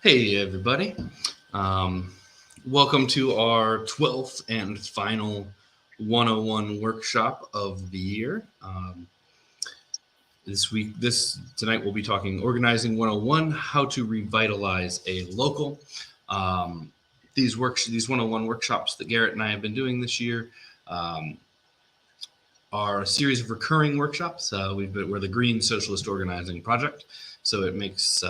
Hey, everybody. Um, Welcome to our 12th and final 101 workshop of the year. Tonight, we'll be talking Organizing 101, how to revitalize a local. These 101 workshops that Garrett and I have been doing this year are a series of recurring workshops. We're the Green Socialist Organizing Project, so it makes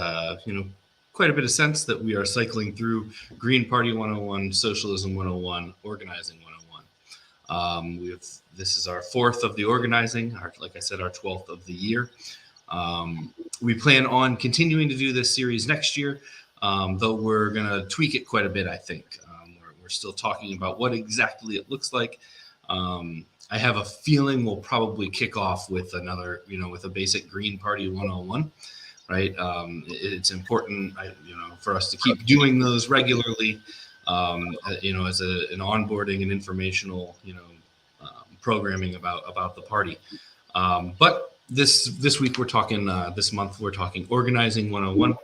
quite a bit of sense that we are cycling through Green Party 101, Socialism 101, Organizing 101. This is our fourth of the organizing, like I said, our 12th of the year. We plan on continuing to do this series next year, though we're going to tweak it quite a bit, I think. We're still talking about what exactly it looks like. I have a feeling we'll probably kick off with another, with a basic Green Party 101. Right, it's important, for us to keep doing those regularly, as an onboarding and informational, programming about the party. But this week we're talking, this month we're talking Organizing 101.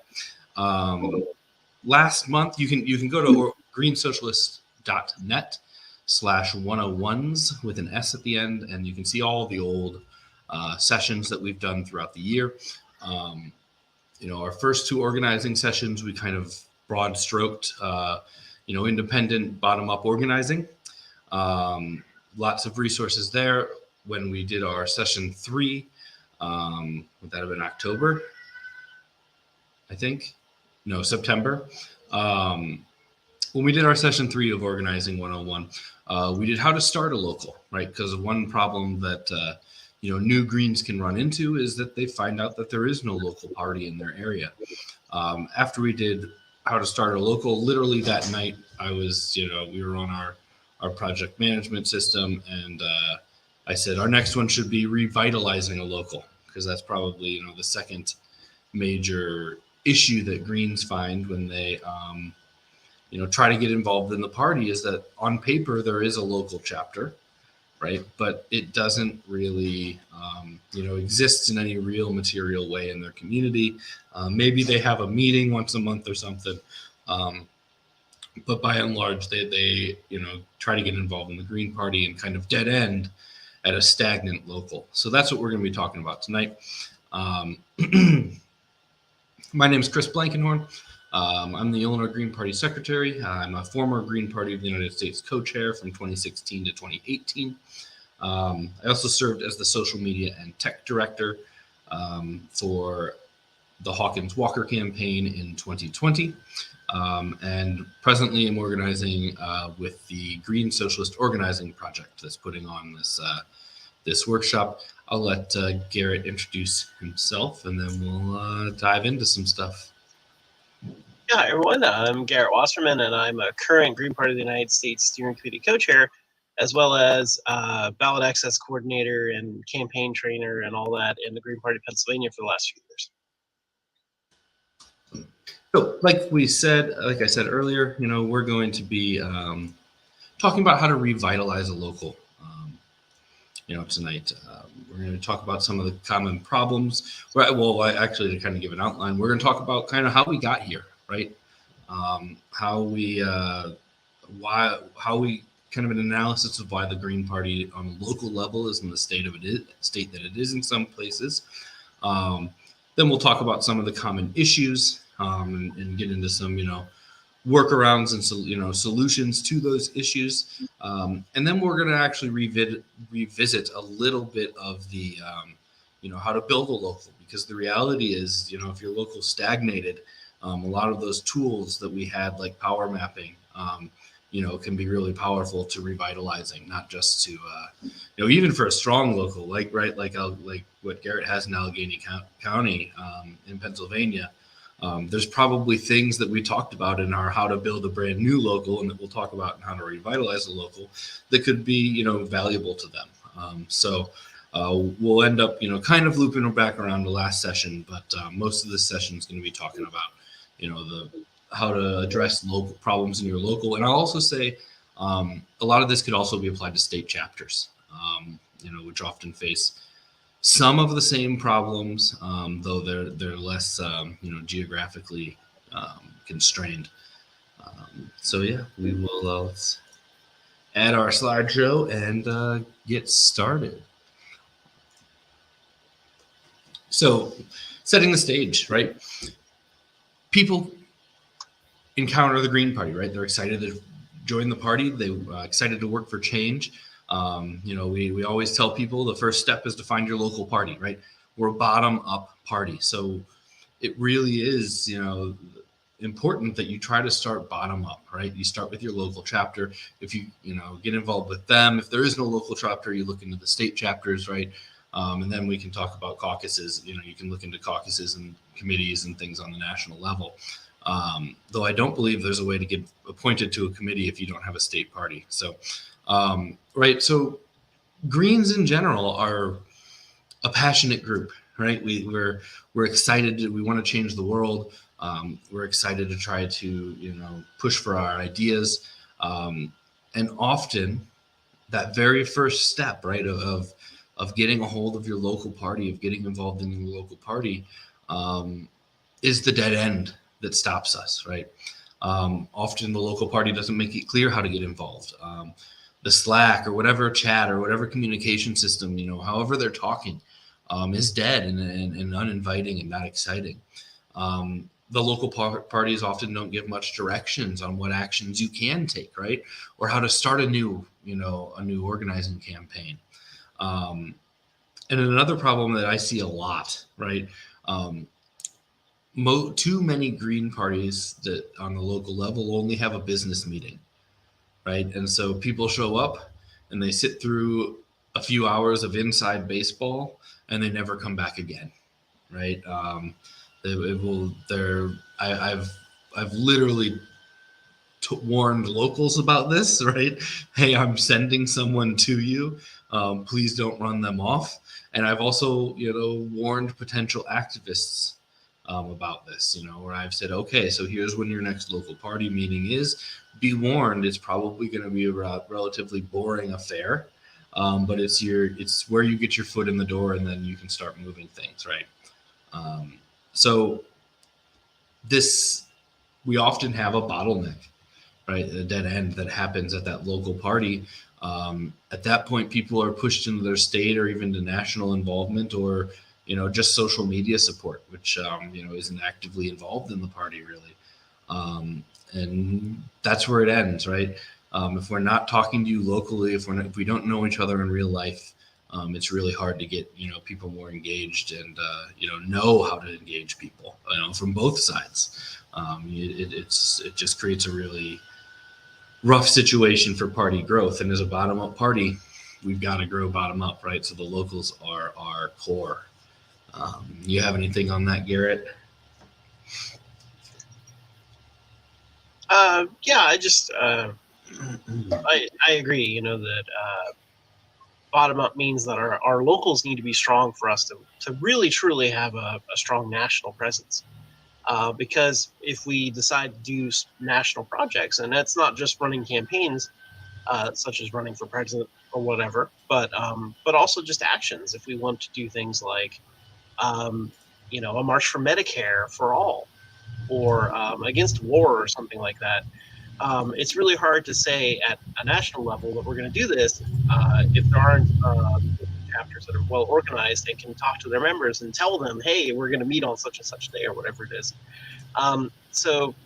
Last month you can go to greensocialist.net/101s with an S at the end, and you can see all the old sessions that we've done throughout the year. Our first two organizing sessions, we kind of broad stroked, independent bottom-up organizing. Lots of resources there. When we did our session 3, would that have been October? I think. No, September. When we did our session 3 of Organizing 101, we did how to start a local, right? Because one problem that new Greens can run into is that they find out that there is no local party in their area. After we did how to start a local, literally that night, we were on our project management system, and I said our next one should be revitalizing a local, because that's probably the second major issue that Greens find when they try to get involved in the party, is that on paper there is a local chapter, right? But it doesn't really, exist in any real material way in their community. Maybe they have a meeting once a month or something, but by and large, they try to get involved in the Green Party and kind of dead end at a stagnant local. So that's what we're going to be talking about tonight. My name is Chris Blankenhorn. I'm the Illinois Green Party Secretary. I'm a former Green Party of the United States co-chair from 2016 to 2018. I also served as the social media and tech director for the Hawkins Walker campaign in 2020. And presently I'm organizing with the Green Socialist Organizing Project that's putting on this workshop. I'll let Garrett introduce himself, and then we'll dive into some stuff. Yeah, everyone, I'm Garrett Wasserman, and I'm a current Green Party of the United States Steering Committee co-chair, as well as ballot access coordinator and campaign trainer and all that in the Green Party of Pennsylvania for the last few years. So, like I said earlier, we're going to be talking about how to revitalize a local. Tonight we're going to talk about some of the common problems. Well, actually, to kind of give an outline, we're going to talk about kind of how we got here, right? How we kind of an analysis of why the Green Party on a local level is in the state that it is in some places. Then we'll talk about some of the common issues and get into some, workarounds and solutions to those issues, and then we're going to actually revisit a little bit of the how to build a local, because the reality is if your local stagnated, a lot of those tools that we had, like power mapping, can be really powerful to revitalizing, not just to even for a strong local like what Garrett has in Allegheny County in Pennsylvania. There's probably things that we talked about in our how to build a brand new local, and that we'll talk about in how to revitalize a local, that could be, valuable to them. So we'll end up, kind of looping back around the last session, but most of this session is going to be talking about, how to address local problems in your local. And I'll also say a lot of this could also be applied to state chapters, which often face some of the same problems, though they're less, geographically constrained. So yeah, we will let's add our slideshow and get started. So, setting the stage, right? People encounter the Green Party, right? They're excited to join the party. They're excited to work for change. We always tell people the first step is to find your local party, right? We're a bottom-up party. So it really is, important that you try to start bottom up, right? You start with your local chapter. If you, get involved with them, if there is no local chapter, you look into the state chapters, right? And then we can talk about caucuses. You can look into caucuses and committees and things on the national level. Though I don't believe there's a way to get appointed to a committee if you don't have a state party. So, right. So Greens in general are a passionate group, right? We're excited. We want to change the world. We're excited to try to, push for our ideas. And often that very first step, right, of getting a hold of your local party, of getting involved in your local party, is the dead end that stops us, right? Often the local party doesn't make it clear how to get involved. The Slack or whatever chat or whatever communication system, however they're talking, is dead and uninviting and not exciting. The local parties often don't give much directions on what actions you can take, right? Or how to start a new organizing campaign. And another problem that I see a lot, right? Too many Green parties that on the local level only have a business meeting, right? And so people show up and they sit through a few hours of inside baseball and they never come back again, right? I've literally warned locals about this, right? Hey, I'm sending someone to you. Please don't run them off. And I've also, warned potential activists about this, where I've said, okay, so here's when your next local party meeting is. Be warned, it's probably going to be a relatively boring affair, but it's where you get your foot in the door, and then you can start moving things, right? So we often have a bottleneck, right? A dead end that happens at that local party. At that point, people are pushed into their state or even to national involvement or, just social media support, which, isn't actively involved in the party really. And that's where it ends, right? If we're not talking to you locally, if we don't know each other in real life, it's really hard to get, people more engaged and, know how to engage people, from both sides. It just creates a really rough situation for party growth. And as a bottom-up party, we've got to grow bottom-up, right? So the locals are our core. You have anything on that, Garrett? Yeah, I just I agree. That bottom up means that our locals need to be strong for us to really truly have a strong national presence. Because if we decide to do national projects, and that's not just running campaigns, such as running for president or whatever, but also just actions. If we want to do things like, a march for Medicare for all, or against war or something like that, it's really hard to say at a national level that we're going to do this if there aren't chapters that are well organized and can talk to their members and tell them, hey, we're going to meet on such and such day or whatever it is. So,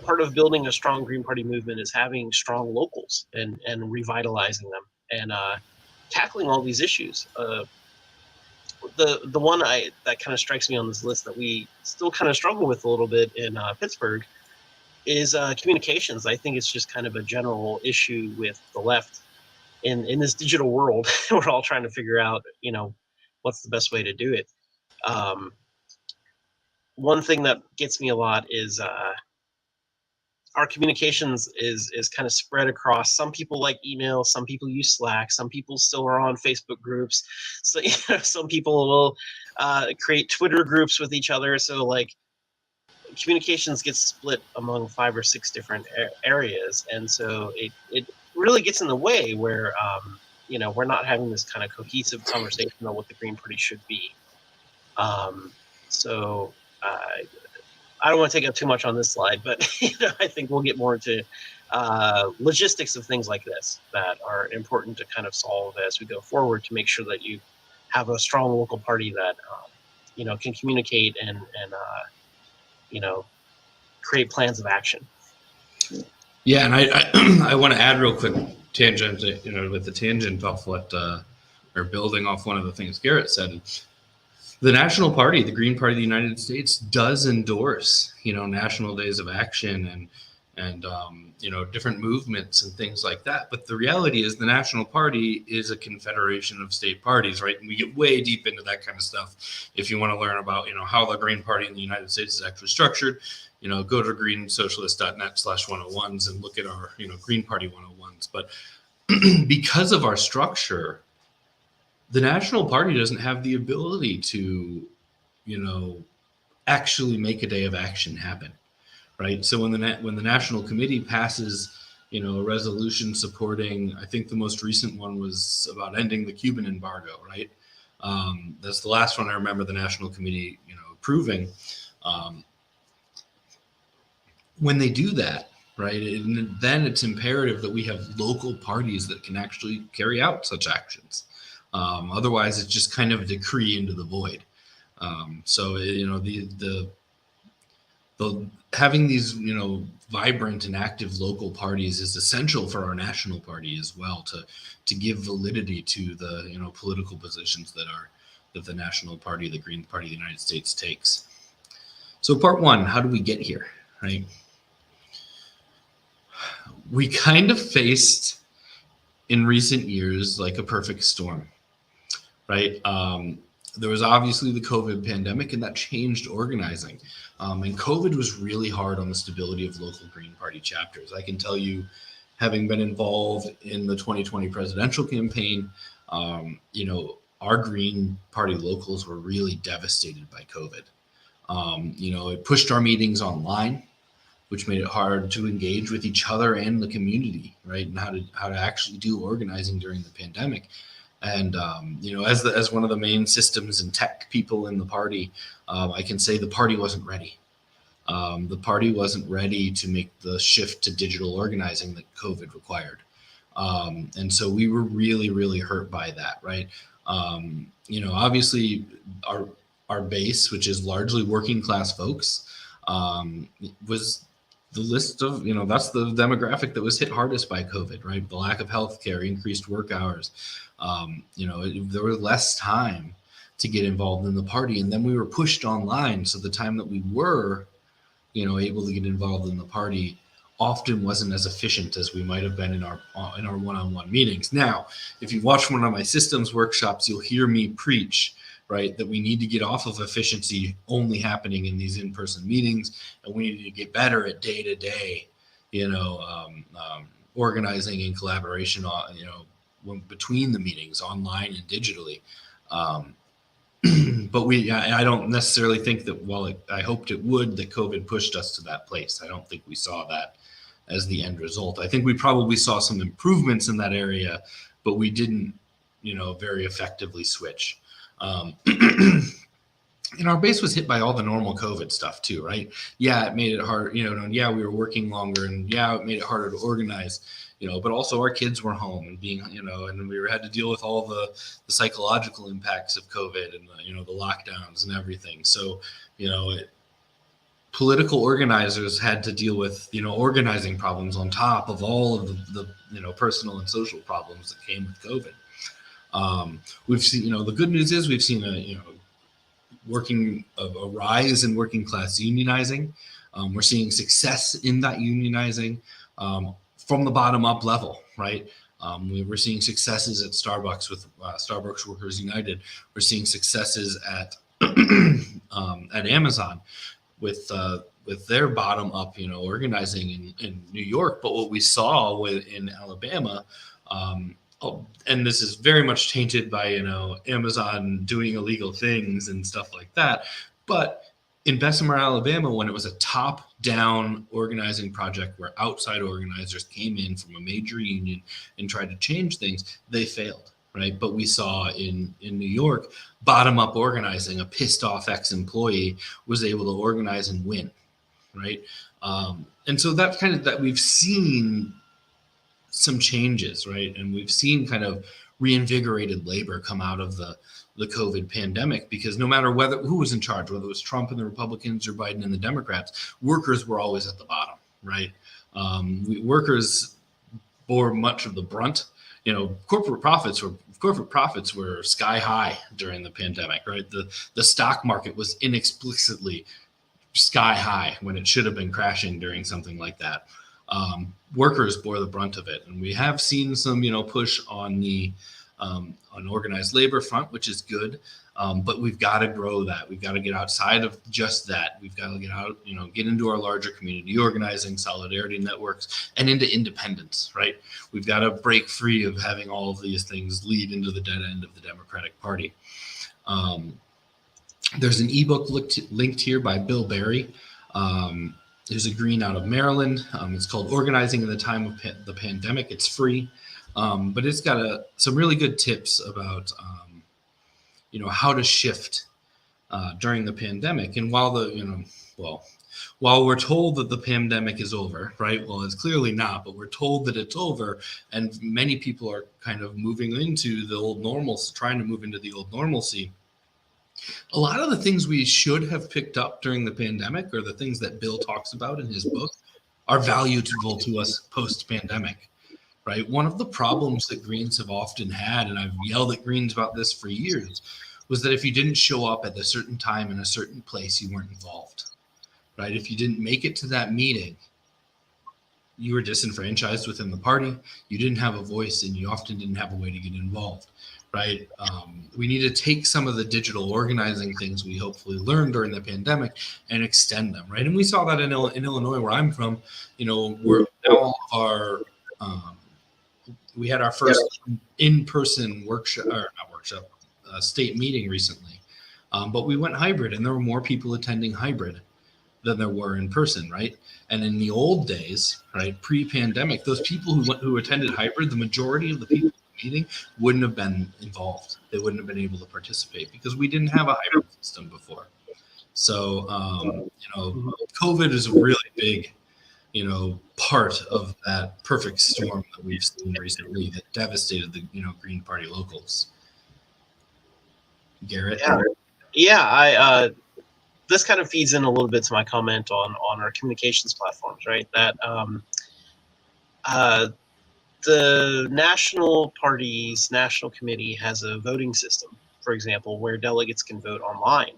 part of building a strong Green Party movement is having strong locals and revitalizing them and tackling all these issues. The one that kind of strikes me on this list that we still kind of struggle with a little bit in Pittsburgh is communications. I think it's just kind of a general issue with the left in this digital world. We're all trying to figure out, what's the best way to do it. One thing that gets me a lot is our communications is kind of spread across. Some people like email, some people use Slack, some people still are on Facebook groups. So some people will create Twitter groups with each other. So communications gets split among 5 or 6 different areas, and so it really gets in the way where we're not having this kind of cohesive conversation about what the Green Party should be. So I don't want to take up too much on this slide, but I think we'll get more into logistics of things like this that are important to kind of solve as we go forward to make sure that you have a strong local party that can communicate and create plans of action. Yeah, and I want to add real quick tangent, with the tangent off what or building off one of the things Garrett said. The National Party, the Green Party of the United States, does endorse, national days of action and different movements and things like that. But the reality is the National Party is a confederation of state parties, right? And we get way deep into that kind of stuff. If you want to learn about, how the Green Party in the United States is actually structured, go to greensocialist.net/101s and look at our, Green Party 101s. But because of our structure, the National Party doesn't have the ability to, actually make a day of action happen, right? So when the National Committee passes, a resolution supporting, I think the most recent one was about ending the Cuban embargo, right? That's the last one I remember the National Committee, approving. When they do that, right, and then it's imperative that we have local parties that can actually carry out such actions. Otherwise, it's just kind of a decree into the void. So the having these vibrant and active local parties is essential for our national party as well to give validity to the political positions that the National Party, the Green Party of the United States takes. So part one, how do we get here, right? We kind of faced in recent years like a perfect storm. Right. There was obviously the COVID pandemic, and that changed organizing. And COVID was really hard on the stability of local Green Party chapters. I can tell you, having been involved in the 2020 presidential campaign, our Green Party locals were really devastated by COVID. It pushed our meetings online, which made it hard to engage with each other and the community, right? And how to actually do organizing during the pandemic. And as one of the main systems and tech people in the party, I can say the party wasn't ready. The party wasn't ready to make the shift to digital organizing that COVID required. And so we were really, really hurt by that, right? Obviously our base, which is largely working class folks, was the list of, that's the demographic that was hit hardest by COVID, right? The lack of healthcare, increased work hours. There was less time to get involved in the party, and then we were pushed online. So the time that we were, able to get involved in the party often wasn't as efficient as we might have been in our one-on-one meetings. Now, if you watch one of my systems workshops, you'll hear me preach, right, that we need to get off of efficiency only happening in these in-person meetings, and we need to get better at day-to-day, organizing and collaboration, between the meetings, online and digitally. But I don't necessarily think that while I hoped it would, that COVID pushed us to that place. I don't think we saw that as the end result. I think we probably saw some improvements in that area, but we didn't, very effectively switch. And our base was hit by all the normal COVID stuff too, right? Yeah, it made it hard, yeah, we were working longer, and yeah, it made it harder to organize, but also our kids were home and being, and we had to deal with all the psychological impacts of COVID and the lockdowns and everything. So, political organizers had to deal with, organizing problems on top of all of the personal and social problems that came with COVID. We've seen, the good news is we've seen a rise in working class unionizing. We're seeing success in that unionizing from the bottom up level, right? We're seeing successes at Starbucks with Starbucks Workers United. We're seeing successes at Amazon with their bottom up, organizing in New York. But what we saw in Alabama, and this is very much tainted by Amazon doing illegal things and stuff like that. But in Bessemer, Alabama, when it was a top-down organizing project where outside organizers came in from a major union and tried to change things, they failed, right? But we saw in New York, bottom-up organizing, a pissed-off ex-employee was able to organize and win, right? And so that kind of that we've seen some changes, right? And we've seen kind of reinvigorated labor come out of the COVID pandemic, because no matter who was in charge, whether it was Trump and the Republicans or Biden and the Democrats, workers were always at the bottom, right? Workers bore much of the brunt. Corporate profits were sky high during the pandemic, right? The stock market was inexplicably sky high when it should have been crashing during something like that. Workers bore the brunt of it, and we have seen some, push on the on organized labor front, which is good. But we've got to grow that. We've got to get outside of just that. We've got to get out, get into our larger community organizing, solidarity networks, and into independence, right? We've got to break free of having all of these things lead into the dead end of the Democratic Party. There's an ebook linked here by Bill Berry. There's a green out of Maryland. It's called Organizing in the Time of the Pandemic. It's free, but it's got some really good tips about how to shift during the pandemic. And while while we're told that the pandemic is over, right? Well, it's clearly not, but we're told that it's over, and many people are kind of moving into the old normalcy, trying to move into the old normalcy. A lot of the things we should have picked up during the pandemic, or the things that Bill talks about in his book, are valuable to us post-pandemic, right? One of the problems that Greens have often had, and I've yelled at Greens about this for years, was that if you didn't show up at a certain time in a certain place, you weren't involved, right? If you didn't make it to that meeting, you were disenfranchised within the party, you didn't have a voice, and you often didn't have a way to get involved. Right. We need to take some of the digital organizing things we hopefully learned during the pandemic and extend them. Right. And we saw that in Illinois, where I'm from. We're now we had our first in-person state meeting recently, but we went hybrid, and there were more people attending hybrid than there were in person. Right. And in the old days, right, pre-pandemic, those people who attended hybrid, the majority of the people meeting wouldn't have been involved. They wouldn't have been able to participate because we didn't have a hybrid system before. So, COVID is a really big, part of that perfect storm that we've seen recently that devastated the, Green Party locals. Garrett? Yeah. This kind of feeds in a little bit to my comment on our communications platforms, right? That the national party's national committee has a voting system, for example, where delegates can vote online.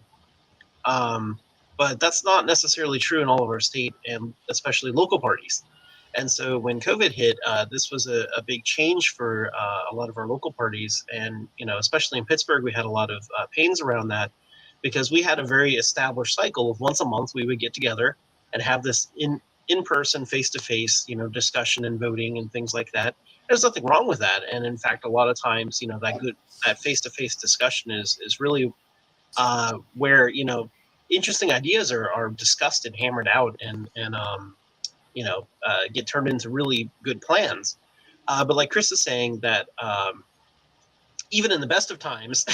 But that's not necessarily true in all of our state and especially local parties. And so when COVID hit, this was a big change for a lot of our local parties. And, especially in Pittsburgh, we had a lot of pains around that, because we had a very established cycle of once a month we would get together and have this in-person, face-to-face, discussion and voting and things like that. There's nothing wrong with that. And in fact, a lot of times, that face-to-face discussion is really where, interesting ideas are discussed and hammered out and get turned into really good plans. But like Chris is saying, that even in the best of times,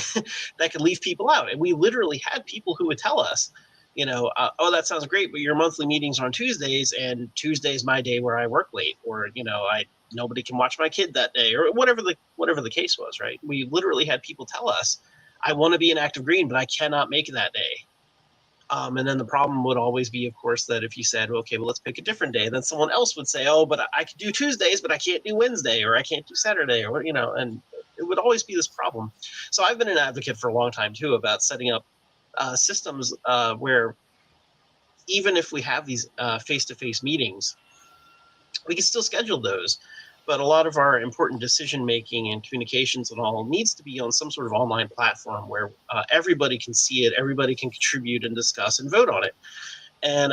that could leave people out. And we literally had people who would tell us, oh, that sounds great, but your monthly meetings are on Tuesdays, and Tuesday's my day where I work late, or nobody can watch my kid that day, or whatever the case was, right? We literally had people tell us, I want to be an active Green, but I cannot make it that day. And then the problem would always be, of course, that if you said, okay, well, let's pick a different day, then someone else would say, oh, but I could do Tuesdays, but I can't do Wednesday, or I can't do Saturday, or, and it would always be this problem. So I've been an advocate for a long time, too, about setting up systems where even if we have these face-to-face meetings, we can still schedule those. But a lot of our important decision-making and communications and all needs to be on some sort of online platform where everybody can see it, everybody can contribute and discuss and vote on it. And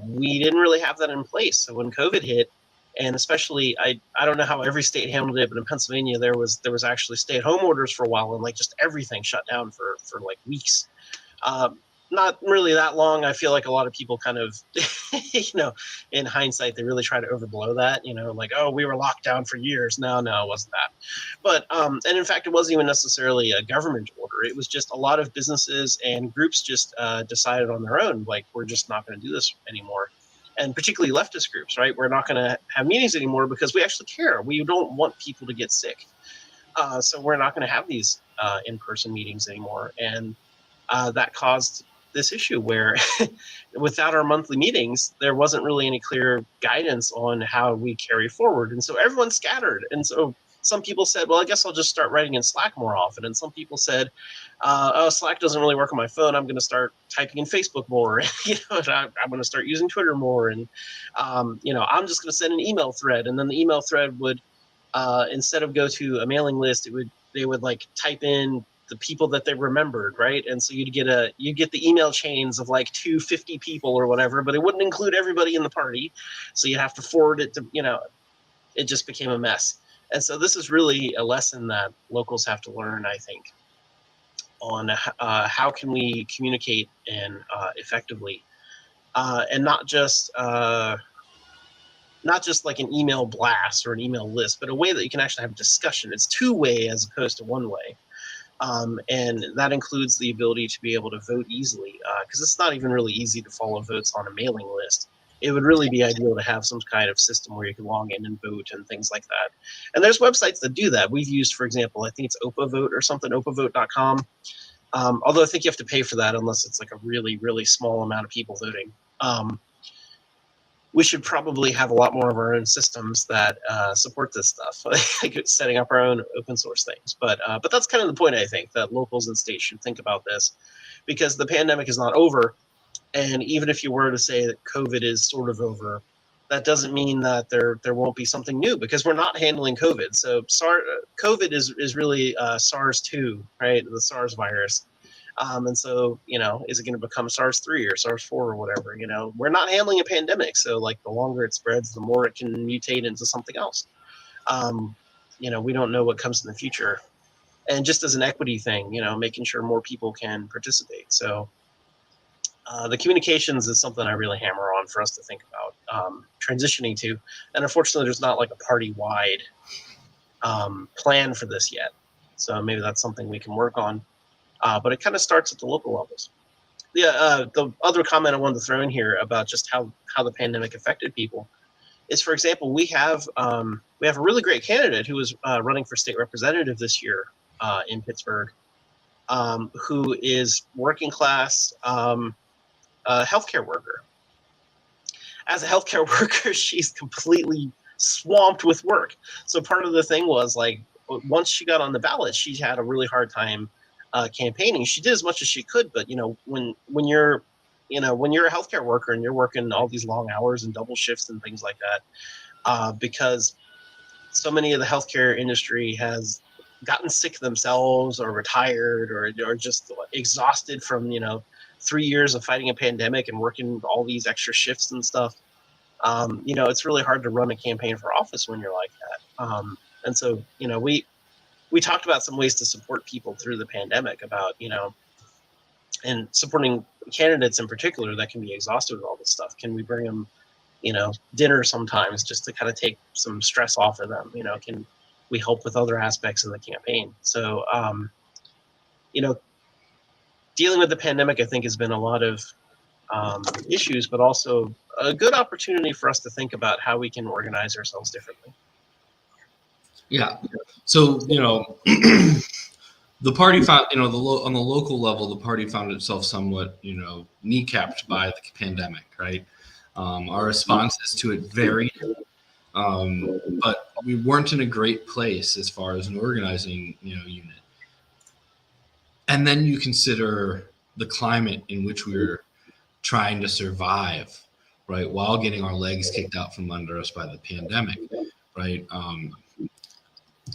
we didn't really have that in place. So when COVID hit, and especially, I don't know how every state handled it, but in Pennsylvania, there was actually stay-at-home orders for a while, and just everything shut down for weeks. Not really that long. I feel like a lot of people kind of, in hindsight, they really try to overblow that, oh, we were locked down for years. No, it wasn't that. But, and in fact, it wasn't even necessarily a government order. It was just a lot of businesses and groups just decided on their own, we're just not going to do this anymore. and particularly leftist groups, right? We're not going to have meetings anymore because we actually care. We don't want people to get sick. So we're not going to have these in-person meetings anymore. And that caused this issue where without our monthly meetings, there wasn't really any clear guidance on how we carry forward. And so everyone scattered. And so some people said, well, I guess I'll just start writing in Slack more often. And some people said, oh, Slack doesn't really work on my phone. I'm going to start typing in Facebook more. I'm going to start using Twitter more. And, I'm just going to send an email thread. And then the email thread would, instead of go to a mailing list, they would like type in the people that they remembered, right? And so you'd get the email chains of like 250 people or whatever, but it wouldn't include everybody in the party. So you have to forward it to, it just became a mess. And so this is really a lesson that locals have to learn, I think, on how can we communicate and effectively, and not just like an email blast or an email list, but a way that you can actually have a discussion. It's two-way as opposed to one-way. And that includes the ability to be able to vote easily, because it's not even really easy to follow votes on a mailing list. It would really be ideal to have some kind of system where you can log in and vote and things like that. And there's websites that do that. We've used, for example, I think it's OpaVote or something, opavote.com. Although I think you have to pay for that unless it's like a really, really small amount of people voting. We should probably have a lot more of our own systems that support this stuff, like setting up our own open source things. But that's kind of the point, I think, that locals and states should think about this, because the pandemic is not over. And even if you were to say that COVID is sort of over, that doesn't mean that there won't be something new, because we're not handling COVID. So COVID is really SARS-2, right? The SARS virus. And so, is it going to become SARS-3 or SARS-4 or whatever? We're not handling a pandemic. So like the longer it spreads, the more it can mutate into something else. We don't know what comes in the future. And just as an equity thing, making sure more people can participate. So the communications is something I really hammer on for us to think about transitioning to. And unfortunately, there's not like a party-wide plan for this yet. So maybe that's something we can work on. But it kind of starts at the local levels. The other comment I wanted to throw in here about just how the pandemic affected people is, for example, we have a really great candidate who was running for state representative this year in Pittsburgh, who is working class healthcare worker. As a healthcare worker, she's completely swamped with work. So part of the thing was like, once she got on the ballot, she had a really hard time campaigning. She did as much as she could, but when you're a healthcare worker and you're working all these long hours and double shifts and things like that, because so many of the healthcare industry has gotten sick themselves or retired or just exhausted from 3 years of fighting a pandemic and working all these extra shifts and stuff. It's really hard to run a campaign for office when you're like that. And so we talked about some ways to support people through the pandemic about, and supporting candidates in particular that can be exhausted with all this stuff. Can we bring them, dinner sometimes just to kind of take some stress off of them? Can we help with other aspects of the campaign? So, dealing with the pandemic, I think, has been a lot of issues, but also a good opportunity for us to think about how we can organize ourselves differently. Yeah. So, the party found, on the local level, the party found itself somewhat, kneecapped by the pandemic, right? Our responses to it varied, but we weren't in a great place as far as an organizing, unit. And then you consider the climate in which we were trying to survive, right, while getting our legs kicked out from under us by the pandemic, right?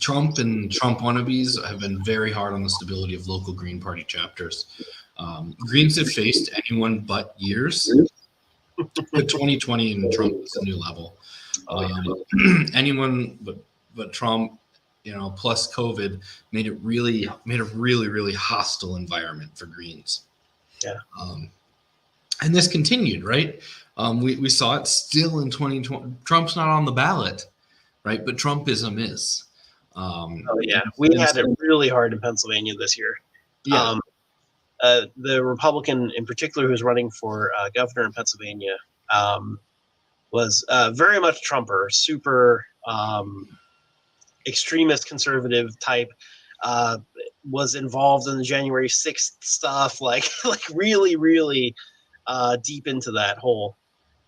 Trump and Trump wannabes have been very hard on the stability of local Green Party chapters. Greens have faced anyone but years, but 2020 and Trump is a new level. Anyone but Trump, plus COVID made a really, really hostile environment for Greens. Yeah. And this continued, right? We saw it still in 2020. Trump's not on the ballot, right? But Trumpism is. We had it really hard in Pennsylvania this year. Yeah. The Republican in particular who's running for governor in Pennsylvania was very much Trumper, super extremist conservative type, was involved in the January 6th stuff, like really, really deep into that hole.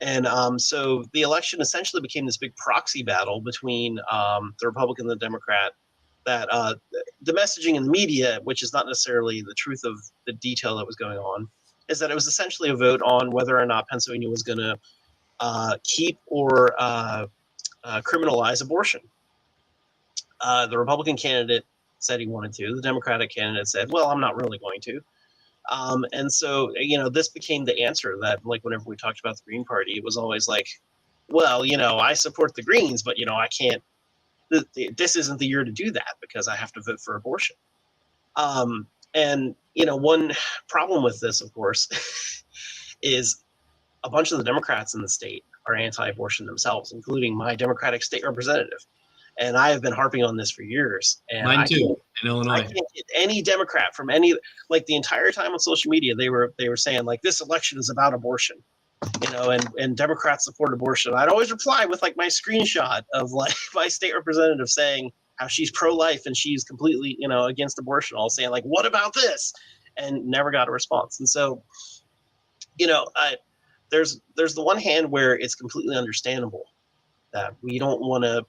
And so the election essentially became this big proxy battle between the Republican and the Democrat. That the messaging in the media, which is not necessarily the truth of the detail that was going on, is that it was essentially a vote on whether or not Pennsylvania was going to keep or criminalize abortion. The Republican candidate said he wanted to. The Democratic candidate said, well, I'm not really going to. And so, this became the answer that, like, whenever we talked about the Green Party, it was always like, well, I support the Greens, but, I can't, this isn't the year to do that because I have to vote for abortion. And, one problem with this, of course, is a bunch of the Democrats in the state are anti-abortion themselves, including my Democratic state representative. And I have been harping on this for years. And Mine too, in Illinois. I can't get any Democrat from any, like, the entire time on social media, they were saying, like, this election is about abortion, and Democrats support abortion. I'd always reply with, like, my screenshot of, like, my state representative saying how she's pro-life and she's completely, against abortion, all saying, like, what about this? And never got a response. And so, there's the one hand where it's completely understandable that we don't want to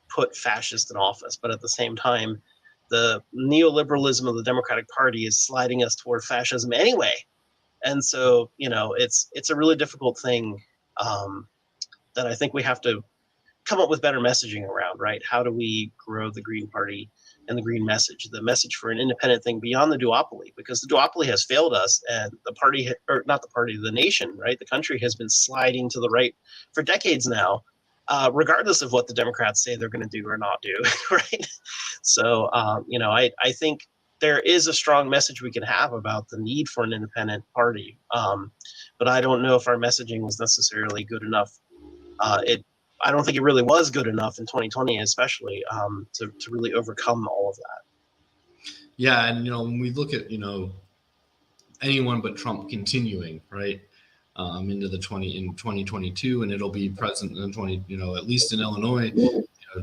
put fascist in office, but at the same time, the neoliberalism of the Democratic Party is sliding us toward fascism anyway. And so, it's a really difficult thing that I think we have to come up with better messaging around, right? How do we grow the Green Party and the Green message, the message for an independent thing beyond the duopoly? Because the duopoly has failed us, and the party, or not the party, the nation, right? The country has been sliding to the right for decades now, regardless of what the Democrats say they're going to do or not do, right? So, I think there is a strong message we can have about the need for an independent party, but I don't know if our messaging was necessarily good enough. I don't think it really was good enough in 2020, especially to really overcome all of that. Yeah, and when we look at anyone but Trump continuing, right, into the 2022, and it'll be present in at least in Illinois.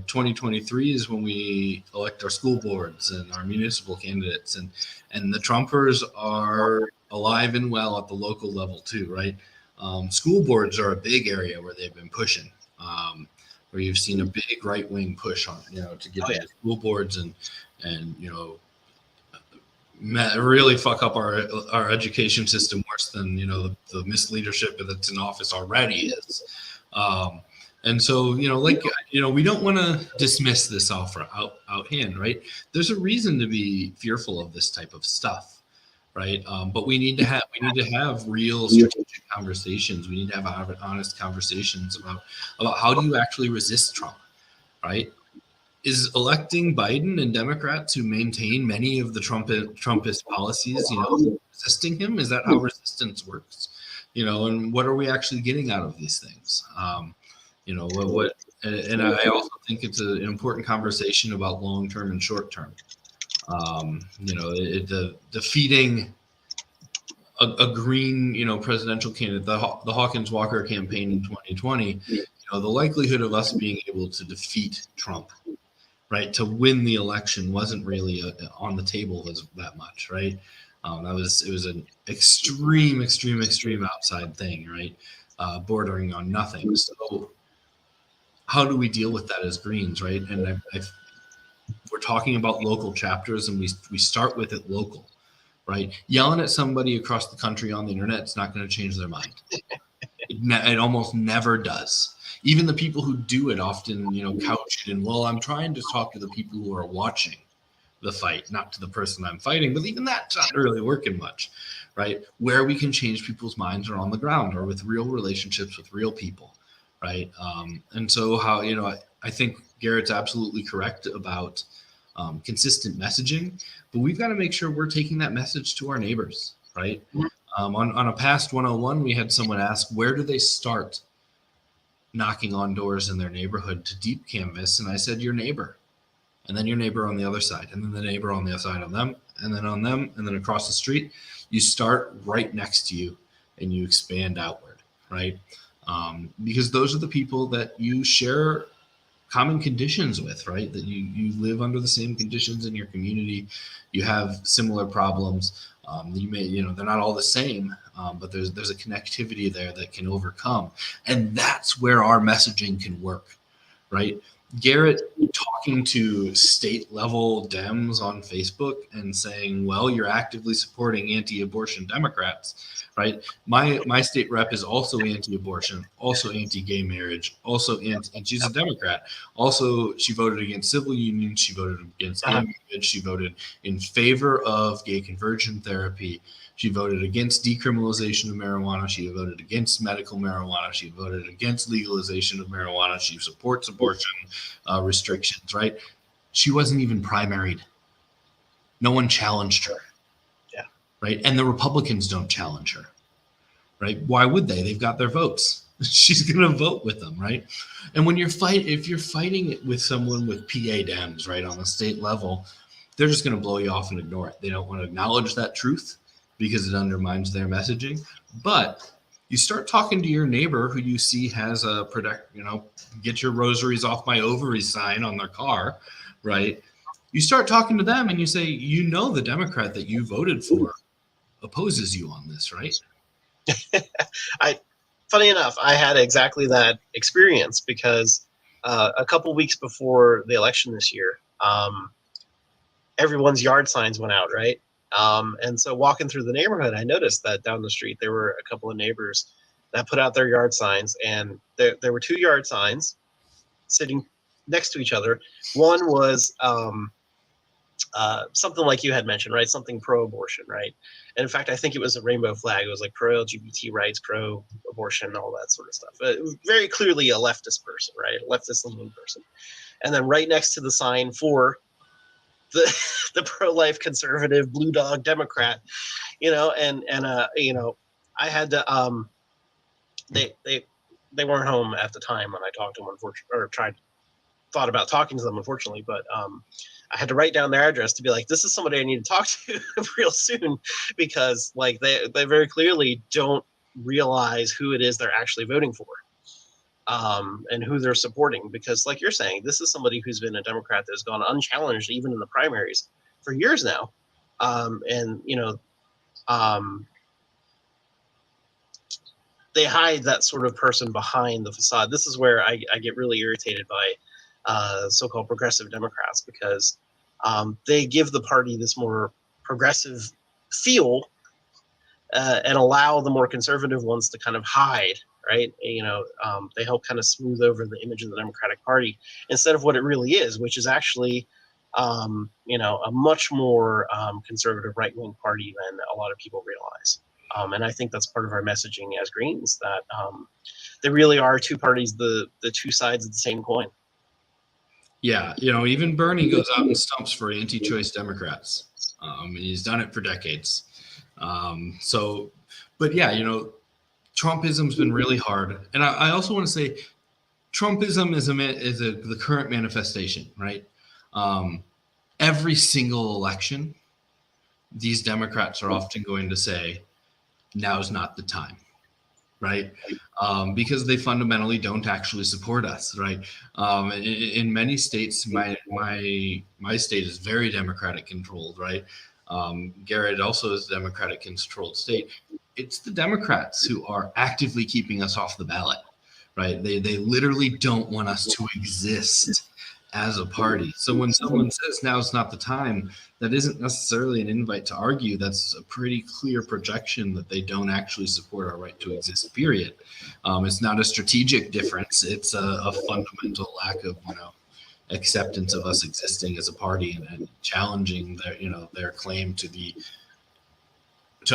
2023 is when we elect our school boards and our municipal candidates, and the Trumpers are alive and well at the local level too, right? School boards are a big area where they've been pushing, where you've seen a big right-wing push on, to get into school boards and really fuck up our education system worse than the misleadership that's in office already is. And so, we don't want to dismiss this out hand, right? There's a reason to be fearful of this type of stuff, right? But we need to have real strategic conversations. We need to have honest conversations about how do you actually resist Trump, right? Is electing Biden and Democrats who maintain many of the Trumpist policies, resisting him? Is that how resistance works? And what are we actually getting out of these things? And I also think it's an important conversation about long-term and short-term. Defeating a green, presidential candidate, the Hawkins Walker campaign in 2020, the likelihood of us being able to defeat Trump, right, to win the election wasn't really on the table as that much, right? It was an extreme outside thing, right? Bordering on nothing. So how do we deal with that as Greens, right? And we're talking about local chapters, and we start with it local, right? Yelling at somebody across the country on the internet is not going to change their mind. It almost never does. Even the people who do it often, couch it in, well, I'm trying to talk to the people who are watching the fight, not to the person I'm fighting. But even that's not really working much, right? Where we can change people's minds are on the ground or with real relationships with real people, right? And so I think Garrett's absolutely correct about consistent messaging, but we've got to make sure we're taking that message to our neighbors, right? On a past 101, we had someone ask, where do they start knocking on doors in their neighborhood to deep canvas? And I said, your neighbor, and then your neighbor on the other side, and then the neighbor on the other side of them, and then on them, and then across the street. You start right next to you and you expand outward, right? because those are the people that you share common conditions with, right? That you live under the same conditions in your community. You have similar problems. You may, they're not all the same, but there's a connectivity there that can overcome. And that's where our messaging can work, right? Garrett talking to state level Dems on Facebook and saying, well, you're actively supporting anti-abortion Democrats, right? My state rep is also anti-abortion, also anti-gay marriage, also and she's a Democrat. Also, she voted against civil unions. She voted against gay marriage. She voted in favor of gay conversion therapy. She voted against decriminalization of marijuana. She voted against medical marijuana. She voted against legalization of marijuana. She supports abortion restrictions, right? She wasn't even primaried. No one challenged her. Yeah. Right. And the Republicans don't challenge her. Right. Why would they? They've got their votes. She's going to vote with them. Right. And when if you're fighting it with someone with PA Dems, right, on the state level, they're just going to blow you off and ignore it. They don't want to acknowledge that truth because it undermines their messaging. But you start talking to your neighbor who you see has a get your rosaries off my ovaries sign on their car, right? You start talking to them and you say, the Democrat that you voted for opposes you on this, right? Funny enough, I had exactly that experience because a couple weeks before the election this year, everyone's yard signs went out, right? And so walking through the neighborhood, I noticed that down the street, there were a couple of neighbors that put out their yard signs, and there were 2 yard signs sitting next to each other. One was something like you had mentioned, right? Something pro-abortion, right? And in fact, I think it was a rainbow flag. It was like pro-LGBT rights, pro-abortion, all that sort of stuff. It was very clearly a leftist person, right? A leftist-leaning person. And then right next to the sign for the pro-life conservative blue dog Democrat, I had to they weren't home at the time when I talked to them, unfortunately, or thought about talking to them, unfortunately, but I had to write down their address to be like, this is somebody I need to talk to real soon, because like they very clearly don't realize who it is they're actually voting for. And who they're supporting, because like you're saying, this is somebody who's been a Democrat that's gone unchallenged even in the primaries for years now. They hide that sort of person behind the facade. This is where I get really irritated by so-called progressive Democrats, because they give the party this more progressive feel and allow the more conservative ones to kind of hide, right? They help kind of smooth over the image of the Democratic Party instead of what it really is, which is actually, a much more conservative right-wing party than a lot of people realize. And I think that's part of our messaging as Greens, that there really are 2 parties, the 2 sides of the same coin. Yeah, even Bernie goes out and stumps for anti-choice Democrats. And he's done it for decades. But yeah, Trumpism's been really hard. And I also want to say Trumpism is the current manifestation, right? Every single election, these Democrats are often going to say, now's not the time, right? Because they fundamentally don't actually support us, right? In many states, my state is very Democratic controlled, right? Garrett also is a Democratic controlled state. It's the Democrats who are actively keeping us off the ballot, right? They literally don't want us to exist as a party. So when someone says now's not the time, that isn't necessarily an invite to argue. That's a pretty clear projection that they don't actually support our right to exist, period. It's not a strategic difference. It's a fundamental lack of, acceptance of us existing as a party and challenging their claim to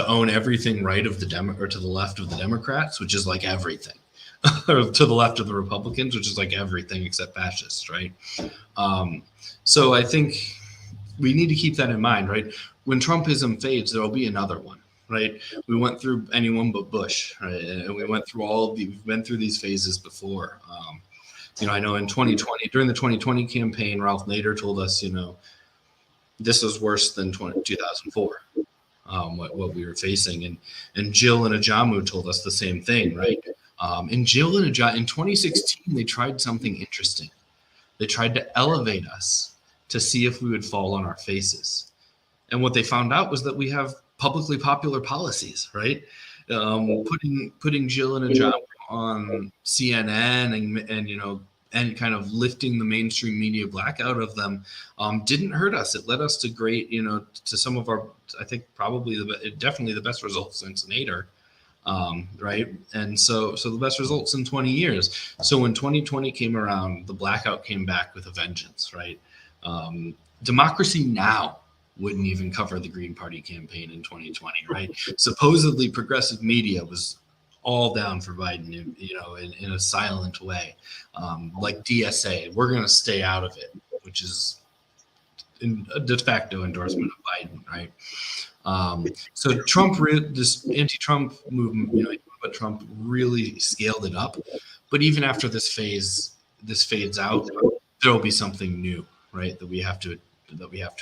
own everything right of or to the left of the Democrats, which is like everything. Or to the left of the Republicans, which is like everything except fascists, right? So I think we need to keep that in mind, right? When Trumpism fades, there will be another one, right? We went through anyone but Bush, right? And we went through we've been through these phases before. I know in 2020, during the 2020 campaign, Ralph Nader told us, this is worse than 2004. What we were facing, and Jill and Ajamu told us the same thing, right? And Jill and John in 2016, they tried something interesting. They tried to elevate us to see if we would fall on our faces. And what they found out was that we have publicly popular policies, right? Putting Jill and John on CNN and kind of lifting the mainstream media blackout of them didn't hurt us. It led us to great, to some of our, I think probably definitely the best results since Nader. Right. And so the best results in 20 years. So when 2020 came around, the blackout came back with a vengeance, right? Democracy Now! Wouldn't even cover the Green Party campaign in 2020, right? Supposedly progressive media was all down for Biden, in a silent way. Like DSA, we're going to stay out of it, which is a de facto endorsement of Biden, right? So this anti-Trump movement, but Trump really scaled it up. But even after this fades out, there will be something new, right? That we have to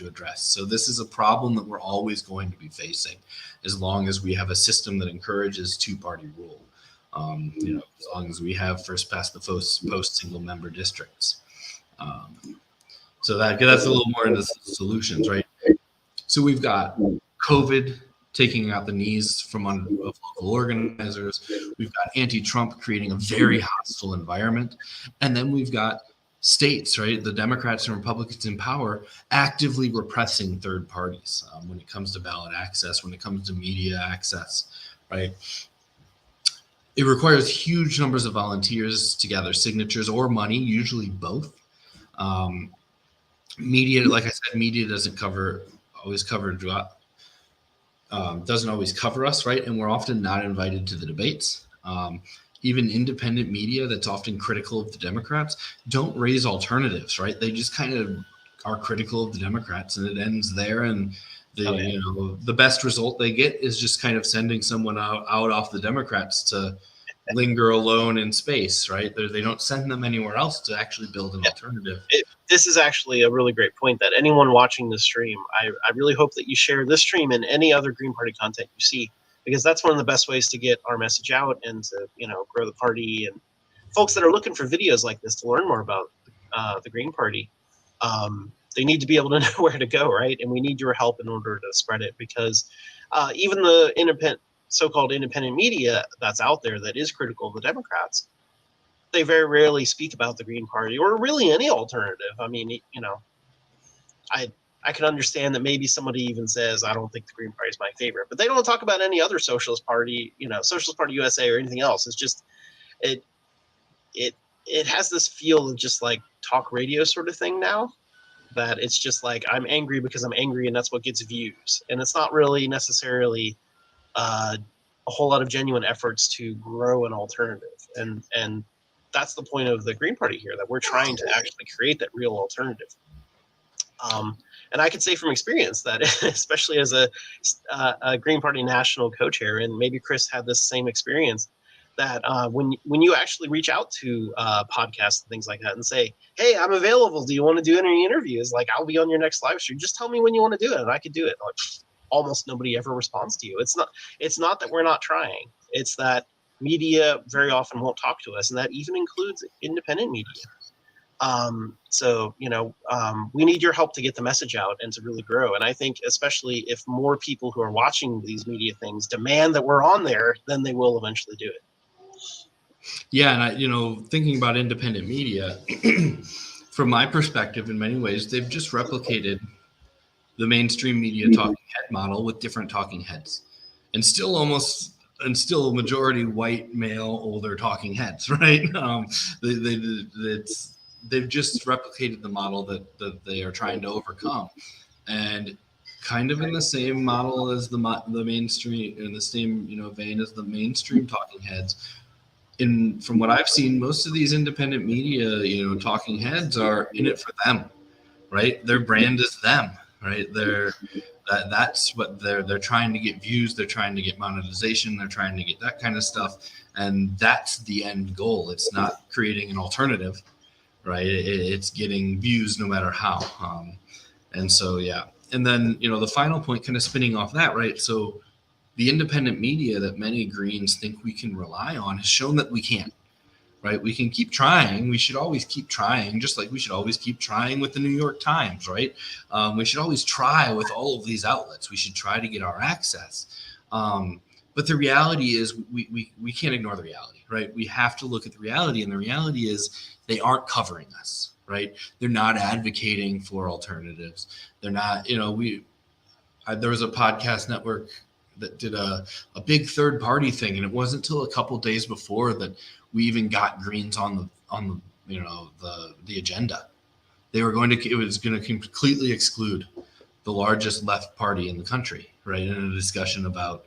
address. So this is a problem that we're always going to be facing, as long as we have a system that encourages two-party rule. As long as we have first past the post single member districts. So that's a little more into solutions, right? So we've got COVID taking out the knees of local organizers. We've got anti-Trump creating a very hostile environment. And then we've got states, right? The Democrats and Republicans in power actively repressing third parties when it comes to ballot access, when it comes to media access, right? It requires huge numbers of volunteers to gather signatures or money, usually both. Media, like I said, media doesn't always cover us, right? And we're often not invited to the debates. Even independent media that's often critical of the Democrats don't raise alternatives, right? They just kind of are critical of the Democrats, and it ends there. And the best result they get is just kind of sending someone out off the Democrats to linger alone in space, right? They don't send them anywhere else to actually build an alternative. This is actually a really great point that anyone watching the stream, I really hope that you share this stream and any other Green Party content you see, because that's one of the best ways to get our message out and to, grow the party. And folks that are looking for videos like this to learn more about the Green Party, they need to be able to know where to go, right? And we need your help in order to spread it, because even the so-called independent media that's out there that is critical of the Democrats, they very rarely speak about the Green Party or really any alternative. I mean, I can understand that maybe somebody even says, I don't think the Green Party is my favorite, but they don't talk about any other socialist party, Socialist Party USA or anything else. It's just, it has this feel of just like talk radio sort of thing now, that it's just like, I'm angry because I'm angry and that's what gets views. And it's not really necessarily a whole lot of genuine efforts to grow an alternative. And that's the point of the Green Party here, that we're trying to actually create that real alternative. And I can say from experience that, especially as a Green Party national co-chair, and maybe Chris had this same experience, that when you actually reach out to podcasts and things like that and say, hey, I'm available, do you want to do any interviews? Like, I'll be on your next live stream. Just tell me when you want to do it, and I could do it. Like, almost nobody ever responds to you. It's not that we're not trying. It's that media very often won't talk to us, and that even includes independent media. We need your help to get the message out and to really grow. And I think especially if more people who are watching these media things demand that we're on there, then they will eventually do it. Yeah, and thinking about independent media, from my perspective, in many ways, they've just replicated the mainstream media talking head model with different talking heads, and still a majority white male older talking heads, right? They've just replicated the model that they are trying to overcome, and kind of in the same model as the mainstream, in the same vein as the mainstream talking heads. From what I've seen, most of these independent media, talking heads are in it for them, right? Their brand is them, right? That's what they're trying to get views, they're trying to get monetization, they're trying to get that kind of stuff, and that's the end goal. It's not creating an alternative, right? It's getting views no matter how. And so, yeah. And then, the final point, kind of spinning off that, right? So the independent media that many Greens think we can rely on has shown that we can't. Right? We can keep trying. We should always keep trying, just like we should always keep trying with the New York Times, right? We should always try with all of these outlets. We should try to get our access. But the reality is we can't ignore the reality, right? We have to look at the reality, and the reality is they aren't covering us, right? They're not advocating for alternatives. They're not, there was a podcast network that did a big third party thing, and it wasn't until a couple days before that we even got Greens on the agenda. It was going to completely exclude the largest left party in the country, right, in a discussion about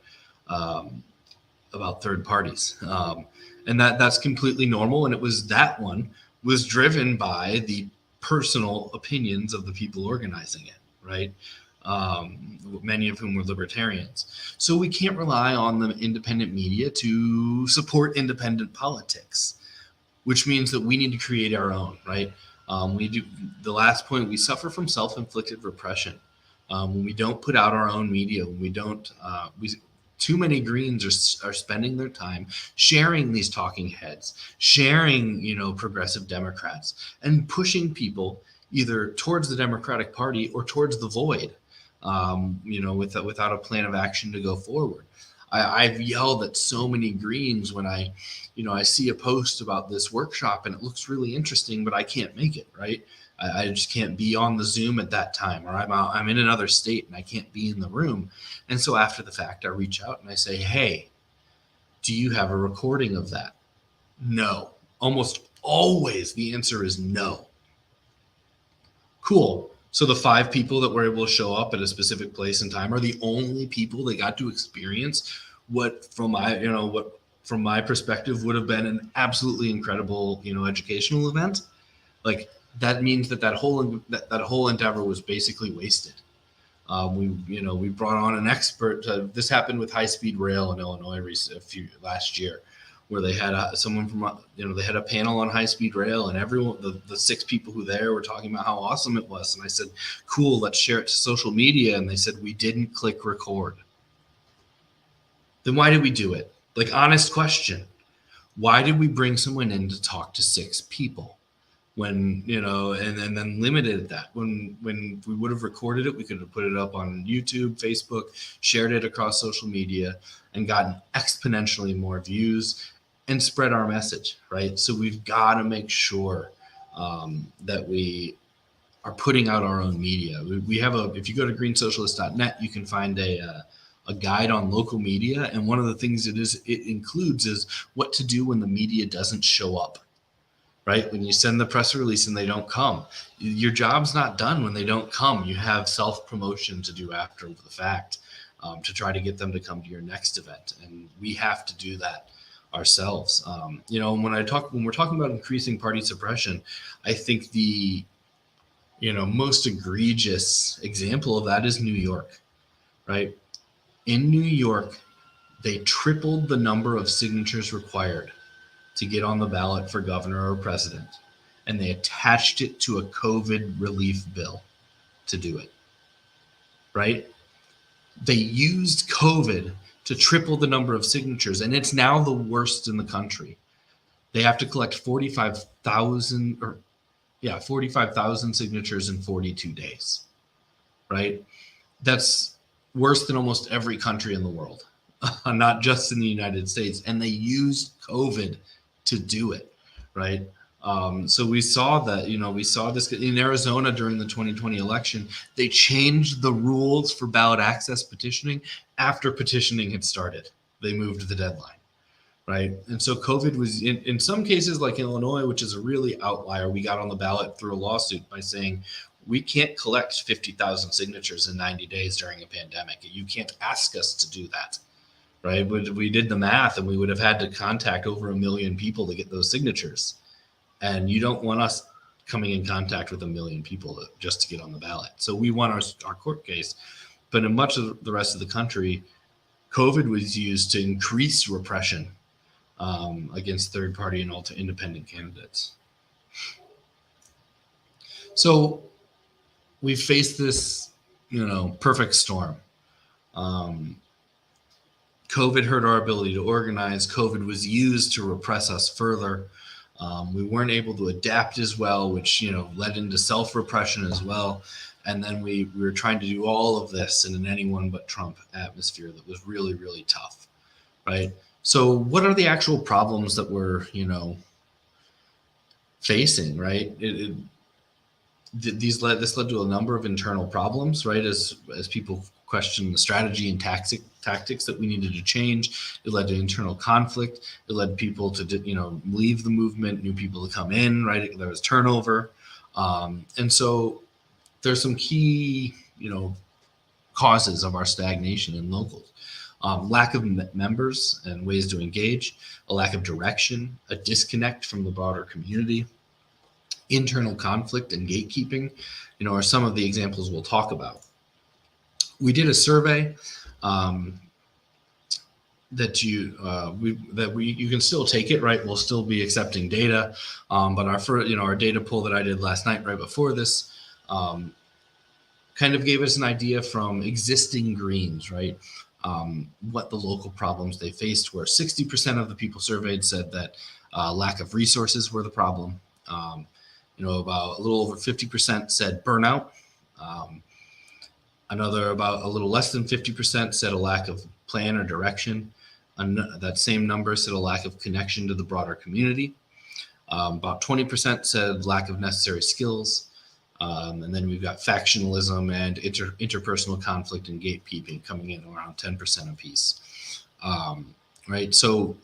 third parties, and that's completely normal. And that one was driven by the personal opinions of the people organizing it, right? Many of whom were libertarians. So we can't rely on the independent media to support independent politics, which means that we need to create our own, right? The last point, we suffer from self-inflicted repression. When we don't put out our own media, when we don't, too many Greens are spending their time sharing these talking heads, sharing, progressive Democrats, and pushing people either towards the Democratic Party or towards the void. Without a plan of action to go forward. I've yelled at so many Greens when I see a post about this workshop and it looks really interesting, but I can't make it, right? I just can't be on the Zoom at that time, or I'm in another state and I can't be in the room. And so after the fact, I reach out and I say, hey, do you have a recording of that? No. Almost always the answer is no. Cool. So the 5 people that were able to show up at a specific place and time are the only people that got to experience what from my perspective would have been an absolutely incredible, educational event. Like, that means that whole endeavor was basically wasted. We brought on an expert. This happened with high-speed rail in Illinois last year, where they had someone from, they had a panel on high-speed rail, and everyone, the 6 people who there were talking about how awesome it was. And I said, cool, let's share it to social media. And they said, we didn't click record. Then why did we do it? Like, honest question. Why did we bring someone in to talk to 6 people? When, and then limited that. When we would have recorded it, we could have put it up on YouTube, Facebook, shared it across social media, and gotten exponentially more views and spread our message, right? So we've got to make sure that we are putting out our own media. We have if you go to greensocialist.net, you can find a guide on local media. And one of the things it includes is what to do when the media doesn't show up, right? When you send the press release and they don't come, your job's not done when they don't come. You have self-promotion to do after the fact to try to get them to come to your next event. And we have to do that ourselves. When we're talking about increasing party suppression, I think the most egregious example of that is New York, right? In New York, they tripled the number of signatures required to get on the ballot for governor or president, and they attached it to a COVID relief bill to do it, right? They used COVID to triple the number of signatures, and it's now the worst in the country. They have to collect 45,000 signatures in 42 days, right? That's worse than almost every country in the world, not just in the United States. And they used COVID to do it, right? So we saw that, we saw this in Arizona during the 2020 election. They changed the rules for ballot access petitioning after petitioning had started. They moved the deadline, right? And so COVID was, in some cases, like Illinois, which is a really outlier, we got on the ballot through a lawsuit by saying, we can't collect 50,000 signatures in 90 days during a pandemic. You can't ask us to do that, right? We did the math, and we would have had to contact over 1 million people to get those signatures. And you don't want us coming in contact with 1 million people just to get on the ballot. So we won our court case. But in much of the rest of the country, COVID was used to increase repression against third party and independent candidates. So we faced this, perfect storm. COVID hurt our ability to organize. COVID was used to repress us further. We weren't able to adapt as well, which led into self-repression as well. And then we were trying to do all of this in an anyone but Trump atmosphere that was really, really tough, right? So what are the actual problems that we're facing, right? This led to a number of internal problems, right? As people questioned the strategy and tactics that we needed to change. It led to internal conflict. It led people to leave the movement, new people to come in, right? There was turnover, and so there's some key causes of our stagnation in locals. Lack of members and ways to engage, a lack of direction, a disconnect from the broader community, internal conflict and gatekeeping, are some of the examples we'll talk about. We did a survey that you can still take it, right? We'll still be accepting data, but our data poll that I did last night right before this kind of gave us an idea from existing Greens, right? What the local problems they faced were. 60% of the people surveyed said that lack of resources were the problem. About a little over 50% said burnout. About a little less than 50% said a lack of plan or direction. That same number said a lack of connection to the broader community. About 20% said lack of necessary skills. And then we've got factionalism and interpersonal conflict and gatekeeping coming in around 10% apiece. Right. So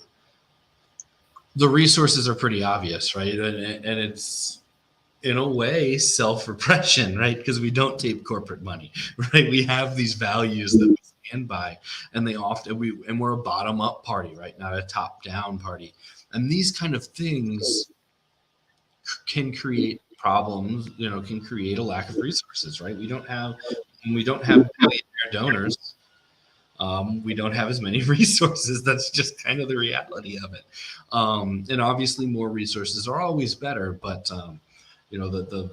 the resources are pretty obvious, right? And it's, in a way, self-repression, right? Because we don't take corporate money, right? We have these values that we stand by, and we're a bottom-up party, right? Not a top-down party. And these kind of things can create problems, can create a lack of resources, right? We don't have billionaire donors. We don't have as many resources. That's just kind of the reality of it. And obviously more resources are always better, but the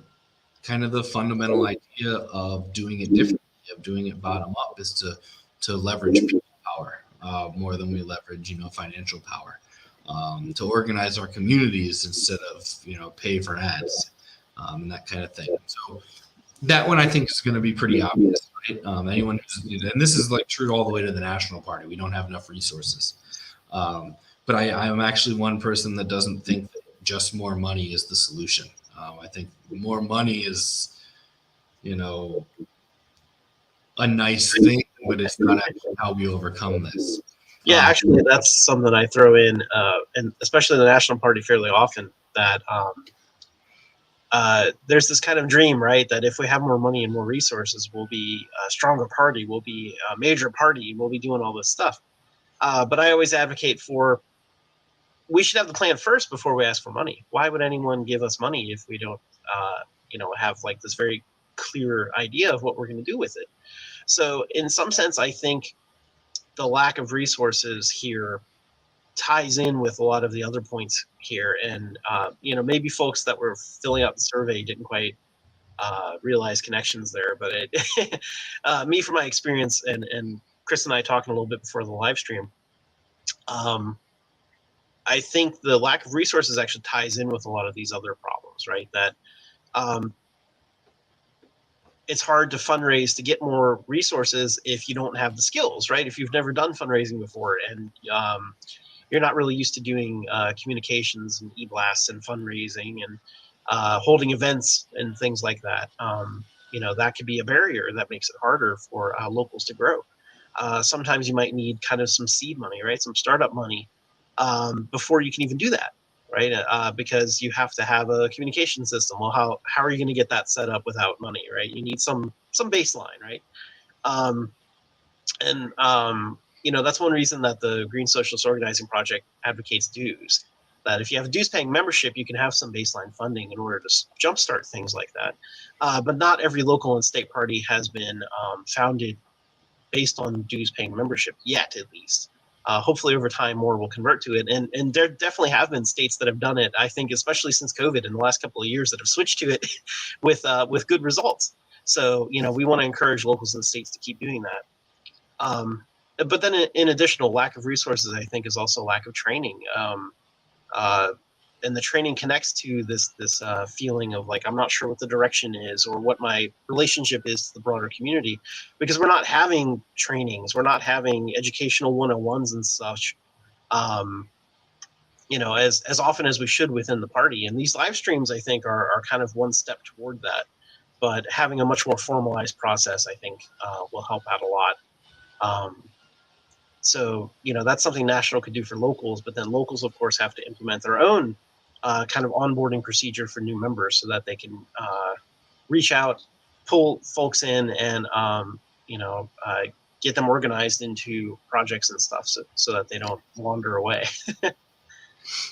kind of the fundamental idea of doing it differently, of doing it bottom up, is to leverage people power more than we leverage, financial power, to organize our communities instead of pay for ads, and that kind of thing. So that one I think is going to be pretty obvious, right? And this is like true all the way to the national party. We don't have enough resources. But I am actually one person that doesn't think that just more money is the solution. I think more money is, a nice thing, but it's not actually how we overcome this. Yeah, actually, that's something I throw in, and especially the National Party fairly often, that there's this kind of dream, right, that if we have more money and more resources, we'll be a stronger party, we'll be a major party, we'll be doing all this stuff. But I always advocate for, we should have the plan first before we ask for money. Why would anyone give us money if we don't, have like this very clear idea of what we're going to do with it? So in some sense, I think the lack of resources here ties in with a lot of the other points here. And, maybe folks that were filling out the survey didn't quite realize connections there. But me, from my experience, and Chris and I talking a little bit before the live stream, I think the lack of resources actually ties in with a lot of these other problems, right? That it's hard to fundraise to get more resources if you don't have the skills, right? If you've never done fundraising before, and you're not really used to doing communications and e-blasts and fundraising and holding events and things like that, that could be a barrier that makes it harder for locals to grow. Sometimes you might need kind of some seed money, right? Some startup money before you can even do that, right? Because you have to have a communication system. Well, how are you going to get that set up without money, right? You need some baseline, right? That's one reason that the Green Socialist Organizing Project advocates dues. That if you have a dues-paying membership, you can have some baseline funding in order to jumpstart things like that. But not every local and state party has been founded based on dues-paying membership yet, at least. Hopefully over time more will convert to it, and there definitely have been states that have done it. I think especially since COVID in the last couple of years that have switched to it with good results. So we want to encourage locals and states to keep doing that. But then in additional lack of resources, I think, is also lack of training. And the training connects to this feeling of like, I'm not sure what the direction is or what my relationship is to the broader community, because we're not having trainings, we're not having educational 101s and such, as often as we should within the party. And these live streams, I think, are kind of one step toward that. But having a much more formalized process, I think, will help out a lot. So, that's something national could do for locals, but then locals, of course, have to implement their own kind of onboarding procedure for new members so that they can reach out, pull folks in, and, get them organized into projects and stuff so that they don't wander away.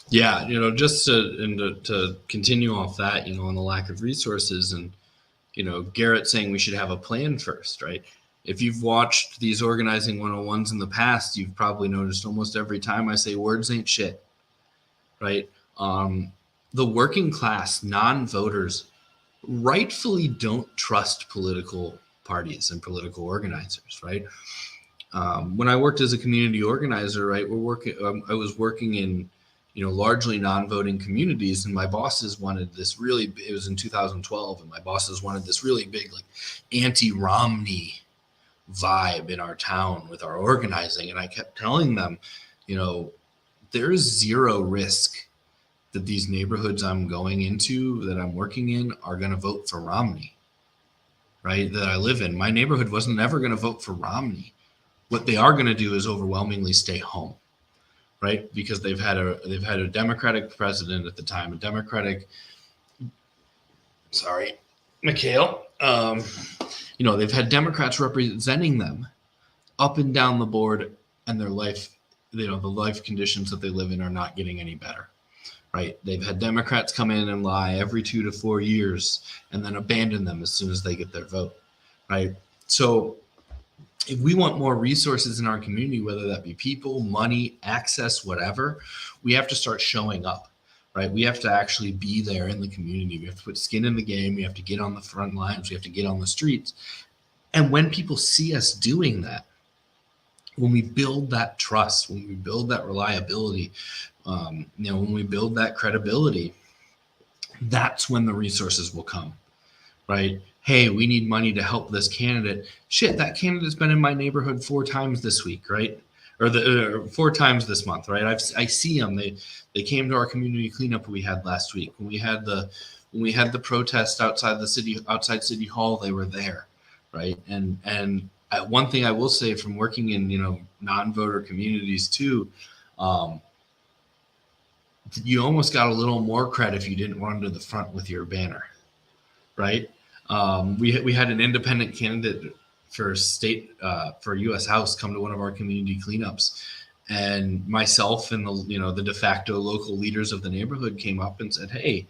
Yeah, just to continue off that, on the lack of resources and, Garrett saying we should have a plan first, right? If you've watched these organizing 101s in the past, you've probably noticed almost every time I say words ain't shit, right? The working class, non-voters, rightfully don't trust political parties and political organizers, right? When I worked as a community organizer, right, I was working in, largely non-voting communities, and my bosses wanted this really. It was in 2012, and my bosses wanted this really big, like, anti-Romney vibe in our town with our organizing, and I kept telling them, there's zero risk that these neighborhoods I'm going into, that I'm working in, are going to vote for Romney, right? That I live in. My neighborhood wasn't ever going to vote for Romney. What they are going to do is overwhelmingly stay home, right? Because they've had a Democratic president at the time, Mikhail. They've had Democrats representing them up and down the board, and their life, the life conditions that they live in are not getting any better, right? They've had Democrats come in and lie every 2 to 4 years and then abandon them as soon as they get their vote, right? So if we want more resources in our community, whether that be people, money, access, whatever, we have to start showing up, right? We have to actually be there in the community. We have to put skin in the game. We have to get on the front lines. We have to get on the streets. And when people see us doing that, when we build that trust, when we build that reliability, when we build that credibility, that's when the resources will come, right? Hey, we need money to help this candidate. Shit, that candidate's been in my neighborhood 4 times this week, right? Or 4 times this month, right? I see them. They came to our community cleanup we had last week. When we had the protest outside City Hall, they were there, right? And one thing I will say from working in non-voter communities too, you almost got a little more credit if you didn't run to the front with your banner, right? We had an independent candidate for U.S. House come to one of our community cleanups, and myself and the de facto local leaders of the neighborhood came up and said, hey,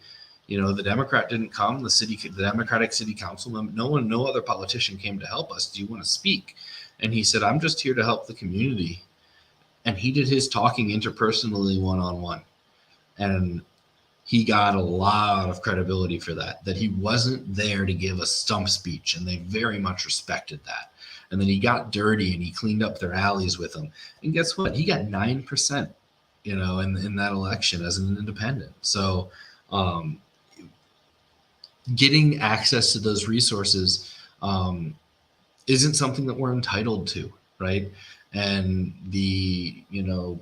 the Democrat didn't come, the Democratic city councilman, no other politician came to help us. Do you want to speak? And he said, I'm just here to help the community. And he did his talking interpersonally, one-on-one. And he got a lot of credibility for that he wasn't there to give a stump speech, and they very much respected that. And then he got dirty and he cleaned up their alleys with them. And guess what? He got 9%, in that election as an independent. So getting access to those resources isn't something that we're entitled to, right? And the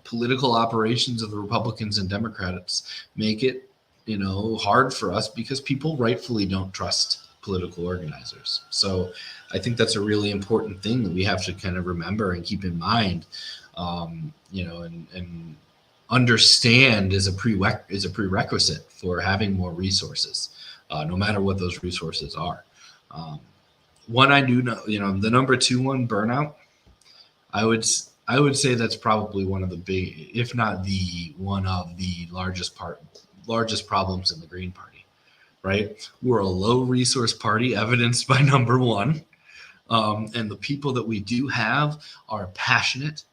political operations of the Republicans and Democrats make it hard for us because people rightfully don't trust political organizers. So I think that's a really important thing that we have to kind of remember and keep in mind, and understand is a prerequisite for having more resources, no matter what those resources are. One I do know, the number 2 one, burnout. I would say that's probably one of the big, if not the one of the largest problems in the Green Party, right? We're a low resource party, evidenced by number 1. And the people that we do have are passionate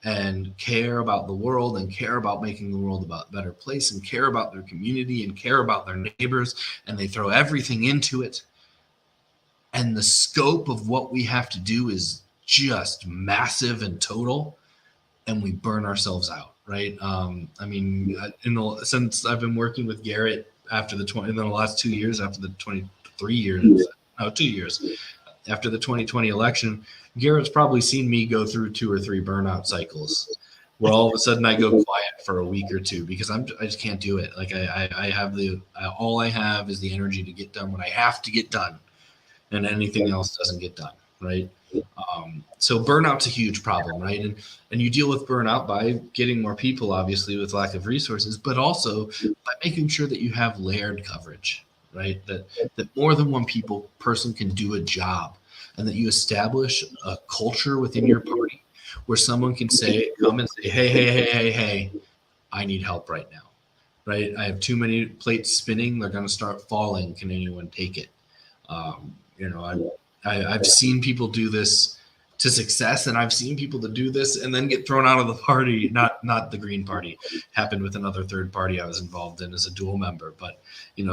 and care about the world and care about making the world a better place and care about their community and care about their neighbors, and they throw everything into it. And the scope of what we have to do is just massive and total, and we burn ourselves out, right? I mean, since I've been working with Garrett in the last 2 years, after the 23 years, no, 2 years after the 2020 election, Garrett's probably seen me go through 2 or 3 burnout cycles where all of a sudden I go quiet for a week or two because I just can't do it. Like I have all I have is the energy to get done what I have to get done, and anything else doesn't get done, right? So burnout's a huge problem, right? And you deal with burnout by getting more people, obviously, with lack of resources, but also by making sure that you have layered coverage, right? That more than one person can do a job, and that you establish a culture within your party where someone can come and say, hey, I need help right now, right? I have too many plates spinning. They're going to start falling. Can anyone take it? I've seen people do this to success, and I've seen people to do this and then get thrown out of the party. Not the Green Party. Happened with another third party I was involved in as a dual member. But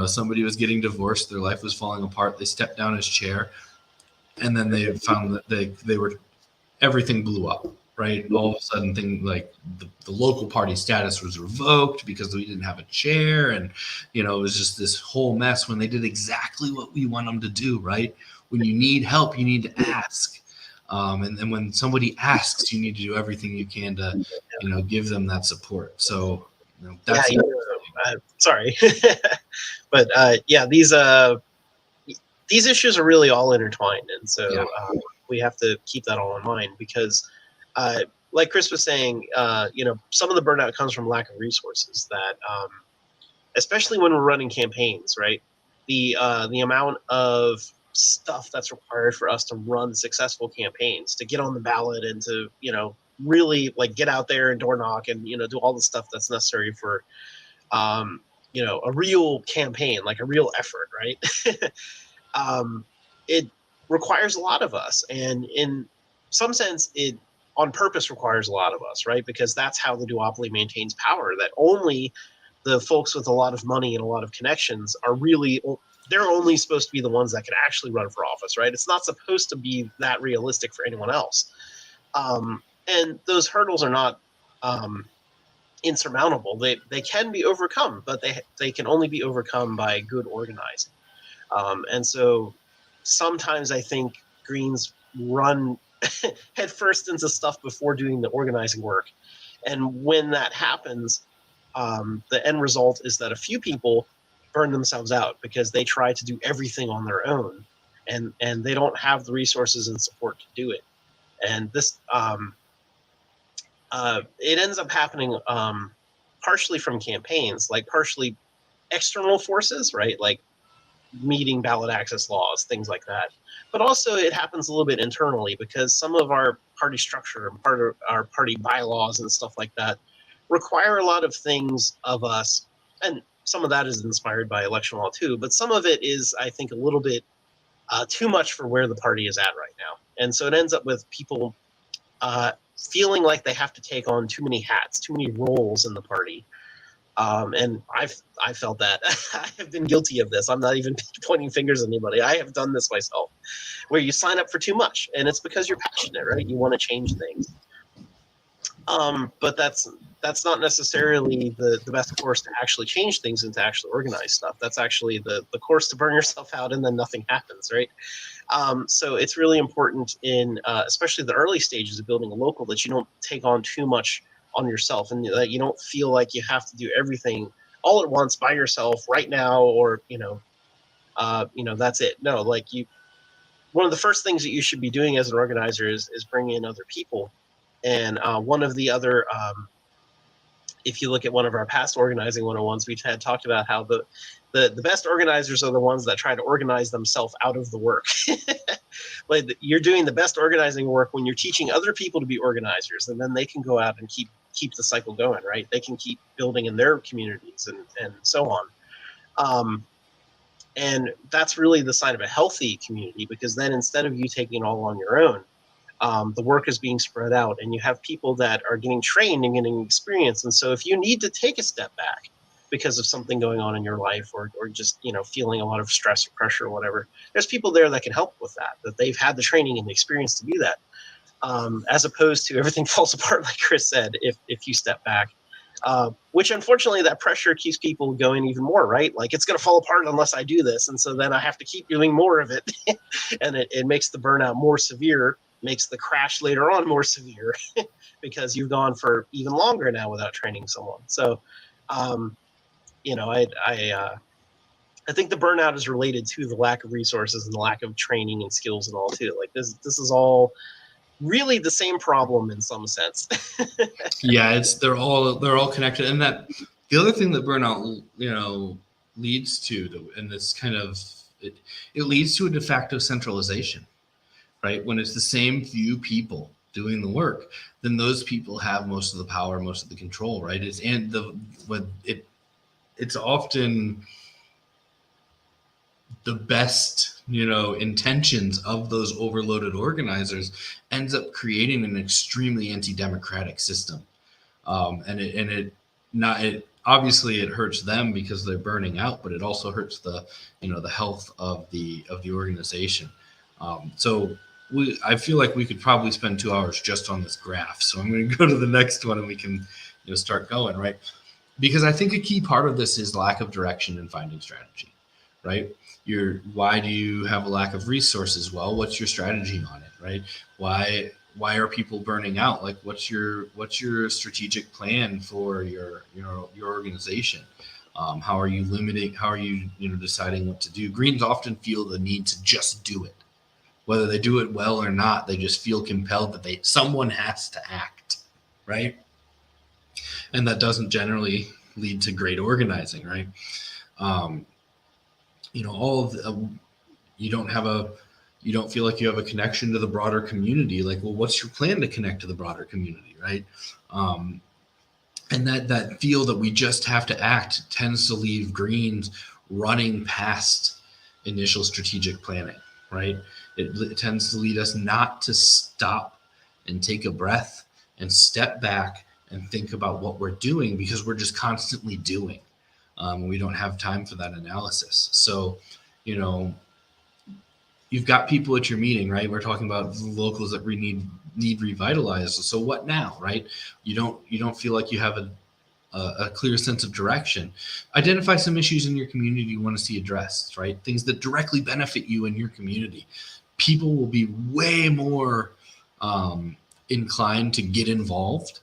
somebody was getting divorced, their life was falling apart. They stepped down his chair, and then they found that they were everything blew up. Right, all of a sudden, the local party status was revoked because we didn't have a chair, and it was just this whole mess. When they did exactly what we want them to do, right? When you need help, you need to ask, and then when somebody asks, you need to do everything you can to, give them that support. So, that's sorry, but these issues are really all intertwined, and so we have to keep that all in mind because. Like Chris was saying, some of the burnout comes from lack of resources that, especially when we're running campaigns, right? The amount of stuff that's required for us to run successful campaigns, to get on the ballot and to, really get out there and door knock and, do all the stuff that's necessary for, a real campaign, like a real effort, right? It requires a lot of us. And in some sense, it on purpose requires a lot of us, right? Because that's how the duopoly maintains power, that only the folks with a lot of money and a lot of connections they're only supposed to be the ones that can actually run for office, right? It's not supposed to be that realistic for anyone else. And those hurdles are not insurmountable. They can be overcome, but they can only be overcome by good organizing. And so sometimes I think Greens run head first into stuff before doing the organizing work. And when that happens, the end result is that a few people burn themselves out because they try to do everything on their own, and they don't have the resources and support to do it. And this it ends up happening partially from campaigns, partially external forces, right? Like meeting ballot access laws, things like that. But also it happens a little bit internally because some of our party structure and part of our party bylaws and stuff like that require a lot of things of us. And some of that is inspired by election law too, but some of it is, I think, a little bit too much for where the party is at right now. And so it ends up with people feeling like they have to take on too many hats, too many roles in the party. And I felt that. I have been guilty of this. I'm not even pointing fingers at anybody. I have done this myself, where you sign up for too much, and it's because you're passionate, right? You want to change things. But that's not necessarily the best course to actually change things and to actually organize stuff. That's actually the course to burn yourself out and then nothing happens, right? So it's really important in especially the early stages of building a local that you don't take on too much on yourself, and that you don't feel like you have to do everything all at once by yourself right now, or that's it. No, one of the first things that you should be doing as an organizer is bringing in other people. And one of the other, if you look at one of our past organizing 101s, we've had talked about how the best organizers are the ones that try to organize themselves out of the work. Like you're doing the best organizing work when you're teaching other people to be organizers, and then they can go out and keep the cycle going, right? They can keep building in their communities and so on. And that's really the sign of a healthy community, because then instead of you taking it all on your own, the work is being spread out, and you have people that are getting trained and getting experience. And so if you need to take a step back because of something going on in your life, or just, feeling a lot of stress or pressure or whatever, there's people there that can help with that they've had the training and the experience to do that. as opposed to everything falls apart, like Chris said, if you step back. Which unfortunately, that pressure keeps people going even more, right? Like, it's going to fall apart unless I do this. And so then I have to keep doing more of it. And it makes the burnout more severe, makes the crash later on more severe because you've gone for even longer now without training someone. So, you know, I think the burnout is related to the lack of resources and the lack of training and skills and all too. Like this is all really the same problem in some sense. Yeah, they're all connected, and that the other thing that burnout leads to, and this kind of it leads to a de facto centralization, right? When it's the same few people doing the work, then those people have most of the power, most of the control, right? It's often the best intentions of those overloaded organizers ends up creating an extremely anti-democratic system, and it obviously it hurts them because they're burning out, but it also hurts the health of the organization. So I feel like we could probably spend 2 hours just on this graph, so I'm going to go to the next one and we can start going, right? Because I think a key part of this is lack of direction and finding strategy, right? Why do you have a lack of resources? Well, what's your strategy on it, right? Why are people burning out? Like, what's your strategic plan for your organization? How are you limiting? How are you deciding what to do? Greens often feel the need to just do it, whether they do it well or not. They just feel compelled that someone has to act, right? And that doesn't generally lead to great organizing, right? You don't feel like you have a connection to the broader community. Like, well, what's your plan to connect to the broader community, right? And that feel that we just have to act tends to leave Greens running past initial strategic planning, right? It tends to lead us not to stop and take a breath and step back and think about what we're doing, because we're just constantly doing. We don't have time for that analysis. So, you've got people at your meeting, right? We're talking about locals that need revitalized. So what now, right? You don't feel like you have a clear sense of direction. Identify some issues in your community you want to see addressed, right? Things that directly benefit you and your community. People will be way more inclined to get involved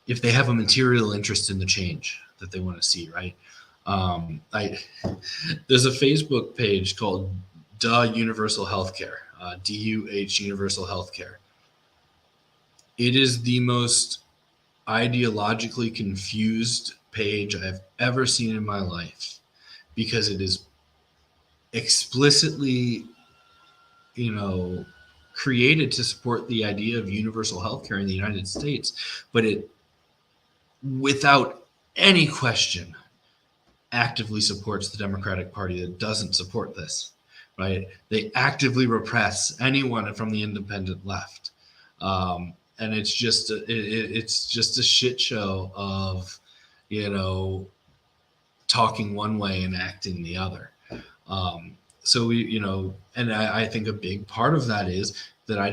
if they have a material interest in the change that they want to see, right? There's a Facebook page called Universal Healthcare, DUH Universal Healthcare. It is the most ideologically confused page I've ever seen in my life, because it is explicitly, created to support the idea of universal healthcare in the United States, but it, without any question, actively supports the Democratic Party that doesn't support this, right? They actively repress anyone from the independent left. And it's just a shit show of, talking one way and acting the other. So and I think a big part of that is that I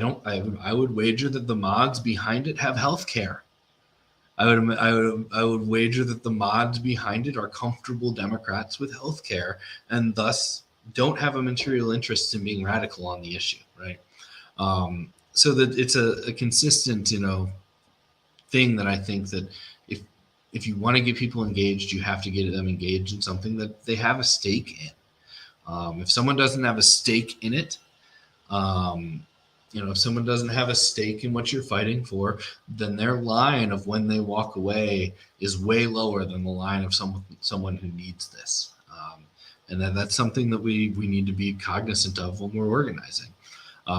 would wager that the mods behind it have health care. I would wager that the mods behind it are comfortable Democrats with health care, and thus don't have a material interest in being radical on the issue, right? So that it's a consistent, thing that I think that if you want to get people engaged, you have to get them engaged in something that they have a stake in. If someone doesn't have a stake in it, if someone doesn't have a stake in what you're fighting for, then their line of when they walk away is way lower than the line of someone who needs this. And that's something that we need to be cognizant of when we're organizing.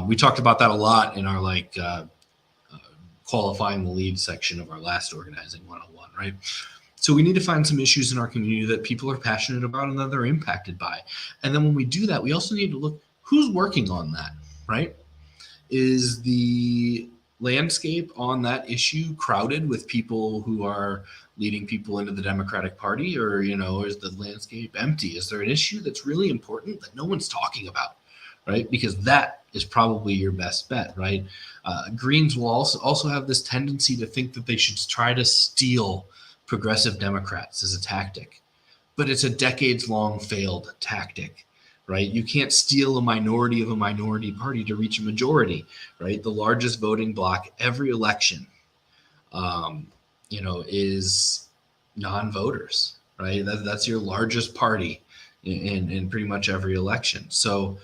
We talked about that a lot in our qualifying the lead section of our last organizing 101, right? So we need to find some issues in our community that people are passionate about and that they're impacted by. And then when we do that, we also need to look who's working on that, right? Is the landscape on that issue crowded with people who are leading people into the Democratic Party, or is the landscape empty? Is there an issue that's really important that no one's talking about, right? Because that is probably your best bet, right? Greens will also have this tendency to think that they should try to steal progressive Democrats as a tactic, but it's a decades-long failed tactic, right? You can't steal a minority of a minority party to reach a majority, right? The largest voting bloc every election, is non-voters, right? That's your largest party in pretty much every election. So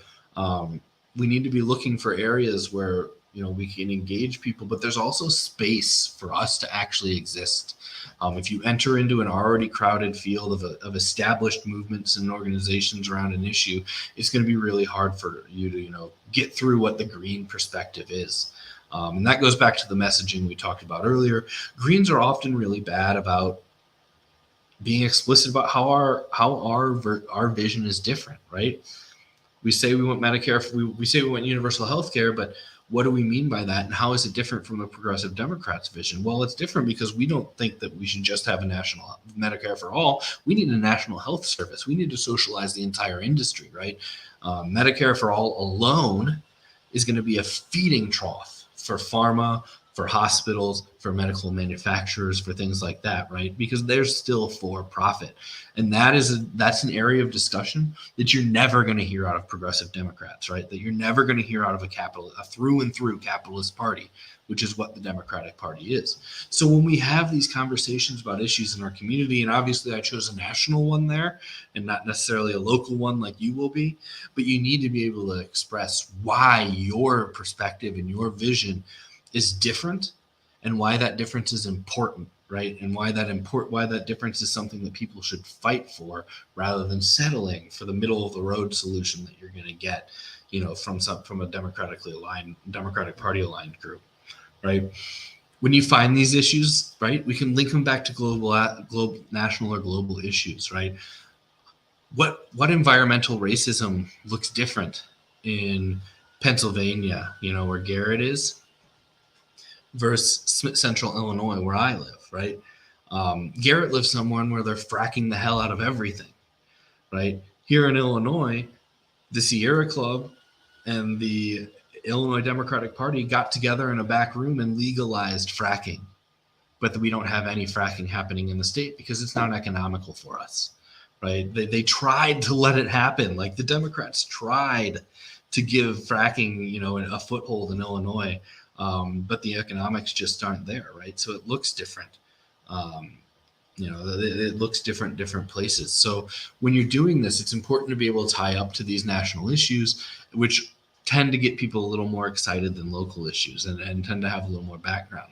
we need to be looking for areas where we can engage people, but there's also space for us to actually exist. If you enter into an already crowded field of established movements and organizations around an issue, it's going to be really hard for you to get through what the green perspective is. And that goes back to the messaging we talked about earlier. Greens are often really bad about being explicit about how our vision is different, right? We say we want Medicare, we say we want universal health care, but what do we mean by that? And how is it different from the progressive Democrats' vision? Well, it's different because we don't think that we should just have a national Medicare for all. We need a national health service. We need to socialize the entire industry, right? Medicare for all alone is going to be a feeding trough for pharma, for hospitals, for medical manufacturers, for things like that, right? Because they're still for profit. And that's an area of discussion that you're never going to hear out of progressive Democrats, right? That you're never going to hear out of a through and through capitalist party, which is what the Democratic Party is. So when we have these conversations about issues in our community, and obviously I chose a national one there and not necessarily a local one like you will be, but you need to be able to express why your perspective and your vision is different and why that difference is important, right? And why that difference is something that people should fight for rather than settling for the middle of the road solution that you're going to get, from a Democratic Party aligned group, right? When you find these issues, right, we can link them back to global, national or global issues, right? What environmental racism looks different in Pennsylvania, where Garrett is, versus Central Illinois, where I live, right? Garrett lives somewhere where they're fracking the hell out of everything, right? Here in Illinois, the Sierra Club and the Illinois Democratic Party got together in a back room and legalized fracking, but we don't have any fracking happening in the state because it's not economical for us, right? They tried to let it happen. Like the Democrats tried to give fracking, a foothold in Illinois. But the economics just aren't there, right? So it looks different. It looks different places. So when you're doing this, it's important to be able to tie up to these national issues, which tend to get people a little more excited than local issues and tend to have a little more background.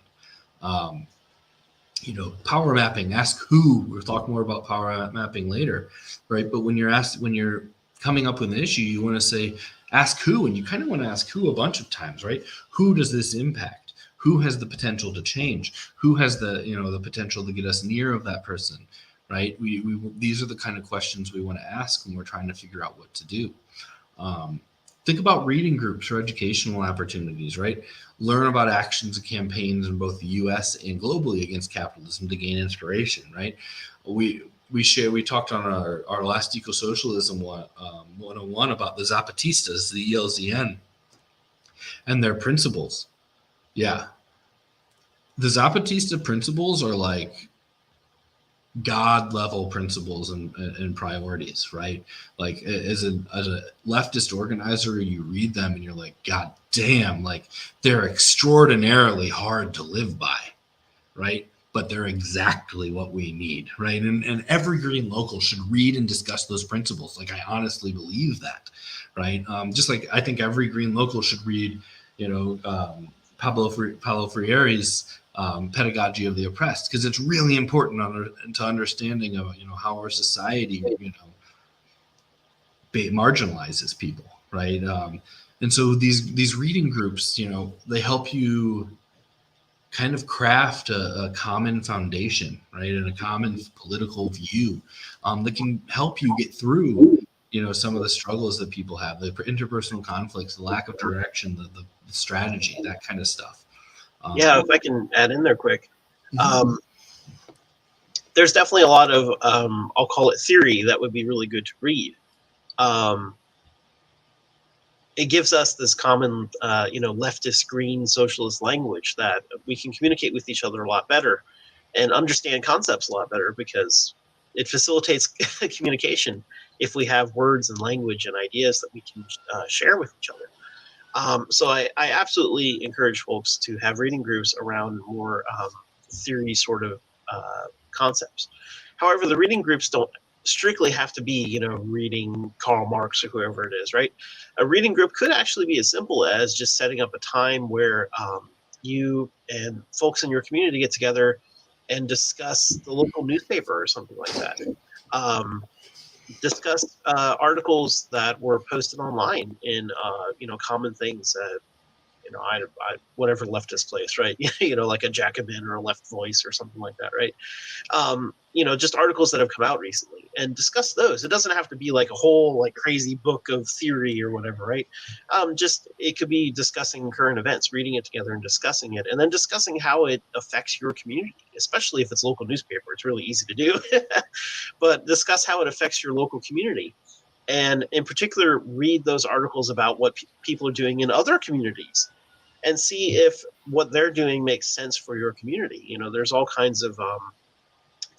Power mapping, ask who. We'll talk more about power mapping later, right? But when you're coming up with an issue, you want to say, ask who, and you kind of want to ask who a bunch of times, right? Who does this impact? Who has the potential to change? Who has the potential to get us near of that person, right? These are the kind of questions we want to ask when we're trying to figure out what to do. Think about reading groups or educational opportunities, right? Learn about actions and campaigns in both the U.S. and globally against capitalism to gain inspiration, right? We talked on our last eco-socialism 101 about the Zapatistas, the ELZN, and their principles. Yeah. The Zapatista principles are like God level principles and priorities, right? Like as a leftist organizer, you read them and you're like, God damn, like they're extraordinarily hard to live by, right? But they're exactly what we need, right? And every green local should read and discuss those principles. Like I honestly believe that, right? Just like I think every green local should read, Paulo Freire's Pedagogy of the Oppressed, because it's really important to understanding of how our society marginalizes people, right? And so these reading groups, they help you kind of craft a common foundation, right, and a common political view that can help you get through, some of the struggles that people have, the interpersonal conflicts, the lack of direction, the strategy, that kind of stuff. If I can add in there quick. There's definitely a lot of, I'll call it theory, that would be really good to read. it gives us this common, leftist green socialist language that we can communicate with each other a lot better and understand concepts a lot better, because it facilitates communication if we have words and language and ideas that we can share with each other. So I absolutely encourage folks to have reading groups around more theory sort of concepts. However, the reading groups don't strictly have to be, reading Karl Marx or whoever it is, right? A reading group could actually be as simple as just setting up a time where you and folks in your community get together and discuss the local newspaper or something like that. Discuss articles that were posted online in common things, whatever leftist place, right? Like a Jacobin or a Left Voice or something like that, right? Just articles that have come out recently, and discuss those. It doesn't have to be like a whole like crazy book of theory or whatever, right? Just it could be discussing current events, reading it together and discussing it, and then discussing how it affects your community, especially if it's local newspaper. It's really easy to do, but discuss how it affects your local community. And in particular, read those articles about what people are doing in other communities, and see if what they're doing makes sense for your community. There's all kinds of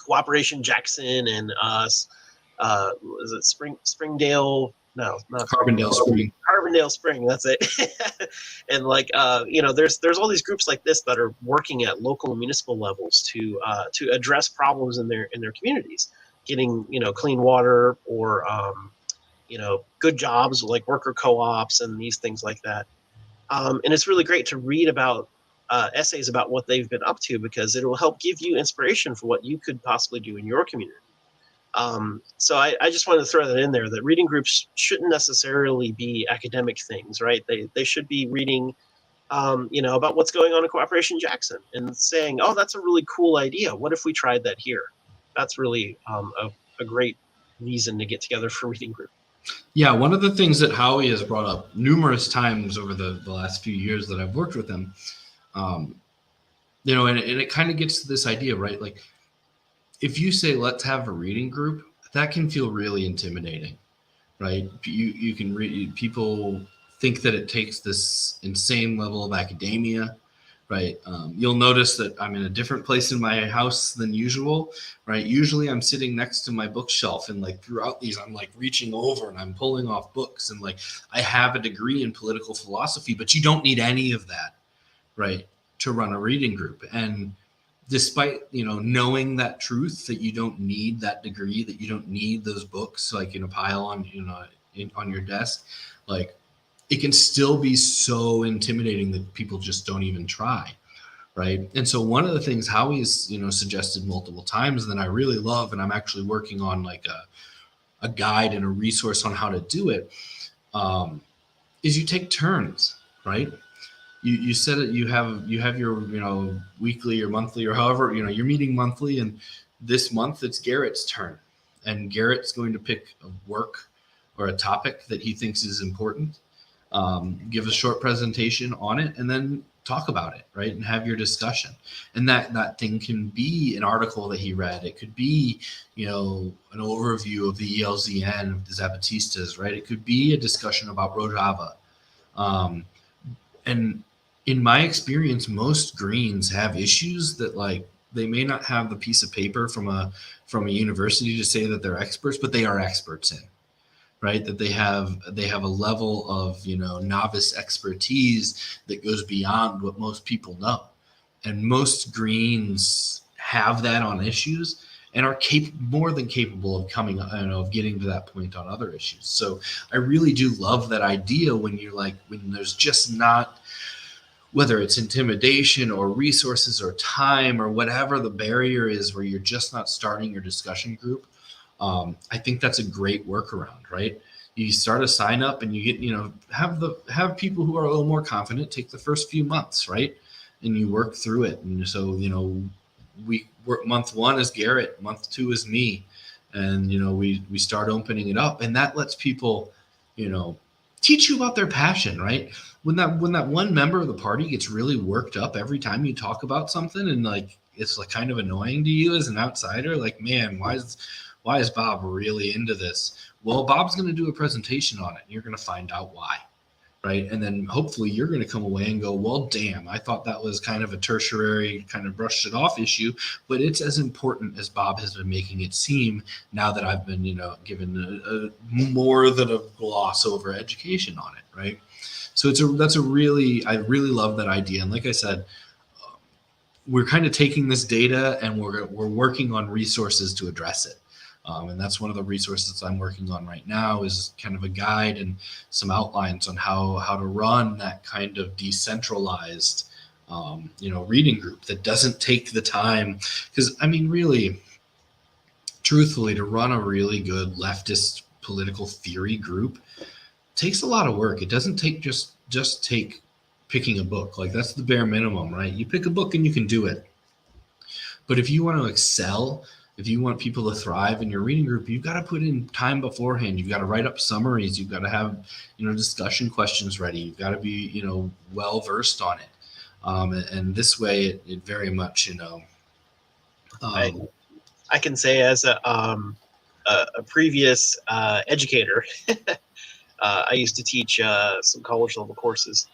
Cooperation Jackson and is it Springdale? No, not Carbondale Spring. Carbondale Spring. That's it. And there's all these groups like this that are working at local and municipal levels to address problems in their communities, getting clean water or good jobs like worker co-ops and these things like that. And it's really great to read about essays about what they've been up to, because it will help give you inspiration for what you could possibly do in your community. So I just wanted to throw that in there, that reading groups shouldn't necessarily be academic things, right? They should be reading, about what's going on in Cooperation Jackson and saying, oh, that's a really cool idea. What if we tried that here? That's really a great reason to get together for reading group. Yeah, one of the things that Howie has brought up numerous times over the last few years that I've worked with him, and it kind of gets to this idea, right? Like, if you say, let's have a reading group, that can feel really intimidating, right? You can read, people think that it takes this insane level of academia, right? You'll notice that I'm in a different place in my house than usual, right? Usually I'm sitting next to my bookshelf, and like throughout these, I'm like reaching over and I'm pulling off books, and like I have a degree in political philosophy, but you don't need any of that, right, to run a reading group. And despite knowing that truth, that you don't need that degree, that you don't need those books like in a pile on on your desk, like it can still be so intimidating that people just don't even try, right? And so one of the things Howie's suggested multiple times, and that I really love, and I'm actually working on like a guide and a resource on how to do it, is you take turns, right? You said it. You have your weekly or monthly or however you're meeting monthly, and this month it's Garrett's turn, and Garrett's going to pick a work or a topic that he thinks is important, give a short presentation on it, and then talk about it, right? And have your discussion. And that thing can be an article that he read. It could be an overview of the ELZN of the Zapatistas, right? It could be a discussion about Rojava, and in my experience, most Greens have issues that like they may not have the piece of paper from a university to say that they're experts, but they are experts in, right? That they have a level of novice expertise that goes beyond what most people know, and most Greens have that on issues and are more than capable of coming, of getting to that point on other issues. So I really do love that idea when there's just not, whether it's intimidation or resources or time or whatever the barrier is, where you're just not starting your discussion group. I think that's a great workaround, right? You start a sign up and you get, have people who are a little more confident take the first few months, right? And you work through it. And so, we work, month 1 is Garrett, month 2 is me. And, we start opening it up, and that lets people, teach you about their passion, right? When that one member of the party gets really worked up every time you talk about something, and like it's like kind of annoying to you as an outsider, like, man, why is Bob really into this? Well, Bob's going to do a presentation on it, and you're going to find out why, right? And then hopefully you're going to come away and go, well, damn, I thought that was kind of a tertiary, kind of brushed it off issue, but it's as important as Bob has been making it seem now that I've been, given a more than a gloss over education on it, right? So I really love that idea. And like I said, we're kind of taking this data and we're working on resources to address it. And that's one of the resources I'm working on right now, is kind of a guide and some outlines on how to run that kind of decentralized, reading group that doesn't take the time. Because, I mean, really, truthfully, to run a really good leftist political theory group takes a lot of work. It doesn't take just take picking a book. Like, that's the bare minimum, right? You pick a book and you can do it. But if you want to excel, if you want people to thrive in your reading group, you've got to put in time beforehand. You've got to write up summaries. You've got to have, discussion questions ready. You've got to be, well versed on it. And this way, it very much, I can say as a previous educator, I used to teach some college level courses.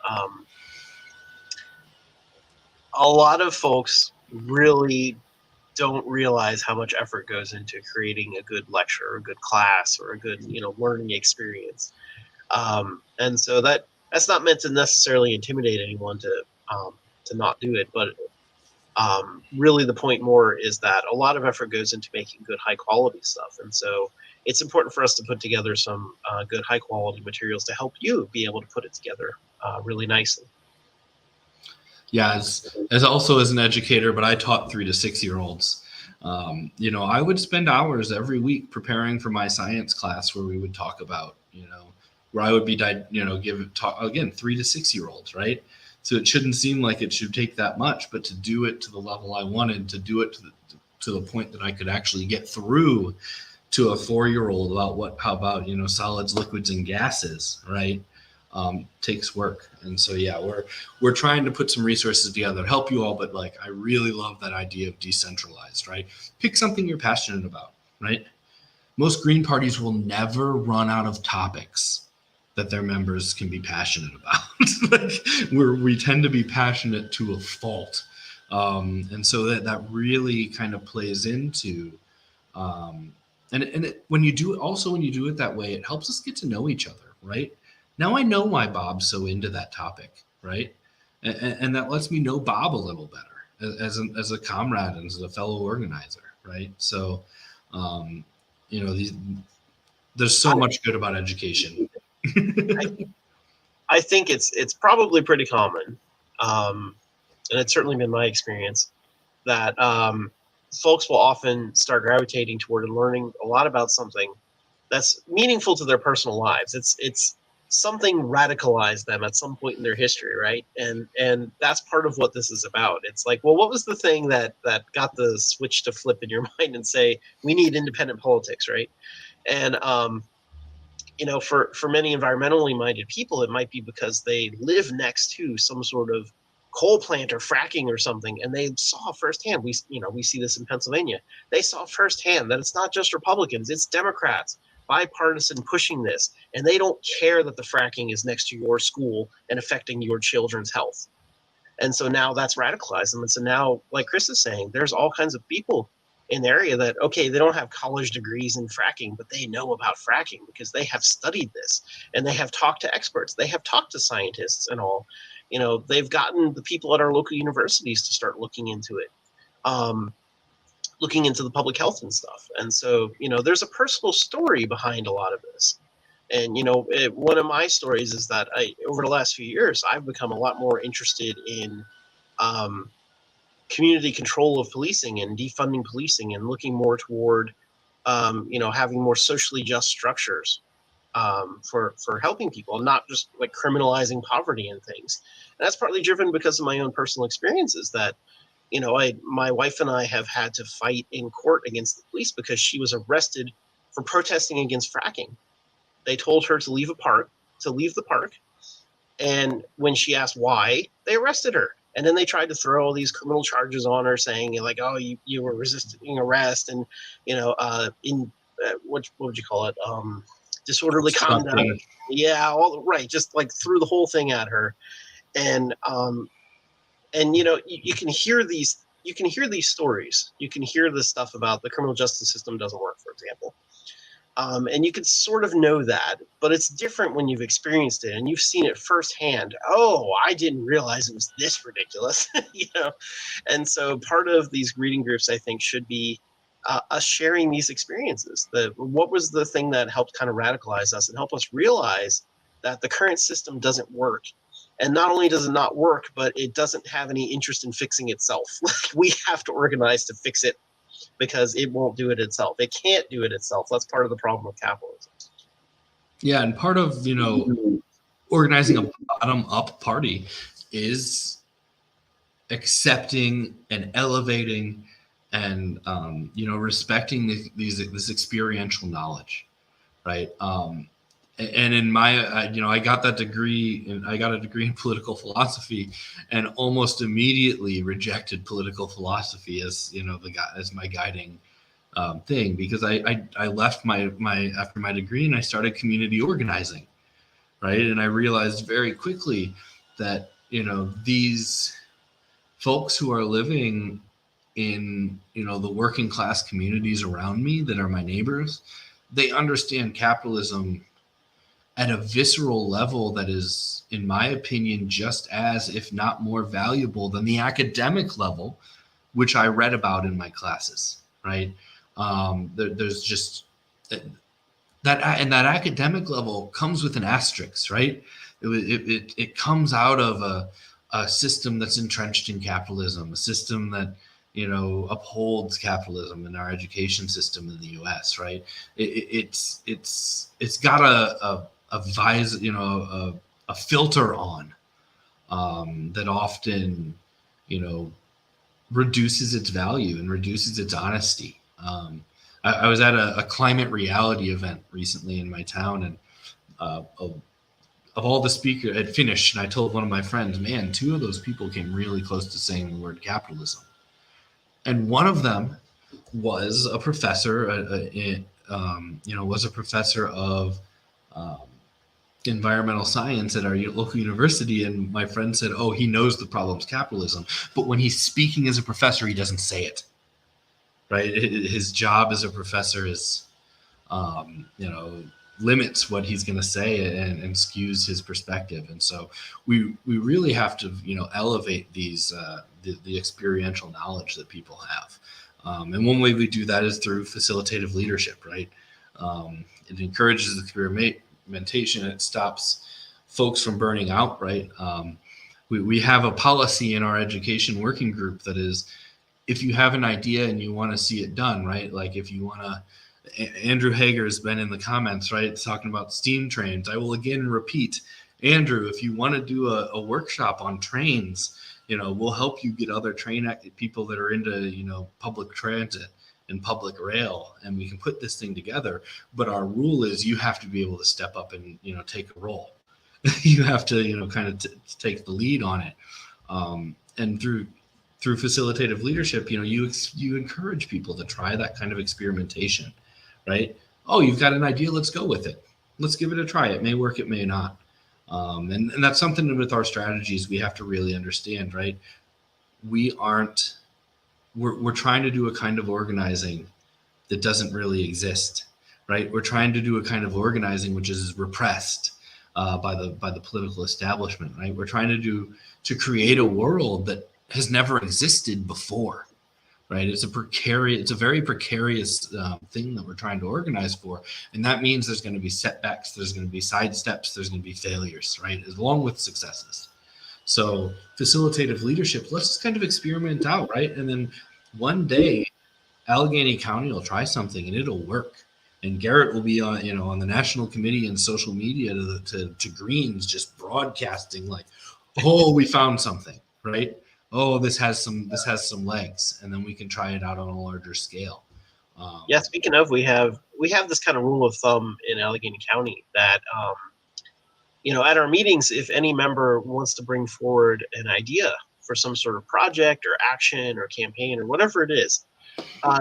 A lot of folks really don't realize how much effort goes into creating a good lecture or a good class or a good learning experience, and so that's not meant to necessarily intimidate anyone to not do it, but really the point more is that a lot of effort goes into making good high quality stuff, and so it's important for us to put together some good high quality materials to help you be able to put it together really nicely. Yeah, as also as an educator, but I taught 3 to 6 year olds. I would spend hours every week preparing for my science class where we would talk about, where I would be, talk again, 3 to 6 year olds, right? So it shouldn't seem like it should take that much, but to do it to the level I wanted, to do it to the point that I could actually get through to a 4-year-old about solids, liquids, and gases, right? Takes work. And so, yeah, we're trying to put some resources together to help you all, but I really love that idea of decentralized, right? Pick something you're passionate about, right? Most Green parties will never run out of topics that their members can be passionate about. We tend to be passionate to a fault. And so that really kind of plays into, when you do it that way, it helps us get to know each other, right? Now I know why Bob's so into that topic, right? And that lets me know Bob a little better as a comrade and as a fellow organizer, right? So, there's so much good about education. I think it's probably pretty common, and it's certainly been my experience that folks will often start gravitating toward learning a lot about something that's meaningful to their personal lives. It's something radicalized them at some point in their history, right? And that's part of what this is about. It's like, well, what was the thing that got the switch to flip in your mind and say we need independent politics, right? And for many environmentally minded people, it might be because they live next to some sort of coal plant or fracking or something, and they saw firsthand. We see this in Pennsylvania. They saw firsthand that it's not just Republicans; it's Democrats, bipartisan, pushing this, and they don't care that the fracking is next to your school and affecting your children's health. And so now that's radicalized them. And so now, like Chris is saying, there's all kinds of people in the area that, okay, they don't have college degrees in fracking, but they know about fracking because they have studied this and they have talked to experts. They have talked to scientists and all. They've gotten the people at our local universities to start looking into it, looking into the public health and stuff. And so, there's a personal story behind a lot of this. And, one of my stories is that over the last few years, I've become a lot more interested in community control of policing and defunding policing and looking more toward, having more socially just structures for helping people and not just like criminalizing poverty and things. And that's partly driven because of my own personal experiences that, my wife and I have had to fight in court against the police because she was arrested for protesting against fracking. They told her to leave the park. And when she asked why, they arrested her. And then they tried to throw all these criminal charges on her saying like, oh, you were resisting arrest and, what would you call it? disorderly conduct. Yeah, all right, just like threw the whole thing at her, and you know, you can hear these. You can hear these stories. You can hear the stuff about the criminal justice system doesn't work, for example. And you can sort of know that, but it's different when you've experienced it and you've seen it firsthand. Oh, I didn't realize it was this ridiculous, you know. And so part of these reading groups, I think, should be us sharing these experiences. What was the thing that helped kind of radicalize us and help us realize that the current system doesn't work. And not only does it not work, but it doesn't have any interest in fixing itself. We have to organize to fix it because it won't do it itself. It can't do it itself. That's part of the problem with capitalism. Yeah, and part of, you know, organizing a bottom-up party is accepting and elevating and you know, respecting this experiential knowledge, right? And in my, you know, I got that degree, and I got a degree in political philosophy, and almost immediately rejected political philosophy as, you know, as my guiding thing, because I left my after my degree and I started community organizing, right? And I realized very quickly that, you know, these folks who are living in, you know, the working class communities around me that are my neighbors, they understand capitalism at a visceral level that is, in my opinion, just as, if not more valuable than the academic level, which I read about in my classes, right? There's just that, and that academic level comes with an asterisk, right? It comes out of a system that's entrenched in capitalism, a system that, you know, upholds capitalism in our education system in the U.S., right? It's got a visor, you know, a filter on that often, you know, reduces its value and reduces its honesty. I was at a climate reality event recently in my town, and of all the speakers, I'd finished, and I told one of my friends, "Man, two of those people came really close to saying the word capitalism." And one of them was a professor, you know, was a professor of environmental science at our local university. And my friend said, "Oh, he knows the problem's capitalism, but when he's speaking as a professor, he doesn't say it." Right? His job as a professor is, you know, limits what he's going to say and skews his perspective. And so we really have to, you know, elevate these the experiential knowledge that people have. And one way we do that is through facilitative leadership, right? It encourages experimentation. It stops folks from burning out, right? We have a policy in our education working group that is, if you have an idea and you want to see it done, right? Like if you want to, Andrew Hager has been in the comments, right, talking about steam trains. I will again repeat, Andrew, if you want to do a workshop on trains, you know, we'll help you get other people that are into, you know, public transit and public rail, and we can put this thing together. But our rule is you have to be able to step up and, you know, take a role. You have to, you know, kind of take the lead on it. And through facilitative leadership, you know, you encourage people to try that kind of experimentation, right? Oh, you've got an idea, let's go with it. Let's give it a try. It may work, it may not. And that's something with our strategies we have to really understand, right? We're trying to do a kind of organizing that doesn't really exist, right? We're trying to do a kind of organizing which is repressed by the political establishment, right? We're trying to create a world that has never existed before, right? It's a very precarious thing that we're trying to organize for, and that means there's going to be setbacks, there's going to be sidesteps, there's going to be failures, right? Along with successes. So facilitative leadership, let's just kind of experiment out, right? And then one day, Allegheny County will try something and it'll work. And Garrett will be on, you know, on the national committee and social media to Greens, just broadcasting like, "Oh, we found something," right? "Oh, this has some legs," and then we can try it out on a larger scale. Yeah, speaking of, we have this kind of rule of thumb in Allegheny County that you know, at our meetings, if any member wants to bring forward an idea for some sort of project or action or campaign or whatever it is,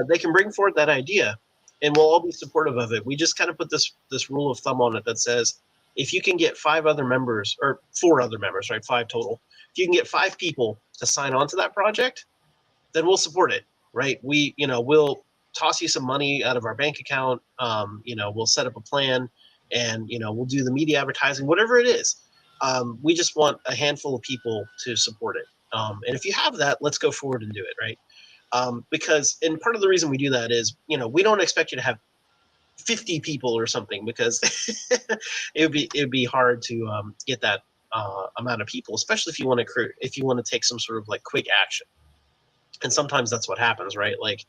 they can bring forward that idea. and we'll all be supportive of it. We just kind of put this rule of thumb on it that says, if you can get 5 other members, or 4 other members, right, 5 total, if you can get 5 people to sign on to that project, then we'll support it, right? We'll toss you some money out of our bank account. We'll set up a plan, and we'll do the media advertising, whatever it is. We just want a handful of people to support it. And if you have that, let's go forward and do it, right? And part of the reason we do that is, we don't expect you to have 50 people or something, because it would be hard to get that amount of people, especially if you want to take some sort of like quick action. And sometimes that's what happens, right? Like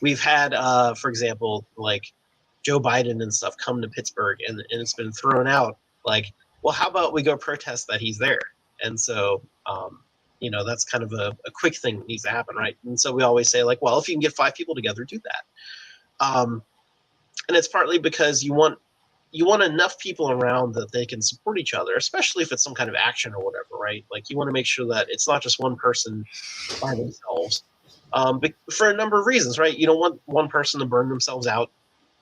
we've had, for example, like Joe Biden and stuff come to Pittsburgh, and it's been thrown out like, well, how about we go protest that he's there? And so, that's kind of a quick thing that needs to happen, right? And so we always say like, well, if you can get 5 people together, do that. And it's partly because you want enough people around that they can support each other, especially if it's some kind of action or whatever, right? Like you want to make sure that it's not just one person by themselves. But for a number of reasons, right? You don't want one person to burn themselves out.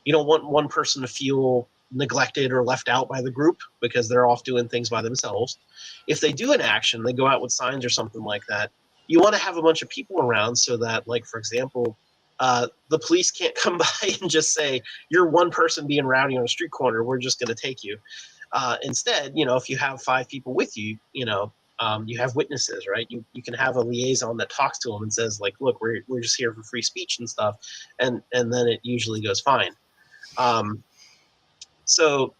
You don't want one person to feel neglected or left out by the group because they're off doing things by themselves. If they do an action, they go out with signs or something like that, you want to have a bunch of people around so that, like, for example, the police can't come by and just say, you're one person being rowdy on a street corner, we're just going to take you. Instead, if you have 5 people with you, you have witnesses, right? You can have a liaison that talks to them and says, like, look, we're just here for free speech and stuff. And then it usually goes fine. So,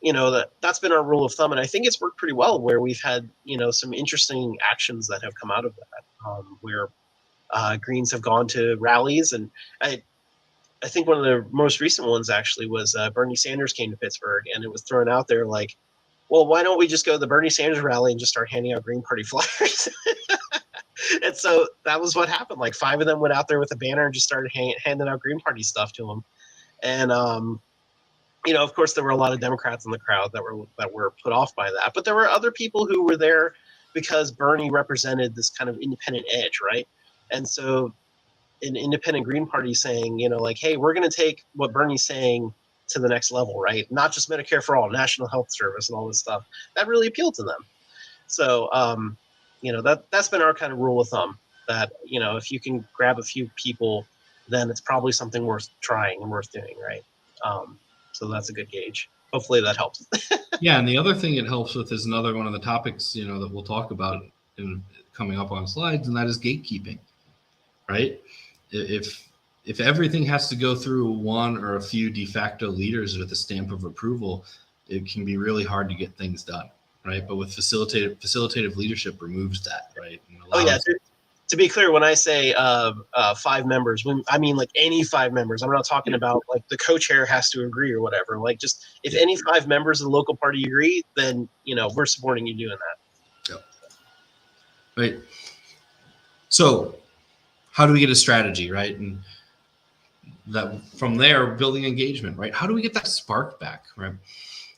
that's been our rule of thumb. And I think it's worked pretty well, where we've had, some interesting actions that have come out of that, where Greens have gone to rallies. And I think one of the most recent ones actually was Bernie Sanders came to Pittsburgh, and it was thrown out there like, well, why don't we just go to the Bernie Sanders rally and just start handing out Green Party flyers? And so that was what happened. Like 5 of them went out there with a banner and just started handing out Green Party stuff to them. And, of course, there were a lot of Democrats in the crowd that were put off by that. But there were other people who were there because Bernie represented this kind of independent edge, right? And so an independent Green Party saying, like, hey, we're going to take what Bernie's saying to the next level, right? Not just Medicare for all, National Health Service, and all this stuff. That really appealed to them. So, that's been our kind of rule of thumb, that, if you can grab a few people, then it's probably something worth trying and worth doing, right? So that's a good gauge. Hopefully that helps. Yeah, and the other thing it helps with is another one of the topics, that we'll talk about in coming up on slides, and that is gatekeeping, right? If everything has to go through one or a few de facto leaders with a stamp of approval, it can be really hard to get things done, right? But with facilitative leadership removes that, right? Oh yeah. To be clear, when I say 5 members, I mean like any 5 members. I'm not talking about like the co-chair has to agree or whatever. Like just if any 5 members of the local party agree, then we're supporting you doing that. Yep. Right. So how do we get a strategy, right? And that from there, building engagement, right? How do we get that spark back, right?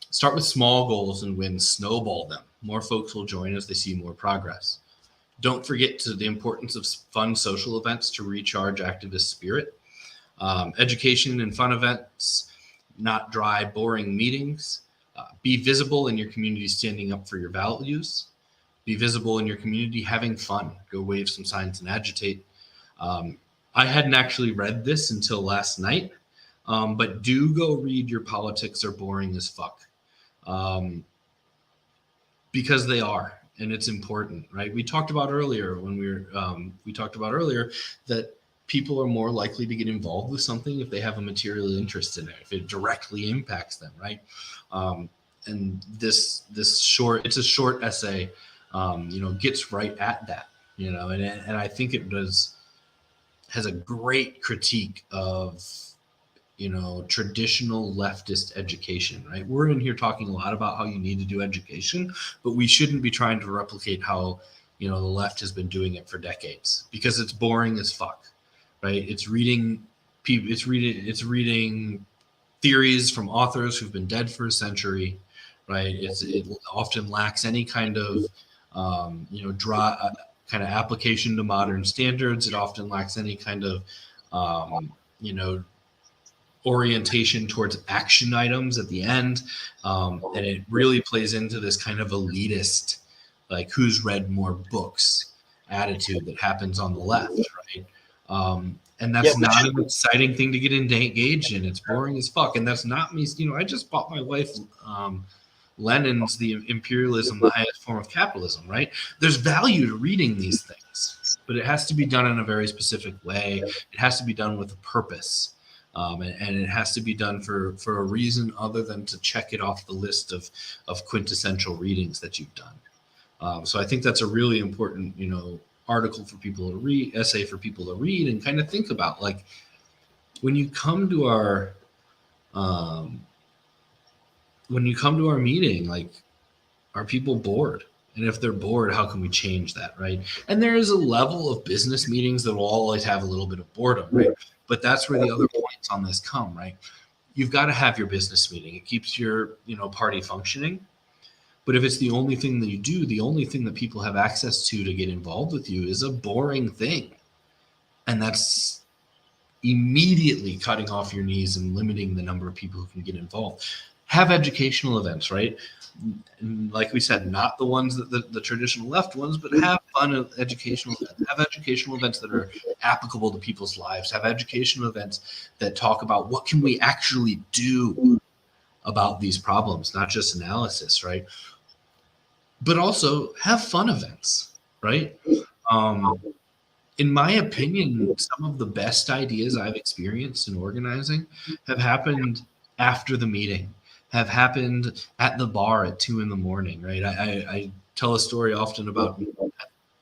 Start with small goals and wins, snowball them. More folks will join as they see more progress. Don't forget the importance of fun social events to recharge activist spirit. Education and fun events, not dry, boring meetings. Be visible in your community, standing up for your values. Be visible in your community, having fun. Go wave some signs and agitate. I hadn't actually read this until last night, but do go read Your Politics Are Boring as Fuck. Because they are. And it's important, right? We talked about earlier that people are more likely to get involved with something if they have a material interest in it, if it directly impacts them, right? And it's a short essay, gets right at that, and I think it has a great critique of traditional leftist education, right? We're in here talking a lot about how you need to do education, but we shouldn't be trying to replicate how, the left has been doing it for decades, because it's boring as fuck, right? It's reading theories from authors who've been dead for a century, right? It often lacks any kind of, kind of application to modern standards. It often lacks any kind of, orientation towards action items at the end. And it really plays into this kind of elitist, like who's read more books attitude that happens on the left, right? And that's not an exciting thing to get engaged in. It's boring as fuck. And that's not me. I just bought my wife Lenin's The Imperialism, the Highest Form of Capitalism, right? There's value to reading these things, but it has to be done in a very specific way. It has to be done with a purpose. And it has to be done for a reason other than to check it off the list of quintessential readings that you've done. So I think that's a really important, article for people to read, essay for people to read, and kind of think about, like, when you come to our meeting, like, are people bored? And if they're bored, how can we change that, right? And there is a level of business meetings that will always have a little bit of boredom, right? But that's where the other points on this come, right? You've got to have your business meeting. It keeps your, party functioning. But if it's the only thing that you do, the only thing that people have access to get involved with you is a boring thing. And that's immediately cutting off your knees and limiting the number of people who can get involved. Have educational events, right? And like we said, not the ones that the traditional left ones, but have fun educational events. Have educational events that are applicable to people's lives. Have educational events that talk about what can we actually do about these problems, not just analysis, right? But also have fun events, right? In my opinion, some of the best ideas I've experienced in organizing have happened after the meeting, have happened at the bar at 2 a.m, right? I tell a story often about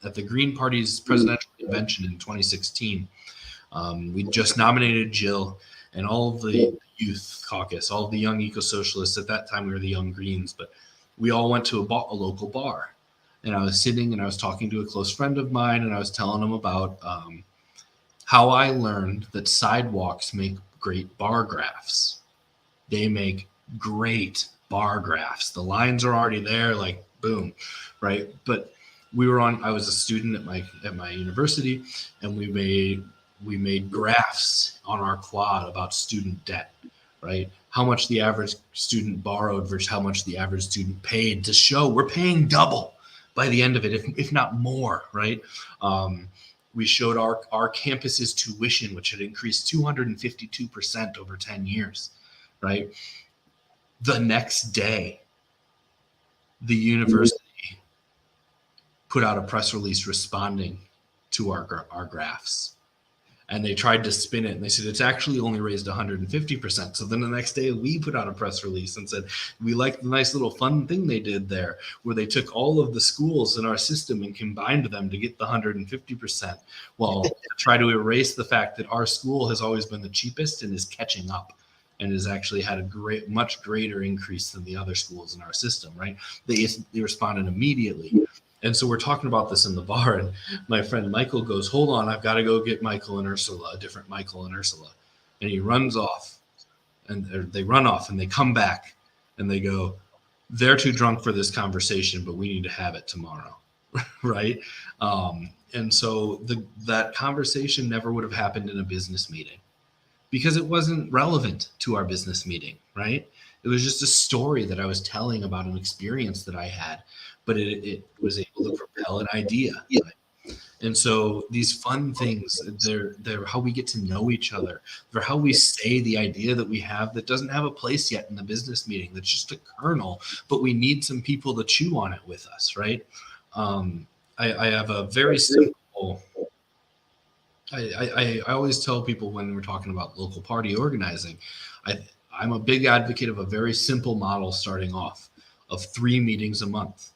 at the Green Party's presidential convention in 2016. We just nominated Jill and all of the youth caucus, all of the young eco-socialists. At that time, we were the Young Greens, but we all went to a local bar. And I was sitting and I was talking to a close friend of mine, and I was telling him about how I learned that sidewalks make great bar graphs. They make great bar graphs. The lines are already there, like boom, right? But I was a student at my university, and we made graphs on our quad about student debt, right? How much the average student borrowed versus how much the average student paid, to show we're paying double by the end of it, if not more, right? We showed our campus's tuition, which had increased 252% over 10 years, right? The next day, the university put out a press release responding to our graphs. And they tried to spin it, and they said it's actually only raised 150%. So then the next day, we put out a press release and said we liked the nice little fun thing they did there, where they took all of the schools in our system and combined them to get the 150%. Well, to try to erase the fact that our school has always been the cheapest and is catching up, and has actually had a much greater increase than the other schools in our system, right? They responded immediately. And so we're talking about this in the bar, and my friend Michael goes, hold on, I've got to go get Michael and Ursula, a different Michael and Ursula. And he runs off, and they run off, and they come back, and they go, they're too drunk for this conversation, but we need to have it tomorrow, right? And so that conversation never would have happened in a business meeting, because it wasn't relevant to our business meeting, right? It was just a story that I was telling about an experience that I had, but it was able to propel an idea. Right? And so these fun things, they're how we get to know each other. They're how we say the idea that we have that doesn't have a place yet in the business meeting. That's just a kernel, but we need some people to chew on it with us, right? I have a very simple. I always tell people when we're talking about local party organizing, I'm a big advocate of a very simple model starting off of 3 meetings a month.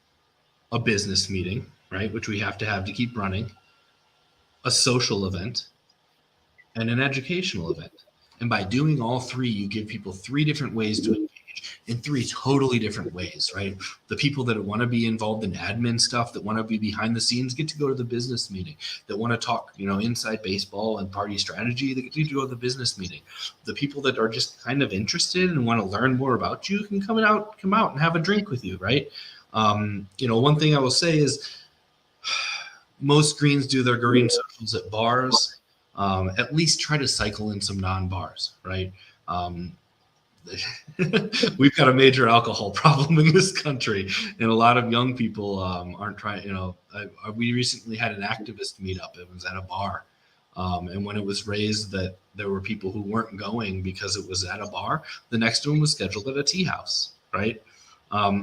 A business meeting, right, which we have to keep running, a social event, and an educational event. And by doing all 3, you give people 3 different ways to engage in 3 totally different ways, right? The people that want to be involved in admin stuff, that want to be behind the scenes, get to go to the business meeting. That want to talk, inside baseball and party strategy, they get to go to the business meeting. The people that are just kind of interested and want to learn more about you can come out and have a drink with you, right? One thing I will say is most Greens do their green socials at bars. At least try to cycle in some non-bars, right? Um, we've got a major alcohol problem in this country, and a lot of young people aren't trying. We recently had an activist meetup. It was at a bar, and when it was raised that there were people who weren't going because it was at a bar, the next one was scheduled at a tea house, right?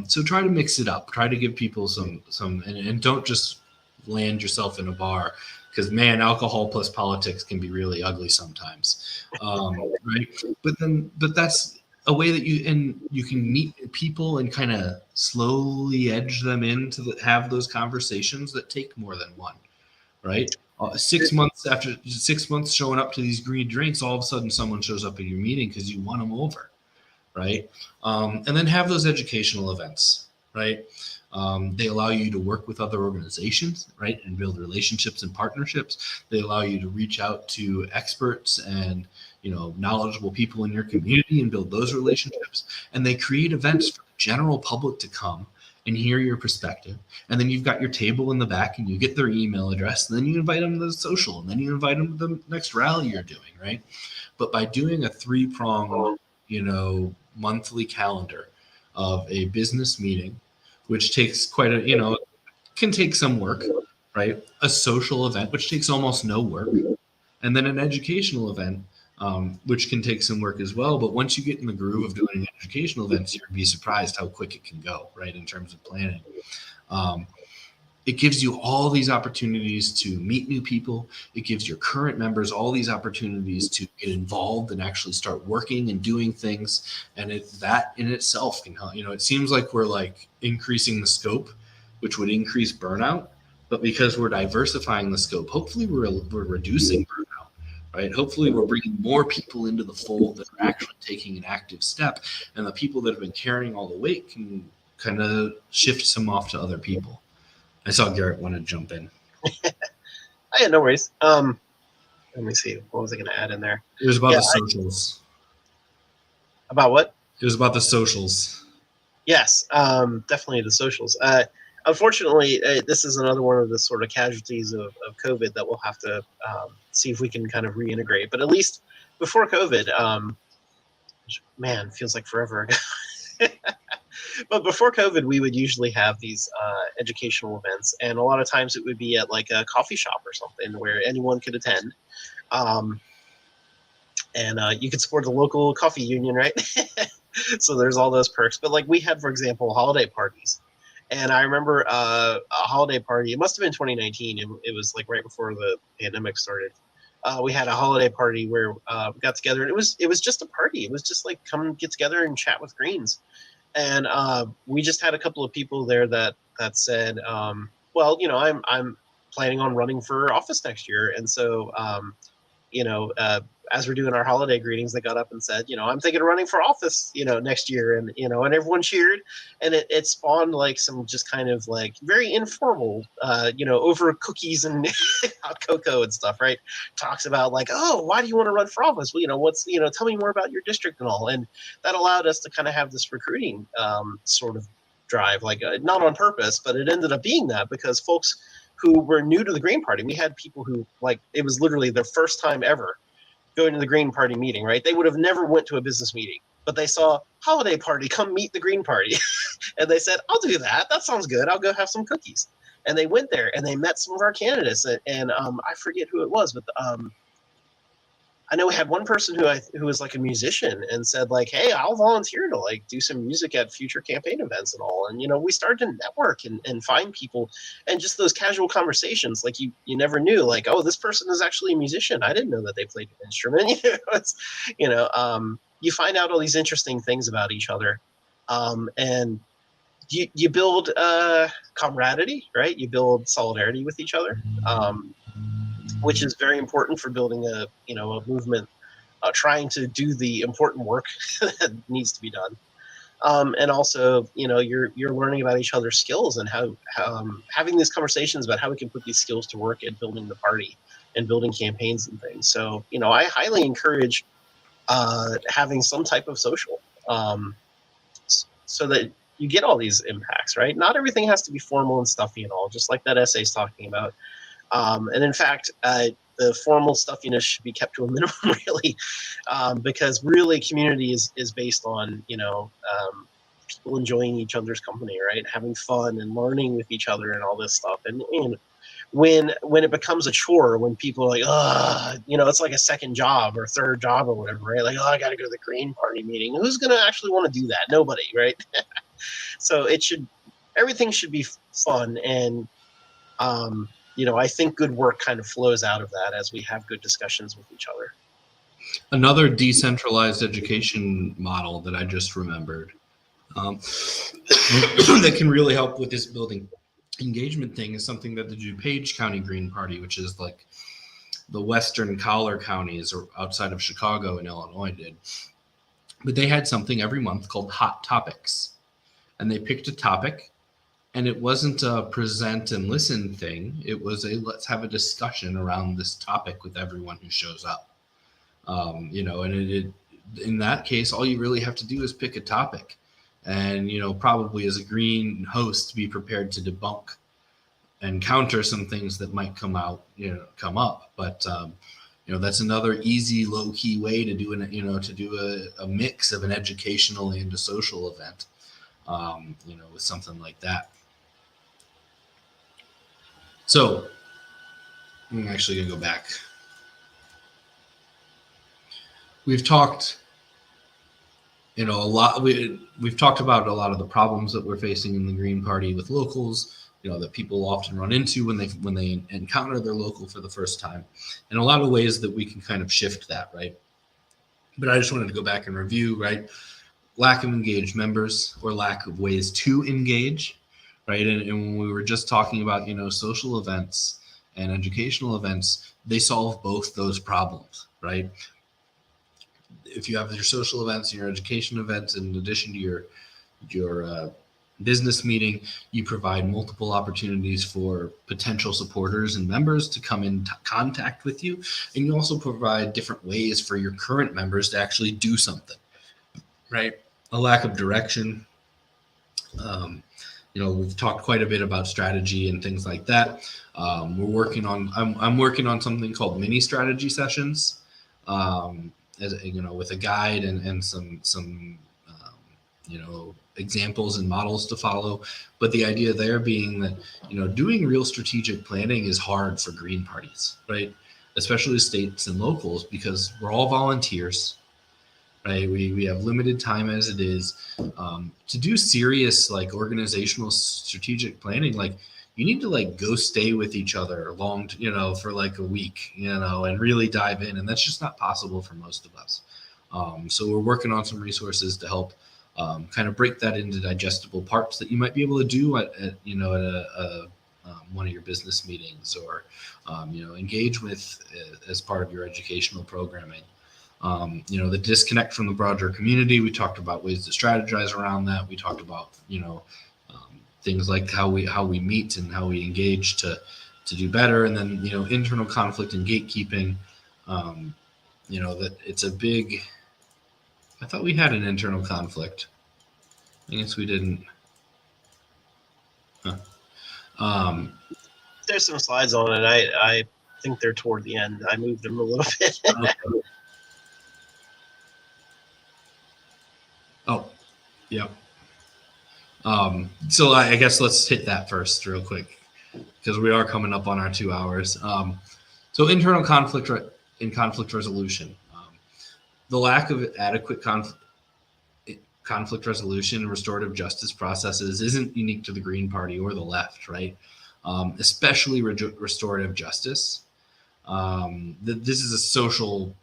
So try to mix it up. Try to give people some, and don't just land yourself in a bar, because man, alcohol plus politics can be really ugly sometimes, right? But that's a way that you can meet people and kind of slowly edge them into have those conversations that take more than one, right? 6 months showing up to these green drinks, all of a sudden someone shows up at your meeting because you won them over, right? And then have those educational events, right? They allow you to work with other organizations, right, and build relationships and partnerships. They allow you to reach out to experts and knowledgeable people in your community and build those relationships. And they create events for the general public to come and hear your perspective. And then you've got your table in the back, and you get their email address, and then you invite them to the social, and then you invite them to the next rally you're doing, right? But by doing a 3-pronged, monthly calendar of a business meeting, which takes quite a, can take some work, right? A social event, which takes almost no work, and then an educational event, which can take some work as well. But once you get in the groove of doing educational events, you're gonna be surprised how quick it can go, right? In terms of planning. It gives you all these opportunities to meet new people. It gives your current members all these opportunities to get involved and actually start working and doing things. And that in itself can help. It seems like we're like increasing the scope, which would increase burnout. But because we're diversifying the scope, hopefully we're reducing burnout, right? Hopefully we're bringing more people into the fold that are actually taking an active step. And the people that have been carrying all the weight can kind of shift some off to other people. I saw Garrett want to jump in. Yeah, no worries. Let me see. What was I going to add in there? It was about the socials. About what? It was about the socials. Yes, definitely the socials. Unfortunately, this is another one of the sort of casualties of COVID that we'll have to see if we can kind of reintegrate. But at least before COVID, man, feels like forever ago. But before COVID, we would usually have these educational events, and a lot of times it would be at like a coffee shop or something where anyone could attend. And you could support the local coffee union, right? So there's all those perks. But like we had, for example, holiday parties. And I remember a holiday party. It must have been 2019. It was like right before the pandemic started. We had a holiday party where we got together, and it was just a party. It was just like come get together and chat with Greens. And we just had a couple of people there that said, well, I'm planning on running for office next year, and so as we're doing our holiday greetings, they got up and said, I'm thinking of running for office, next year. And, and everyone cheered. And it spawned like some just kind of like very informal, over cookies and hot cocoa and stuff, right? Talks about like, oh, why do you want to run for office? Well, what's, tell me more about your district and all. And that allowed us to kind of have this recruiting sort of drive, like not on purpose, but it ended up being that because folks who were new to the Green Party, we had people who like, it was literally their first time ever going to the Green Party meeting, right? They would have never went to a business meeting, but they saw holiday party, come meet the Green Party. And they said, I'll do that. That sounds good. I'll go have some cookies. And they went there and they met some of our candidates. And I forget who it was, but I know we had one person who was like a musician and said like, hey, I'll volunteer to like do some music at future campaign events and all. And, we started to network and find people and just those casual conversations. Like you never knew like, oh, this person is actually a musician. I didn't know that they played an instrument. You find out all these interesting things about each other. And you build camaraderie, right? You build solidarity with each other. Which is very important for building a movement, trying to do the important work that needs to be done, and also you're learning about each other's skills and how having these conversations about how we can put these skills to work at building the party and building campaigns and things. So I highly encourage having some type of social, so that you get all these impacts. Right? Not everything has to be formal and stuffy and all, just like that essay's talking about. And in fact, the formal stuffiness should be kept to a minimum, really, because really community is based on, people enjoying each other's company, right? Having fun and learning with each other and all this stuff. And when it becomes a chore, when people are like, it's like a second job or third job or whatever, right? Like, I got to go to the Green Party meeting. Who's going to actually want to do that? Nobody, right? So everything should be fun. And, I think good work kind of flows out of that as we have good discussions with each other. Another decentralized education model that I just remembered that can really help with this building engagement thing is something that the DuPage County Green Party, which is like the western collar counties or outside of Chicago in Illinois, did. But they had something every month called Hot Topics. And they picked a topic, and it wasn't a present and listen thing. It was let's have a discussion around this topic with everyone who shows up. And in that case, all you really have to do is pick a topic. And, probably as a green host, be prepared to debunk and counter some things that might come up. But, that's another easy, low key way to do a mix of an educational and a social event, with something like that. So I'm actually going to go back. We've talked a lot. We've talked about a lot of the problems that we're facing in the Green Party with locals, that people often run into when they encounter their local for the first time, and a lot of ways that we can kind of shift that, right? But I just wanted to go back and review, right? Lack of engaged members or lack of ways to engage, right? And when we were just talking about, social events and educational events, they solve both those problems, right? If you have your social events and your education events, in addition to your business meeting, you provide multiple opportunities for potential supporters and members to come in contact with you. And you also provide different ways for your current members to actually do something, right? A lack of direction. We've talked quite a bit about strategy and things like that. I'm working on something called mini strategy sessions. With a guide and some examples and models to follow. But the idea there being that, doing real strategic planning is hard for Green parties, right? Especially states and locals, because we're all volunteers, right? We have limited time as it is. To do serious, organizational strategic planning, you need to go stay with each other for a week, and really dive in. And that's just not possible for most of us. So we're working on some resources to help kind of break that into digestible parts that you might be able to do at one of your business meetings, or, engage with as part of your educational programming. The disconnect from the broader community. We talked about ways to strategize around that. We talked about, things like how we meet and how we engage to do better. And then, internal conflict and gatekeeping, that it's a big, I thought we had an internal conflict. I guess we didn't. Huh. There's some slides on it. I think they're toward the end. I moved them a little bit. Okay. Oh, yeah. So I guess let's hit that first real quick, because we are coming up on our 2 hours. So internal conflict in conflict resolution. The lack of adequate conflict resolution and restorative justice processes isn't unique to the Green Party or the left, right? Especially restorative justice. This is a social,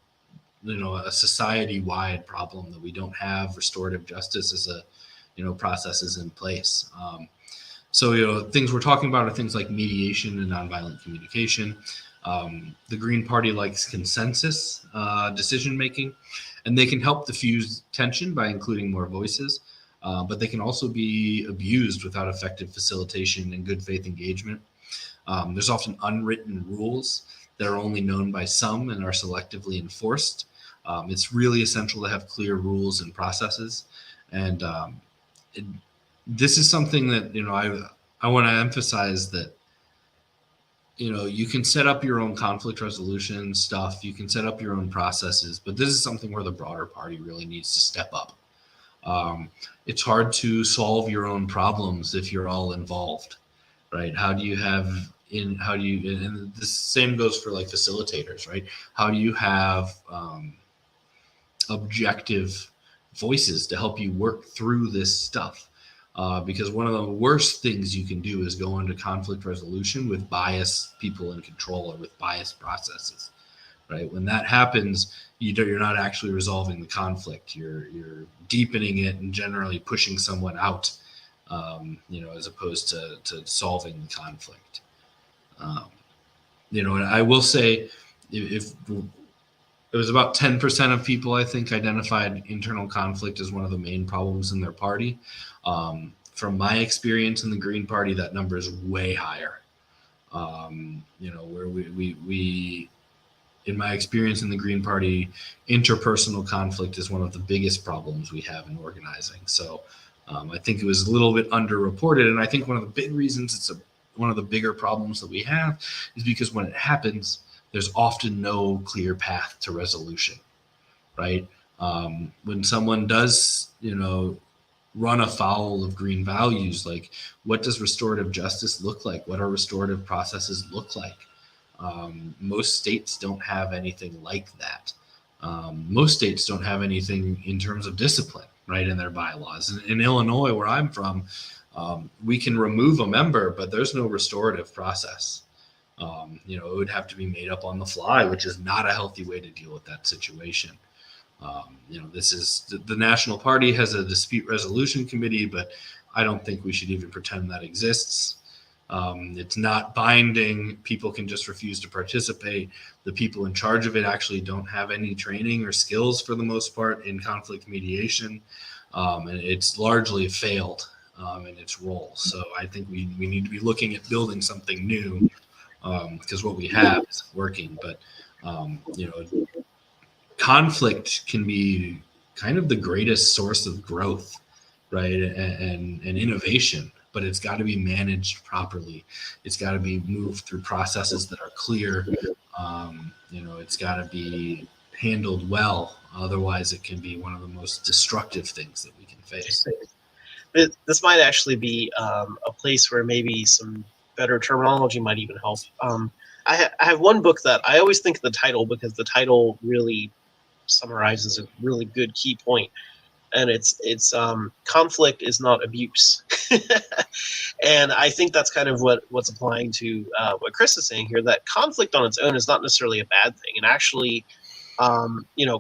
a society-wide problem that we don't have restorative justice as a, processes in place. So, things we're talking about are things like mediation and nonviolent communication. The Green Party likes consensus decision-making, and they can help diffuse tension by including more voices, but they can also be abused without effective facilitation and good faith engagement. There's often unwritten rules that are only known by some and are selectively enforced. It's really essential to have clear rules and processes. And this is something that, I want to emphasize that you can set up your own conflict resolution stuff. You can set up your own processes, but this is something where the broader party really needs to step up. It's hard to solve your own problems if you're all involved, right? How do you and the same goes for like facilitators, right? How do you have objective voices to help you work through this stuff? Because one of the worst things you can do is go into conflict resolution with biased people in control or with biased processes, right? When that happens, you're not actually resolving the conflict. You're deepening it and generally pushing someone out, as opposed to solving the conflict. And I will say, if it was about 10% of people, I think, identified internal conflict as one of the main problems in their party. From my experience in the Green Party, that number is way higher. Where we in my experience in the Green Party, interpersonal conflict is one of the biggest problems we have in organizing. So I think it was a little bit underreported. And I think one of the big reasons it's one of the bigger problems that we have is because when it happens, there's often no clear path to resolution, right? When someone does, run afoul of green values, like what does restorative justice look like? What are restorative processes look like? Most states don't have anything like that. Most states don't have anything in terms of discipline, right, in their bylaws. In Illinois, where I'm from, we can remove a member, but there's no restorative process. It would have to be made up on the fly, which is not a healthy way to deal with that situation. This is the National Party has a dispute resolution committee, but I don't think we should even pretend that exists. It's not binding. People can just refuse to participate. The people in charge of it actually don't have any training or skills for the most part in conflict mediation. And it's largely failed in its role. So I think we need to be looking at building something new, because what we have is working. But, conflict can be kind of the greatest source of growth, right? And innovation, but it's got to be managed properly. It's got to be moved through processes that are clear. It's got to be handled well. Otherwise, it can be one of the most destructive things that we can face. This might actually be a place where maybe some better terminology might even help. I have one book that I always think of the title because the title really summarizes a really good key point, and it's conflict is not abuse. And I think that's kind of what's applying to what Chris is saying here, that conflict on its own is not necessarily a bad thing. And actually,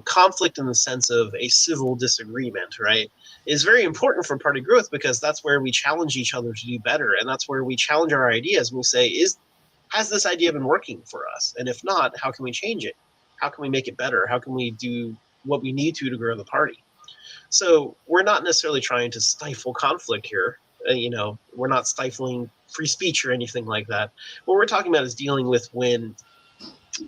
conflict in the sense of a civil disagreement, right, is very important for party growth, because that's where we challenge each other to do better, and that's where we challenge our ideas and we say, has this idea been working for us? And if not, how can we change it? How can we make it better? How can we do what we need to grow the party? So we're not necessarily trying to stifle conflict here. We're not stifling free speech or anything like that. What we're talking about is dealing with when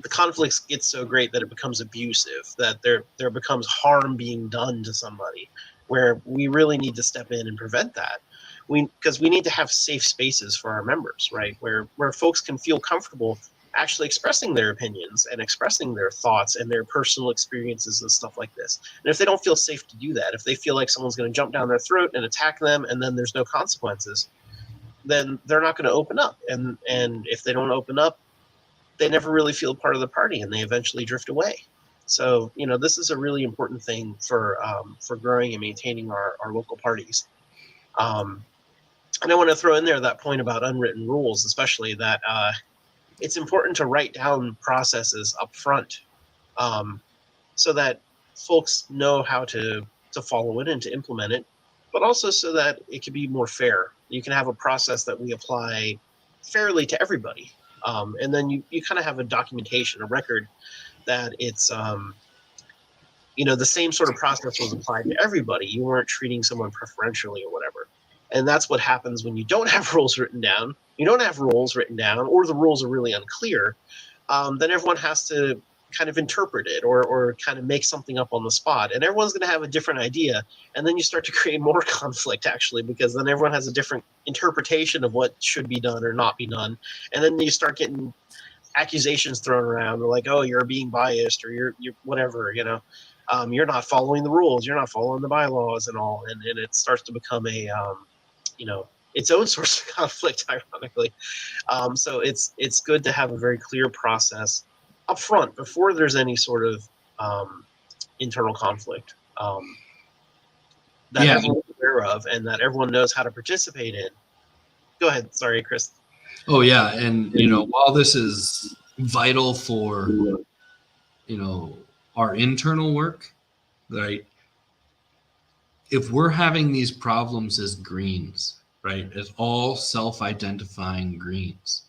the conflicts get so great that it becomes abusive, that there becomes harm being done to somebody, where we really need to step in and prevent that. Because we need to have safe spaces for our members, right, where folks can feel comfortable actually expressing their opinions and expressing their thoughts and their personal experiences and stuff like this. And if they don't feel safe to do that, if they feel like someone's going to jump down their throat and attack them and then there's no consequences, then they're not going to open up. And if they don't open up, they never really feel part of the party and they eventually drift away. So, this is a really important thing for growing and maintaining our local parties. And I want to throw in there that point about unwritten rules, especially that it's important to write down processes up front, so that folks know how to follow it and to implement it, but also so that it can be more fair. You can have a process that we apply fairly to everybody. And then you kind of have a documentation, a record that it's, the same sort of process was applied to everybody. You weren't treating someone preferentially or whatever. And that's what happens when you don't have rules written down. You don't have rules written down, or the rules are really unclear. Then everyone has to kind of interpret it or kind of make something up on the spot. And everyone's going to have a different idea. And then you start to create more conflict, actually, because then everyone has a different interpretation of what should be done or not be done. And then you start getting accusations thrown around, like, oh, you're being biased, or you're whatever, you're not following the rules, you're not following the bylaws and all. And it starts to become a, its own source of conflict, ironically. So it's good to have a very clear process up front before there's any sort of internal conflict that everyone's aware of and that everyone knows how to participate in. Go ahead. Sorry, Chris. Oh, yeah. And, while this is vital for, our internal work, right? If we're having these problems as greens, right, as all self-identifying greens,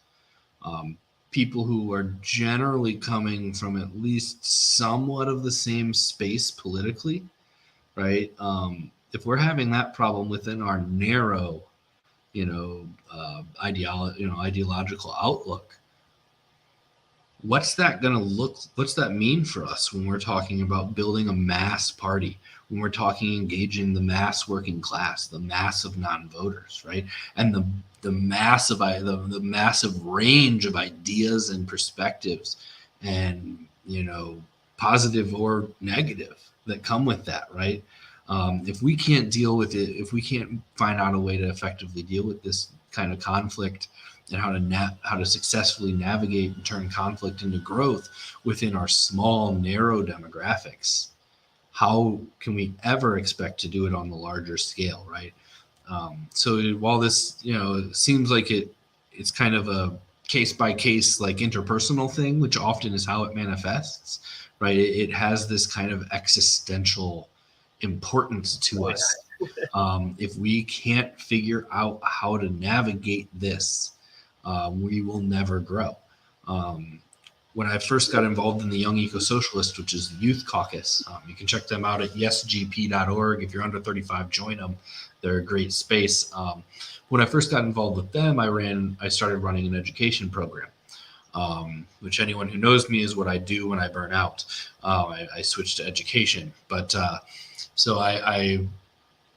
people who are generally coming from at least somewhat of the same space politically, right? If we're having that problem within our narrow, ideological outlook, what's that mean for us when we're talking about building a mass party, when we're talking engaging the mass working class, the mass of non-voters, right? And the massive range of ideas and perspectives and, positive or negative that come with that, right? If we can't deal with it, if we can't find out a way to effectively deal with this kind of conflict and how to successfully navigate and turn conflict into growth within our small, narrow demographics, how can we ever expect to do it on the larger scale, right? So while this, seems like it's kind of a case by case, like interpersonal thing, which often is how it manifests, right? It has this kind of existential importance to us. If we can't figure out how to navigate this, we will never grow. When I first got involved in the Young Eco-Socialist, which is the youth caucus, you can check them out at yesgp.org. If you're under 35, join them. They're a great space. When I first got involved with them, I started running an education program, which anyone who knows me is what I do when I burn out. I switched to education. But so I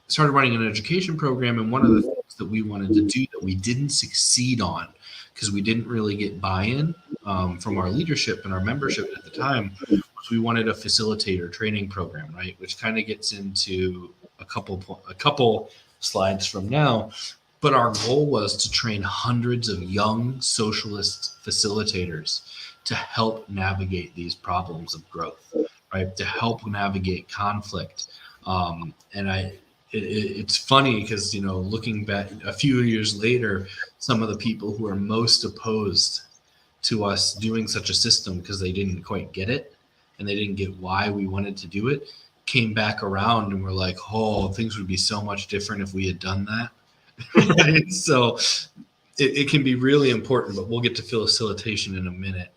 started running an education program, and one of the things that we wanted to do that we didn't succeed on because we didn't really get buy-in from our leadership and our membership at the time, was we wanted a facilitator training program, right? Which kind of gets into a couple slides from now. But our goal was to train hundreds of young socialist facilitators to help navigate these problems of growth, right? To help navigate conflict. It's funny because, looking back a few years later, some of the people who are most opposed to us doing such a system because they didn't quite get it and they didn't get why we wanted to do it, came back around and were like, oh, things would be so much different if we had done that. Right? So it can be really important, but we'll get to facilitation in a minute.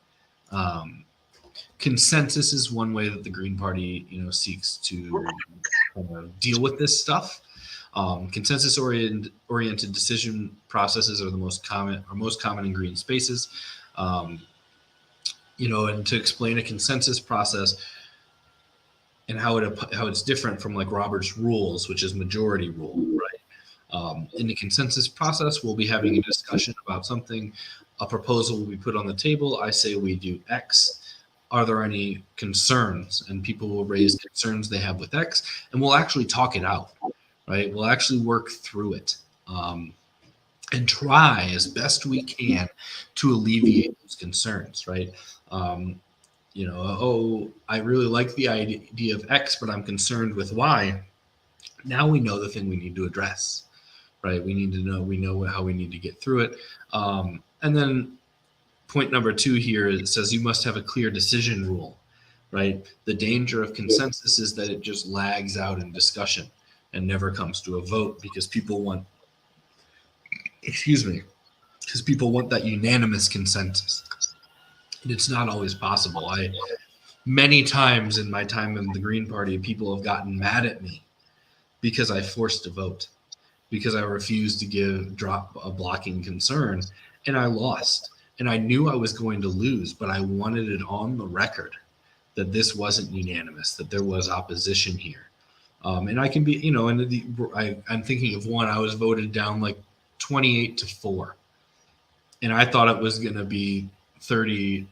Consensus is one way that the Green Party, seeks to deal with this stuff. Consensus-oriented decision processes are the most common in green spaces. And to explain a consensus process and how it's different from like Robert's rules, which is majority rule, right? In the consensus process, we'll be having a discussion about something. A proposal will be put on the table. I say we do X. Are there any concerns? And people will raise concerns they have with X, and we'll actually talk it out, right? We'll actually work through it and try as best we can to alleviate those concerns, right? I really like the idea of X, but I'm concerned with Y. Now we know the thing we need to address, right? We know how we need to get through it. And then point number 2 here, it says you must have a clear decision rule, right? The danger of consensus is that it just lags out in discussion and never comes to a vote because people want that unanimous consensus. And it's not always possible. Many times in my time in the Green Party, people have gotten mad at me because I forced a vote, because I refused to drop a blocking concern, and I lost. And I knew I was going to lose, but I wanted it on the record that this wasn't unanimous, that there was opposition here. And I can be, you know, and I'm thinking of one, I was voted down like 28-4. And I thought it was going to be 31-1,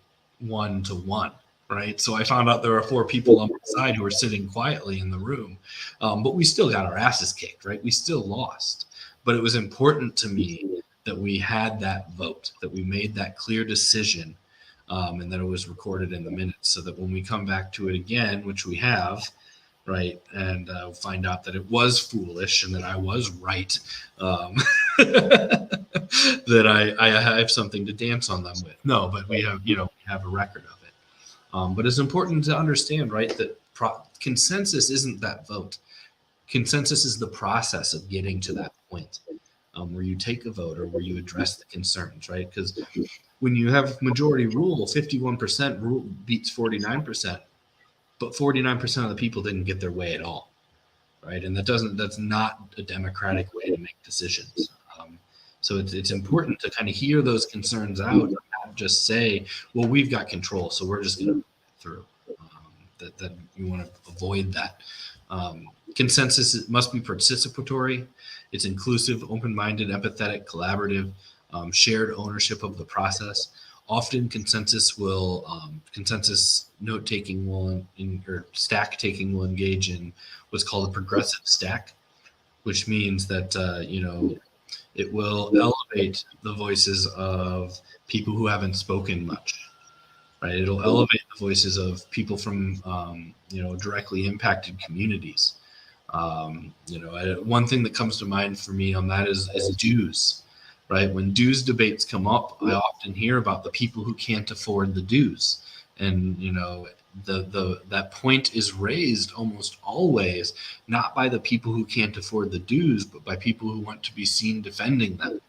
right? So I found out there were 4 people on my side who were sitting quietly in the room. But we still got our asses kicked, right? We still lost. But it was important to me that we had that vote, that we made that clear decision, and that it was recorded in the minutes so that when we come back to it again, which we have, right, and find out that it was foolish and that I was right, that I have something to dance on them with. No, but we have, you know, we have a record of it. But it's important to understand, right, that consensus isn't that vote. Consensus is the process of getting to that point where you take a vote or where you address the concerns, right? Because when you have majority rule, 51% rule beats 49%. But 49% of the people didn't get their way at all, right? And that's not a democratic way to make decisions. So it's important to kind of hear those concerns out and not just say, well, we've got control, so we're just going to through. That you want to avoid that. Consensus must be participatory. It's inclusive, open-minded, empathetic, collaborative, shared ownership of the process. Often consensus note-taking or stack taking will engage in what's called a progressive stack, which means that, you know, it will elevate the voices of people who haven't spoken much, right? It'll elevate the voices of people from, you know, directly impacted communities. You know, one thing that comes to mind for me on that is dues. Right? When dues debates come up, I often hear about the people who can't afford the dues. And, you know, that point is raised almost always, not by the people who can't afford the dues, but by people who want to be seen defending them.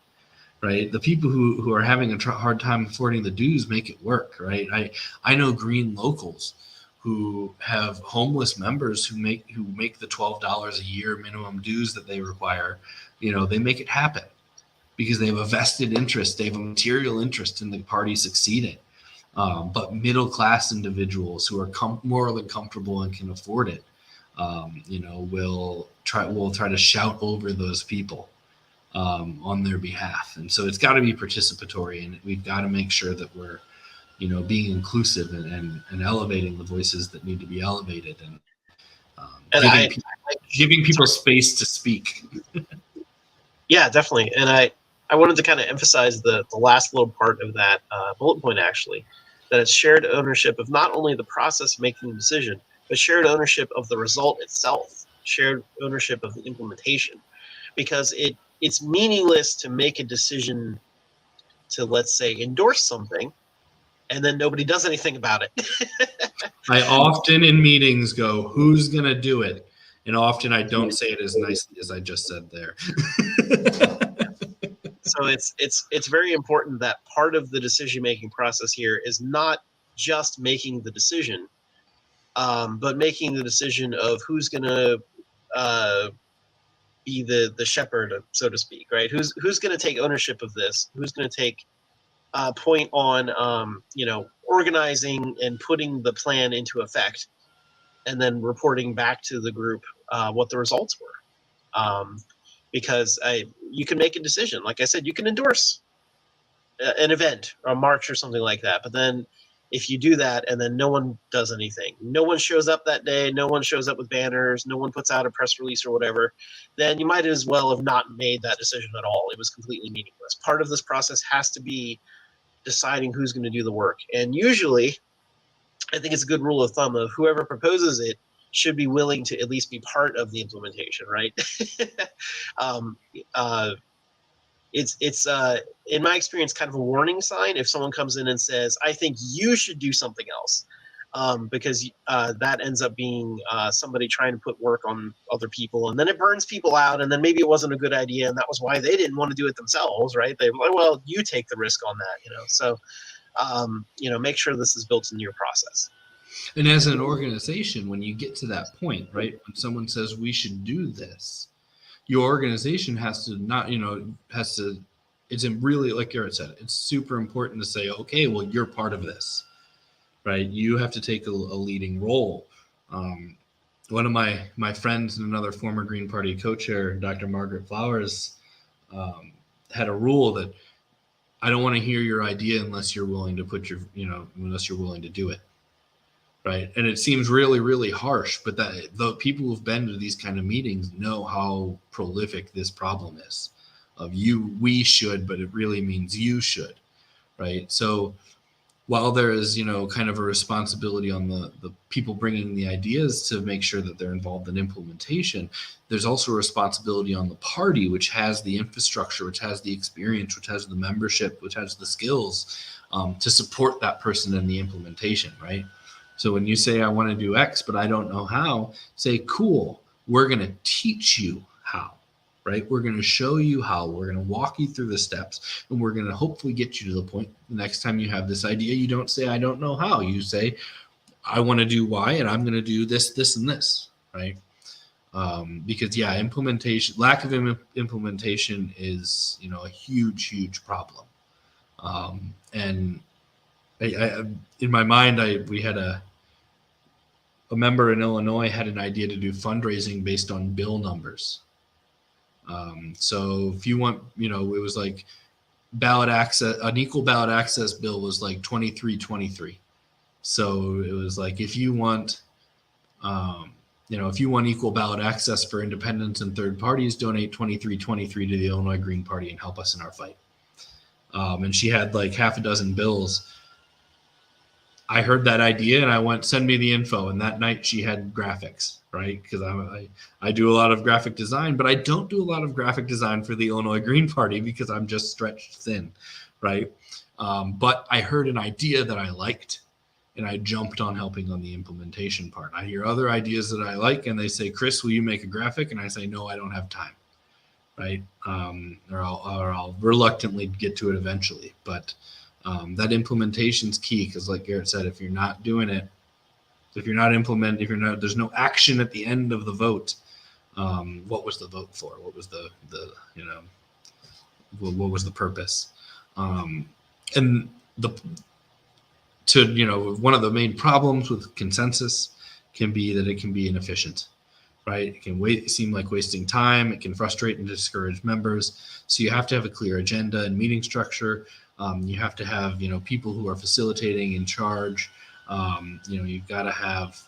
Right? The people who are having a hard time affording the dues make it work. Right? I know green locals who have homeless members who make the $12 a year minimum dues that they require. You know, they make it happen, because they have a vested interest, they have a material interest in the party succeeding. But middle-class individuals who are more than comfortable and can afford it, you know, will try to shout over those people on their behalf. And so it's got to be participatory, and we've got to make sure that we're, you know, being inclusive and elevating the voices that need to be elevated, and giving people space to speak. Yeah, definitely. And I wanted to kind of emphasize the last little part of that bullet point, actually, that it's shared ownership of not only the process of making the decision, but shared ownership of the result itself, shared ownership of the implementation. Because it's meaningless to make a decision to, let's say, endorse something, and then nobody does anything about it. I often in meetings go, who's going to do it? And often I don't say it as nicely as I just said there. So it's very important that part of the decision-making process here is not just making the decision, but making the decision of who's going to be the shepherd, so to speak, right? Who's going to take ownership of this? Who's going to take point on, you know, organizing and putting the plan into effect, and then reporting back to the group what the results were. Because you can make a decision. Like I said, you can endorse an event or a march or something like that. But then if you do that and then no one does anything, no one shows up that day, no one shows up with banners, no one puts out a press release or whatever, then you might as well have not made that decision at all. It was completely meaningless. Part of this process has to be deciding who's going to do the work. And usually, I think it's a good rule of thumb of whoever proposes it should be willing to at least be part of the implementation, right? It's in my experience kind of a warning sign if someone comes in and says, I think you should do something else, because that ends up being somebody trying to put work on other people, and then it burns people out, and then maybe it wasn't a good idea, and that was why they didn't want to do it themselves, right? They were like, well, you take the risk on that, you know. So you know, make sure this is built into your process. And as an organization, when you get to that point, right, when someone says we should do this, your organization has to not, you know, it's really, like Garrett said, it's super important to say, okay, well, you're part of this, right? You have to take a leading role. One of my friends and another former Green Party co-chair, Dr. Margaret Flowers, had a rule that I don't want to hear your idea unless you're willing to unless you're willing to do it. Right. And it seems really, really harsh, but that the people who've been to these kind of meetings know how prolific this problem is of we should, but it really means you should. Right. So while there is, kind of a responsibility on the people bringing the ideas to make sure that they're involved in implementation, there's also a responsibility on the party, which has the infrastructure, which has the experience, which has the membership, which has the skills to support that person in the implementation, right? So when you say, I want to do X, but I don't know how, say, cool, we're going to teach you how. Right? We're going to show you how. We're going to walk you through the steps, and we're going to hopefully get you to the point the next time you have this idea, you don't say, I don't know how. You say, I want to do Y, and I'm going to do this, this, and this, right? Because implementation, lack of implementation is, a huge, huge problem. And I in my mind, we had a member in Illinois had an idea to do fundraising based on bill numbers. So if you want, it was like ballot access, an equal ballot access bill was like 2323. So it was like, if you want, if you want equal ballot access for independents and third parties, donate 2323 to the Illinois Green Party and help us in our fight. And she had like half a dozen bills. I heard that idea and I went, send me the info. And that night she had graphics, right? Because I do a lot of graphic design, but I don't do a lot of graphic design for the Illinois Green Party because I'm just stretched thin, right? But I heard an idea that I liked and I jumped on helping on the implementation part. I hear other ideas that I like and they say, Chris, will you make a graphic? And I say, no, I don't have time, right? Or I'll reluctantly get to it eventually. But that implementation is key because, like Garrett said, if you're not doing it, if you're not implementing, there's no action at the end of the vote. What was the vote for? What was what was the purpose? And one of the main problems with consensus can be that it can be inefficient, right? It can seem like wasting time. It can frustrate and discourage members. So you have to have a clear agenda and meeting structure. You have to have, people who are facilitating in charge. You've got to have,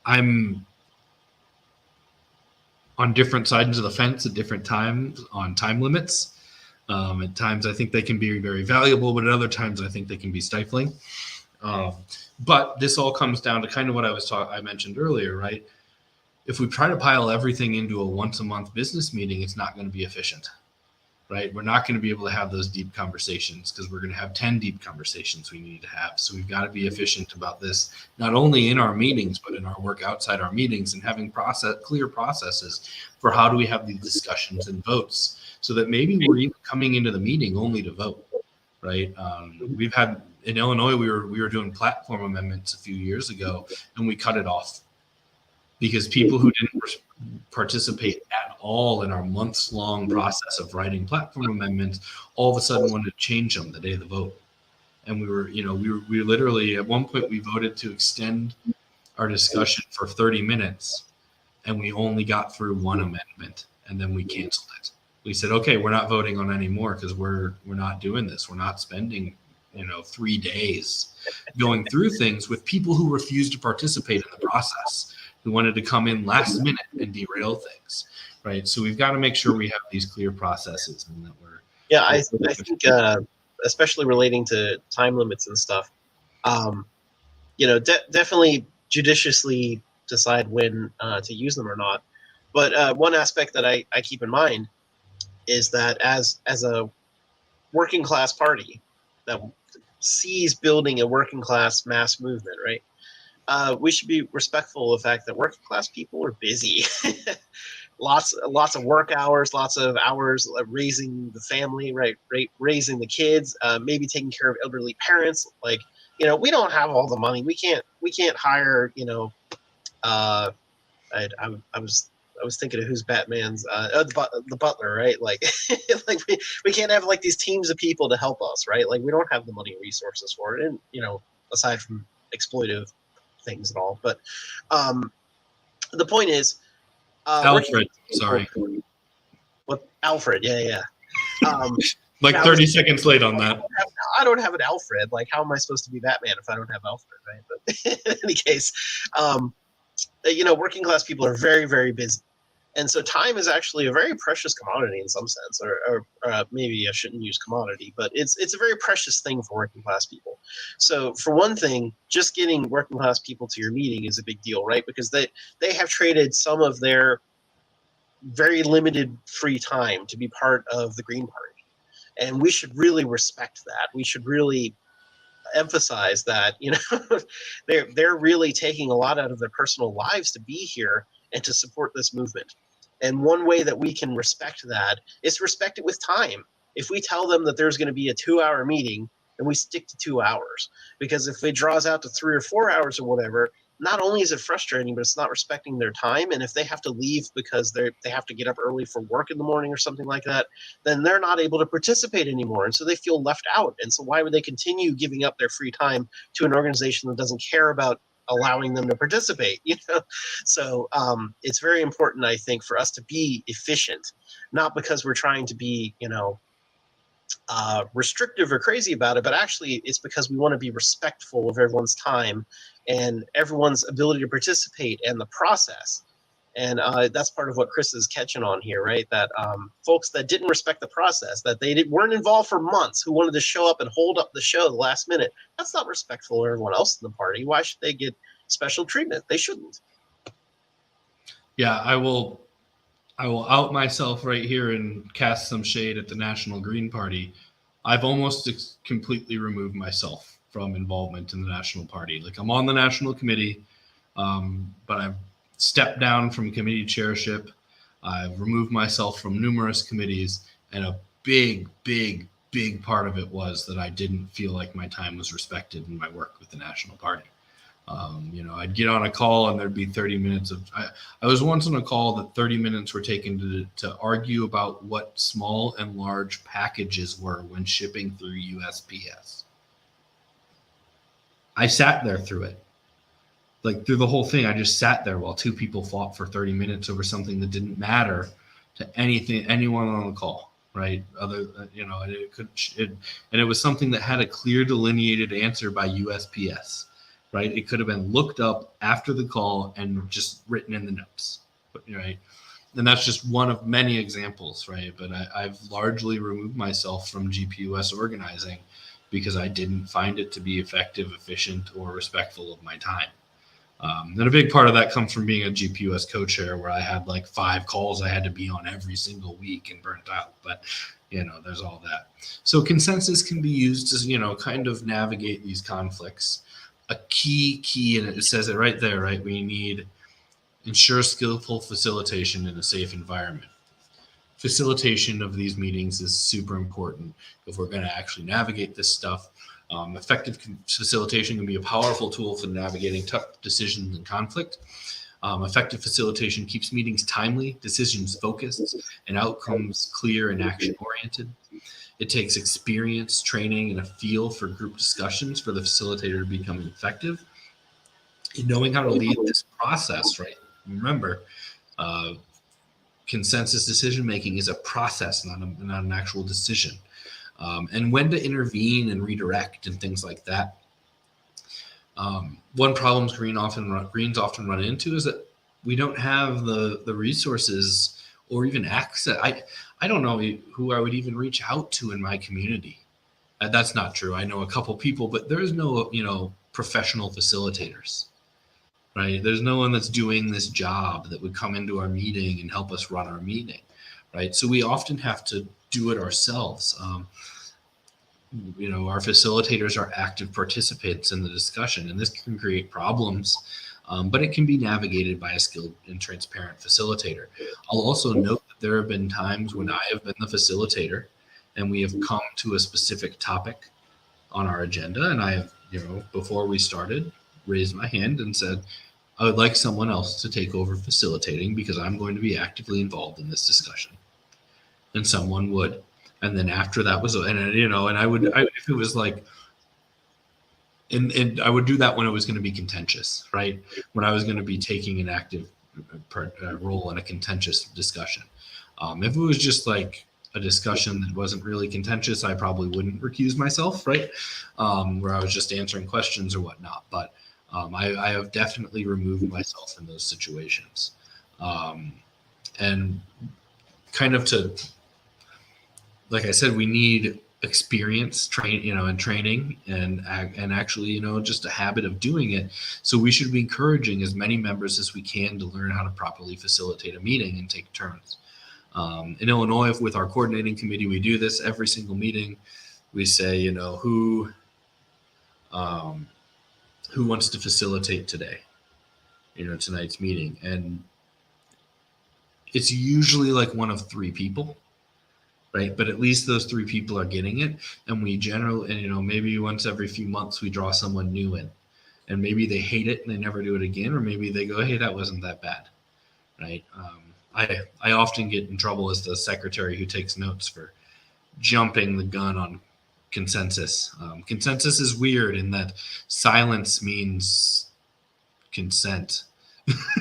I'm on different sides of the fence at different times on time limits. At times I think they can be very valuable, but at other times I think they can be stifling. But this all comes down to kind of what I mentioned earlier, right? If we try to pile everything into a once a month business meeting, it's not going to be efficient. Right? We're not going to be able to have those deep conversations because we're going to have 10 deep conversations we need to have. So we've got to be efficient about this, not only in our meetings, but in our work outside our meetings and having clear processes for how do we have these discussions and votes so that maybe we're even coming into the meeting only to vote, right? We've had in Illinois, we were doing platform amendments a few years ago and we cut it off because people who didn't participate at all in our months-long process of writing platform amendments all of a sudden wanted to change them the day of the vote. And we literally at one point we voted to extend our discussion for 30 minutes and we only got through one amendment and then we canceled it. We said, okay, we're not voting on any more because we're not doing this. We're not spending 3 days going through things with people who refuse to participate in the process, who wanted to come in last minute and derail things, right? So we've got to make sure we have these clear processes and that we're. Yeah, I think especially relating to time limits and stuff, definitely judiciously decide when to use them or not. But one aspect that I keep in mind is that as a working class party that sees building a working class mass movement, right? We should be respectful of the fact that working class people are busy. lots of work hours, lots of hours raising the family, right? Raising the kids, maybe taking care of elderly parents. Like, we don't have all the money. We can't hire, I was I was thinking of who's Batman's the butler, right? Like, like we can't have like these teams of people to help us, right? Like we don't have the money and resources for it, and aside from exploitive things and all. But the point is, Alfred, sorry. What Alfred? Yeah. Like 30 seconds late on that. I don't have an Alfred. Like, how am I supposed to be Batman if I don't have Alfred, right? But in any case, working class people are very, very busy. And so time is actually a very precious commodity in some sense, or maybe I shouldn't use commodity, but it's a very precious thing for working class people. So for one thing, just getting working class people to your meeting is a big deal, right? Because they have traded some of their very limited free time to be part of the Green Party. And we should really respect that. We should really emphasize that, they're really taking a lot out of their personal lives to be here and to support this movement. And one way that we can respect that is respect it with time. If we tell them that there's going to be a 2-hour meeting, then we stick to 2 hours. Because if it draws out to 3 or 4 hours or whatever, not only is it frustrating, but it's not respecting their time. And if they have to leave because they have to get up early for work in the morning or something like that, then they're not able to participate anymore. And so they feel left out. And so why would they continue giving up their free time to an organization that doesn't care about allowing them to participate? So it's very important, I think, for us to be efficient, not because we're trying to be, restrictive or crazy about it, but actually it's because we want to be respectful of everyone's time and everyone's ability to participate and the process. And that's part of what Chris is catching on here, right? That folks that didn't respect the process, that they weren't involved for months, who wanted to show up and hold up the show the last minute, that's not respectful of everyone else in the party. Why should they get special treatment? They shouldn't. Yeah, I will out myself right here and cast some shade at the National Green Party. I've almost completely removed myself from involvement in the National Party. Like, I'm on the National Committee, but I've stepped down from committee chairship. I've removed myself from numerous committees, and a big part of it was that I didn't feel like my time was respected in my work with the National Party. I'd get on a call and there'd be 30 minutes of, I was once on a call that 30 minutes were taken to argue about what small and large packages were when shipping through USPS. I sat there through it. Like, through the whole thing, I just sat there while two people fought for 30 minutes over something that didn't matter to anyone on the call, right? And it was something that had a clear delineated answer by USPS. Right, it could have been looked up after the call and just written in the notes, right? And that's just one of many examples, right? But I've largely removed myself from GPUS organizing because I didn't find it to be effective, efficient, or respectful of my time. And a big part of that comes from being a GPUS co-chair, where I had like 5 calls I had to be on every single week and burnt out. But there's all that. So consensus can be used to kind of navigate these conflicts. A key, and it says it right there, right? We need ensure skillful facilitation in a safe environment. Facilitation of these meetings is super important if we're going to actually navigate this stuff. Effective facilitation can be a powerful tool for navigating tough decisions and conflict. Effective facilitation keeps meetings timely, decisions focused, and outcomes clear and action-oriented. It takes experience, training, and a feel for group discussions for the facilitator to become effective. And knowing how to lead this process, right? Remember, consensus decision-making is a process, not an actual decision. And when to intervene and redirect and things like that. One problem Greens often run into is that we don't have the resources or even access. I don't know who I would even reach out to in my community. That's not true. I know a couple people, but there's no, professional facilitators, right? There's no one that's doing this job that would come into our meeting and help us run our meeting, right? So we often have to do it ourselves. Our facilitators are active participants in the discussion, and this can create problems, but it can be navigated by a skilled and transparent facilitator. I'll also note that there have been times when I have been the facilitator and we have come to a specific topic on our agenda, and I have, before we started, raised my hand and said, I would like someone else to take over facilitating because I'm going to be actively involved in this discussion. And someone would. And then after that was, and you know, and if it was like, and I would do that when it was going to be contentious, right? When I was going to be taking an active role in a contentious discussion. If it was just like a discussion that wasn't really contentious, I probably wouldn't recuse myself, right? Where I was just answering questions or whatnot. But I have definitely removed myself in those situations. And kind of to, like I said, we need experience, and training, and actually, just a habit of doing it. So we should be encouraging as many members as we can to learn how to properly facilitate a meeting and take turns. In Illinois, with our coordinating committee, we do this every single meeting. We say, who wants to facilitate today, tonight's meeting, and it's usually like one of three people. Right. But at least those three people are getting it. And we generally, and maybe once every few months we draw someone new in, and maybe they hate it and they never do it again. Or maybe they go, hey, that wasn't that bad. Right. I often get in trouble as the secretary who takes notes for jumping the gun on consensus. Consensus is weird in that silence means consent.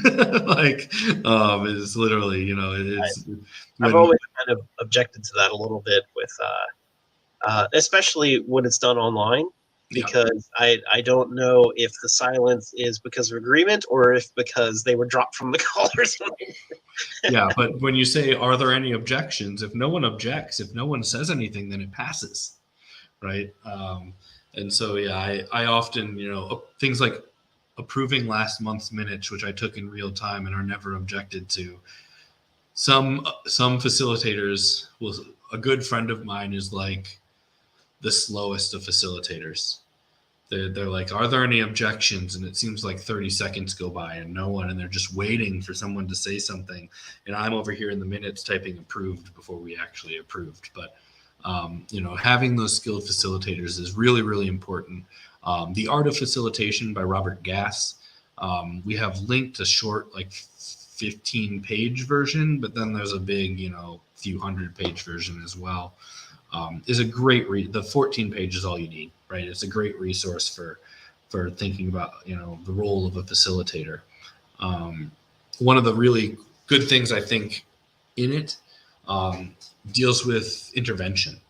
It's literally, it's. I've always kind of objected to that a little bit with, especially when it's done online, because I don't know if the silence is because of agreement or if because they were dropped from the call or something. Yeah, but when you say, are there any objections? If no one objects, if no one says anything, then it passes, right? And so, I often, things like approving last month's minutes, which I took in real time and are never objected to. Some facilitators will. A good friend of mine is like the slowest of facilitators. They're like, are there any objections? And it seems like 30 seconds go by and no one, and they're just waiting for someone to say something. And I'm over here in the minutes typing approved before we actually approved. But having those skilled facilitators is really, really important. The Art of Facilitation by Robert Gass. We have linked a short, 15-page version, but then there's a big, few 100-page version as well. Is a great read. The 14 page is all you need, right? It's a great resource for thinking about, the role of a facilitator. One of the really good things I think in it deals with intervention,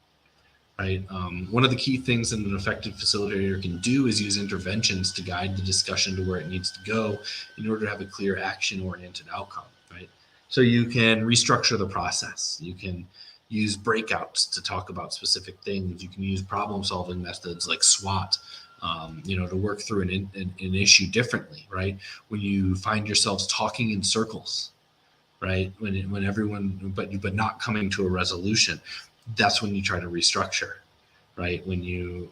right? One of the key things that an effective facilitator can do is use interventions to guide the discussion to where it needs to go in order to have a clear action-oriented outcome, right? So you can restructure the process. You can use breakouts to talk about specific things. You can use problem-solving methods like SWOT, to work through an issue differently, right? When you find yourselves talking in circles, right? When everyone, but not coming to a resolution, that's when you try to restructure, right? When you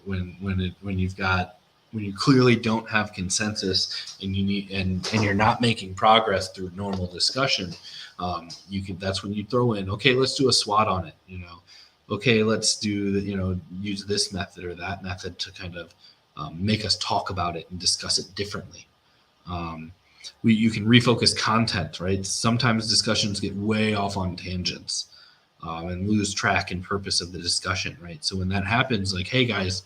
clearly don't have consensus and you're not making progress through normal discussion, that's when you throw in, okay, let's do a SWOT on it, okay, let's do use this method or that method to kind of make us talk about it and discuss it differently. You can refocus content, right? Sometimes discussions get way off on tangents and lose track and purpose of the discussion, right? So when that happens, like, hey guys,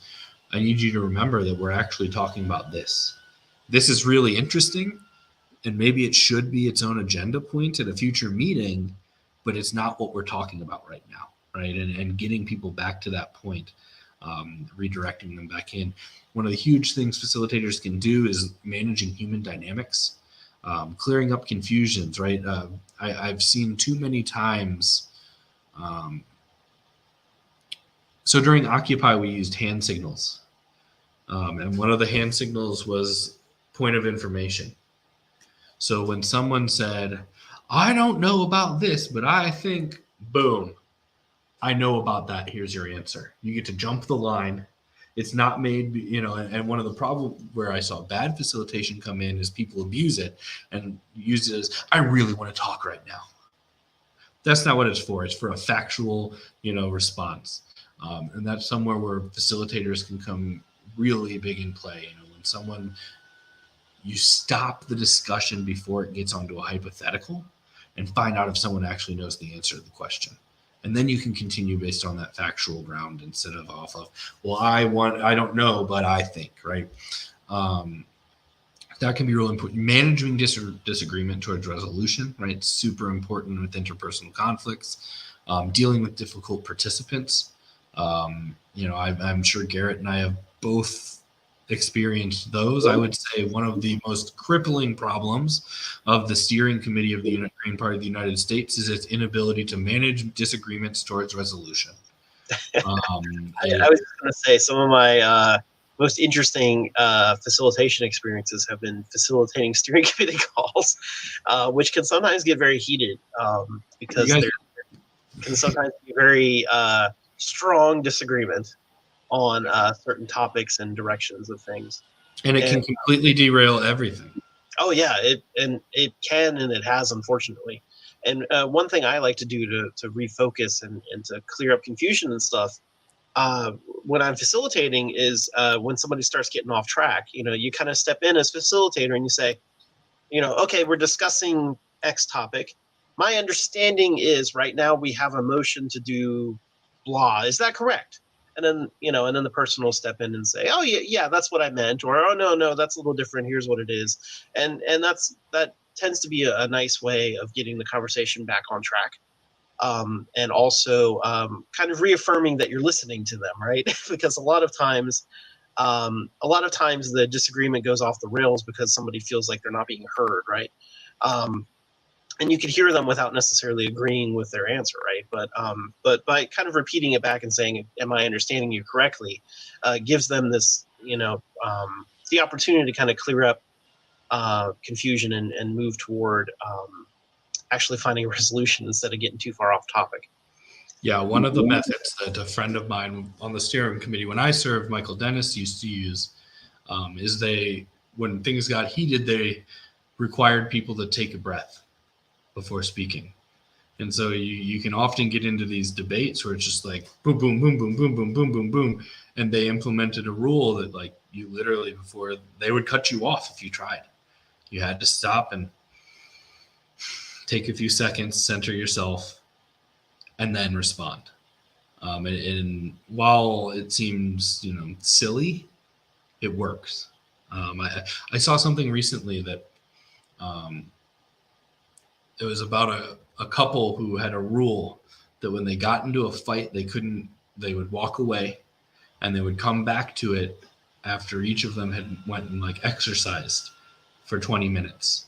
I need you to remember that we're actually talking about this. This is really interesting, and maybe it should be its own agenda point at a future meeting, but it's not what we're talking about right now, right? And getting people back to that point, redirecting them back in. One of the huge things facilitators can do is managing human dynamics, clearing up confusions, right? I've seen too many times. So during Occupy, we used hand signals. And one of the hand signals was point of information. So when someone said, I don't know about this, but I think, boom, I know about that. Here's your answer. You get to jump the line. It's not made, and one of the problems where I saw bad facilitation come in is people abuse it and use it as, I really want to talk right now. That's not what it's for. It's for a factual, response. And that's somewhere where facilitators can come really big in play. When someone you stop the discussion before it gets onto a hypothetical and find out if someone actually knows the answer to the question. And then you can continue based on that factual ground instead of off of, well, I don't know, but I think, right? That can be really important. Managing disagreement towards resolution, right? Super important with interpersonal conflicts. Dealing with difficult participants. I'm sure Garrett and I have both experienced those. I would say one of the most crippling problems of the steering committee of the Green Party of the United States is its inability to manage disagreements towards resolution. I was just going to say some of my most interesting facilitation experiences have been facilitating steering committee calls, which can sometimes get very heated because there can sometimes be very strong disagreement on certain topics and directions of things. And it can completely derail everything. Oh, yeah, it can, and it has, unfortunately. And one thing I like to do to refocus and to clear up confusion and stuff when I'm facilitating is when somebody starts getting off track, you kind of step in as facilitator and you say, okay, we're discussing X topic. My understanding is right now we have a motion to do blah. Is that correct? And then, and then the person will step in and say, oh, yeah, that's what I meant. Or, oh, no, that's a little different. Here's what it is. And that tends to be a nice way of getting the conversation back on track. And also kind of reaffirming that you're listening to them, right? Because a lot of times the disagreement goes off the rails because somebody feels like they're not being heard, right? And you can hear them without necessarily agreeing with their answer, right? But by kind of repeating it back and saying, "Am I understanding you correctly?" Gives them this, the opportunity to kind of clear up confusion and move toward actually finding a resolution instead of getting too far off topic. Yeah, one of the methods that a friend of mine on the steering committee when I served, Michael Dennis, used to use is when things got heated, they required people to take a breath before speaking. And so you can often get into these debates where it's just like boom, boom, boom, boom, boom, boom, boom, boom, boom. And they implemented a rule that like you literally before they would cut you off if you tried. You had to stop and take a few seconds, center yourself, and then respond. And while it seems, silly, it works. I saw something recently that it was about a couple who had a rule that when they got into a fight, they would walk away and they would come back to it after each of them had went and like exercised for 20 minutes.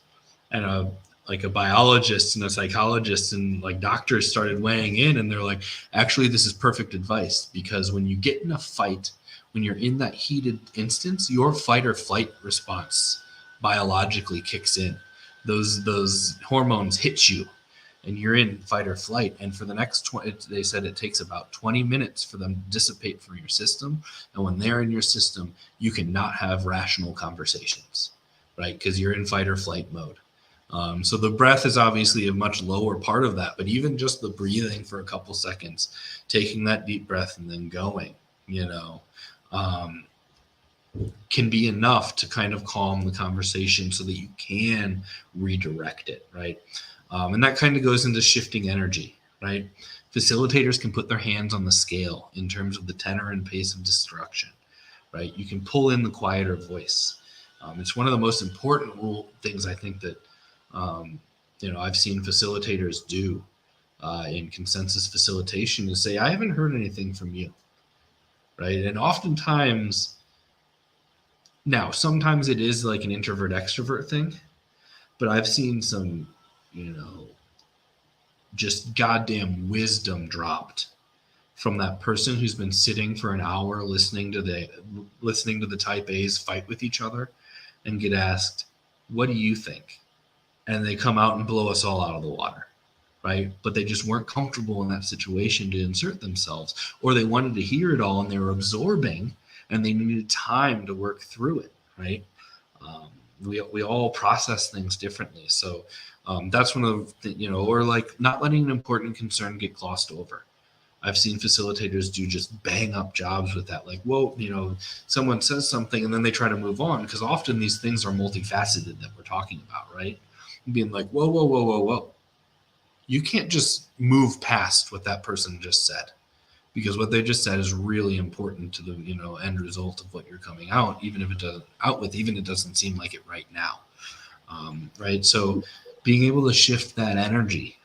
And a biologist and a psychologist and like doctors started weighing in and they're like, actually, this is perfect advice because when you get in a fight, when you're in that heated instance, your fight or flight response biologically kicks in. Those hormones hit you and you're in fight or flight. And for the next they said it takes about 20 minutes for them to dissipate from your system. And when they're in your system, you cannot have rational conversations, right? Because you're in fight or flight mode. So the breath is obviously a much lower part of that, but even just the breathing for a couple seconds, taking that deep breath and then going, can be enough to kind of calm the conversation so that you can redirect it, right? And that kind of goes into shifting energy, right? Facilitators can put their hands on the scale in terms of the tenor and pace of destruction, right? You can pull in the quieter voice. It's one of the most important things I think that I've seen facilitators do in consensus facilitation is say, I haven't heard anything from you, right? And oftentimes, now sometimes it is like an introvert extrovert thing, but I've seen some, just goddamn wisdom dropped from that person who's been sitting for an hour listening to the type A's fight with each other and get asked, what do you think? And they come out and blow us all out of the water, right? But they just weren't comfortable in that situation to insert themselves, or they wanted to hear it all and they were absorbing and they needed time to work through it, right? We all process things differently. So that's one of the, or like not letting an important concern get glossed over, I've seen facilitators do just bang up jobs with that. Like, whoa, someone says something and then they try to move on, because often these things are multifaceted that we're talking about, right? Being like, whoa, whoa, whoa, whoa, whoa. You can't just move past what that person just said, because what they just said is really important to the end result of what you're coming out, even if it doesn't seem like it right now, right? So being able to shift that energy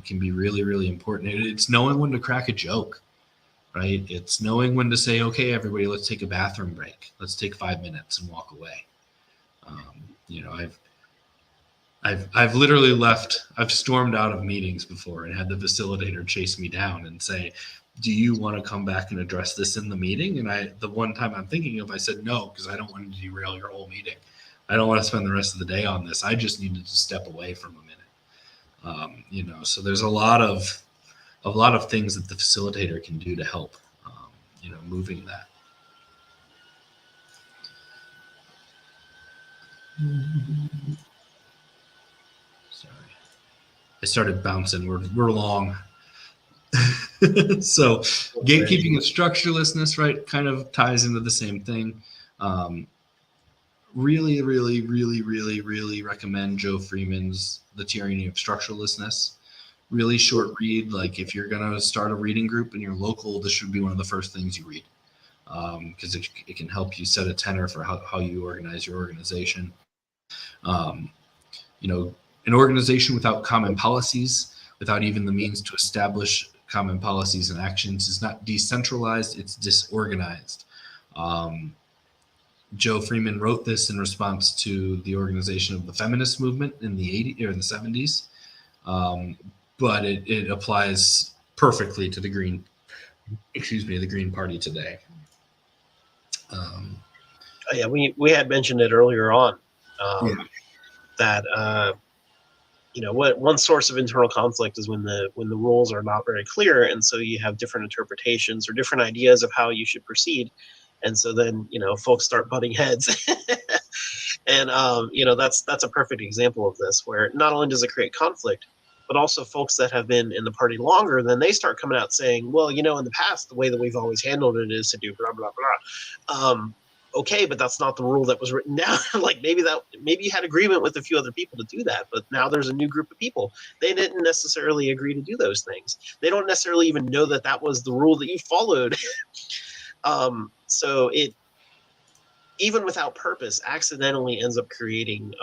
can be really, really important. It's knowing when to crack a joke, right? It's knowing when to say, okay, everybody, let's take a bathroom break. Let's take 5 minutes and walk away. I've literally left. I've stormed out of meetings before and had the facilitator chase me down and say, do you want to come back and address this in the meeting? And the one time I'm thinking of, I said no, because I don't want to derail your whole meeting. I don't want to spend the rest of the day on this. I just needed to step away from a minute. So there's a lot of things that the facilitator can do to help, moving that. Sorry, I started bouncing. We're long. So gatekeeping and structurelessness, right, kind of ties into the same thing. Really, really, really, really, really recommend Joe Freeman's The Tyranny of Structurelessness. Really short read. Like, if you're going to start a reading group in your local, this should be one of the first things you read, because it can help you set a tenor for how you organize your organization. An organization without common policies, without even the means to establish common policies and actions, is not decentralized, it's disorganized. Joe Freeman wrote this in response to the organization of the feminist movement in the 80s or in the 70s, but it applies perfectly to the Green Party today. We had mentioned it earlier on, that what one source of internal conflict is when the rules are not very clear, and so you have different interpretations or different ideas of how you should proceed. And so then, folks start butting heads. And, that's a perfect example of this, where not only does it create conflict, but also folks that have been in the party longer, then they start coming out saying, well, in the past, the way that we've always handled it is to do blah, blah, blah. Okay, but that's not the rule that was written down. Like, maybe you had agreement with a few other people to do that, but now there's a new group of people. They didn't necessarily agree to do those things. They don't necessarily even know that was the rule that you followed. So it, even without purpose, accidentally ends up creating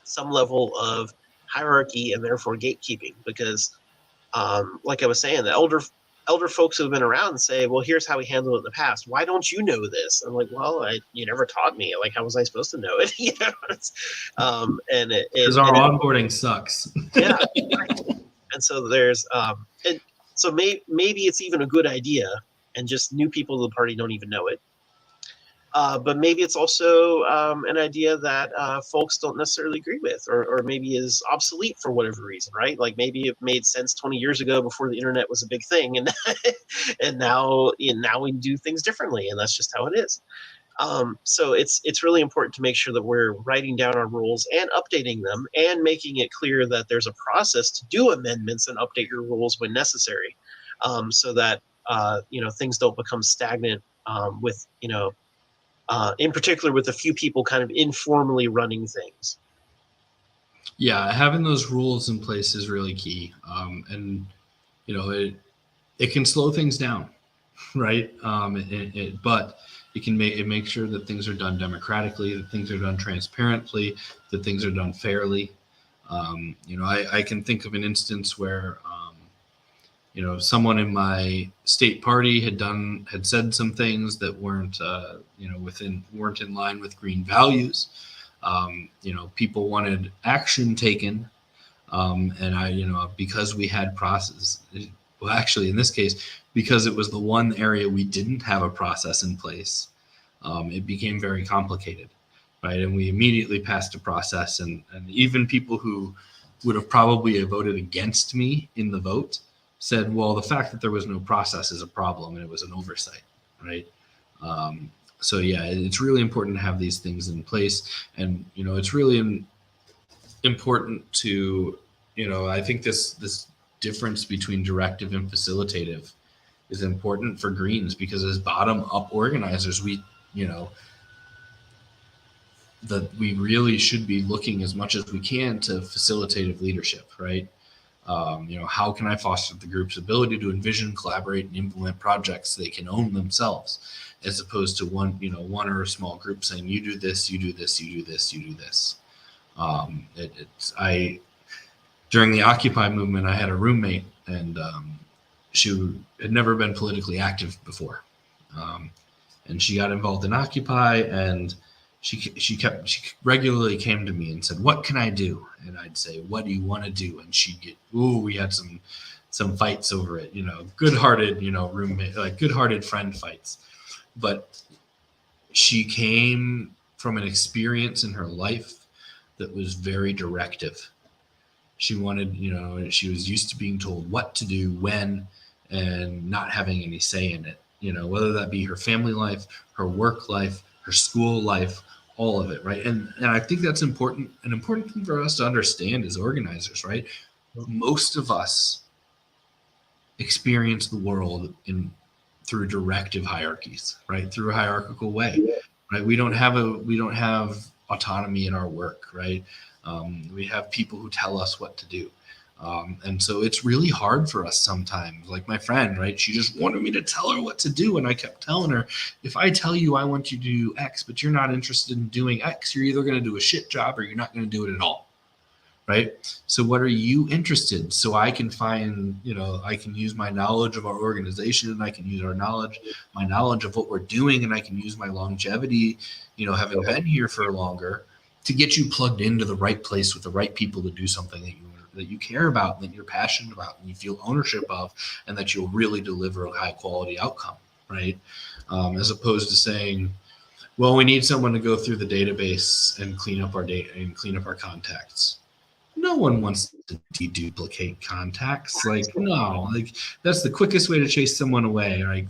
some level of hierarchy and therefore gatekeeping, because like I was saying, the elder folks who have been around say, well, here's how we handled it in the past. Why don't you know this? I'm like, well, you never taught me. Like, how was I supposed to know it? Because our onboarding sucks. Yeah. Right. And so there's, and so maybe it's even a good idea, and just new people to the party don't even know it. But maybe it's also an idea that folks don't necessarily agree with, or maybe is obsolete for whatever reason, right? Like, maybe it made sense 20 years ago before the internet was a big thing, and now we do things differently, and that's just how it is. So it's really important to make sure that we're writing down our rules and updating them, and making it clear that there's a process to do amendments and update your rules when necessary, so that things don't become stagnant with in particular with a few people kind of informally running things. Yeah, having those rules in place is really key, and it can slow things down, right? But it can make sure that things are done democratically, that things are done transparently, that things are done fairly. I can think of an instance where someone in my state party had said some things that weren't in line with green values. People wanted action taken, and because we had process. Well, actually, in this case, because it was the one area we didn't have a process in place, it became very complicated, right? And we immediately passed a process, and even people who would have probably voted against me in the vote said, well, the fact that there was no process is a problem, and it was an oversight, right? So yeah, it's really important to have these things in place, and it's really important to, I think this difference between directive and facilitative is important for Greens, because as bottom-up organizers, we really should be looking as much as we can to facilitative leadership, right? How can I foster the group's ability to envision, collaborate, and implement projects they can own themselves, as opposed to one or a small group saying, you do this, you do this, you do this, you do this. During the Occupy movement, I had a roommate, and she had never been politically active before. And she got involved in Occupy, and she regularly came to me and said, what can I do? And I'd say, what do you want to do? And she'd get, we had some fights over it, good-hearted, roommate, like good-hearted friend fights. But she came from an experience in her life that was very directive. She wanted, she was used to being told what to do, when, and not having any say in it, whether that be her family life, her work life, her school life, all of it, right? And I think that's important. An important thing for us to understand as organizers, right? Most of us experience the world through directive hierarchies, right? Through a hierarchical way, right? We don't have autonomy in our work, right? We have people who tell us what to do. And so it's really hard for us sometimes. Like my friend, right? She just wanted me to tell her what to do. And I kept telling her, if I tell you I want you to do X, but you're not interested in doing X, you're either going to do a shit job or you're not going to do it at all. Right? So what are you interested? So I can find, I can use my knowledge of our organization, and I can use my knowledge of what we're doing, and I can use my longevity, having been here for longer, to get you plugged into the right place with the right people to do something that you care about, that you're passionate about, and you feel ownership of, and that you'll really deliver a high quality outcome, right? As opposed to saying, well, we need someone to go through the database and clean up our data and clean up our contacts. No one wants to deduplicate contacts. No, that's the quickest way to chase someone away, right?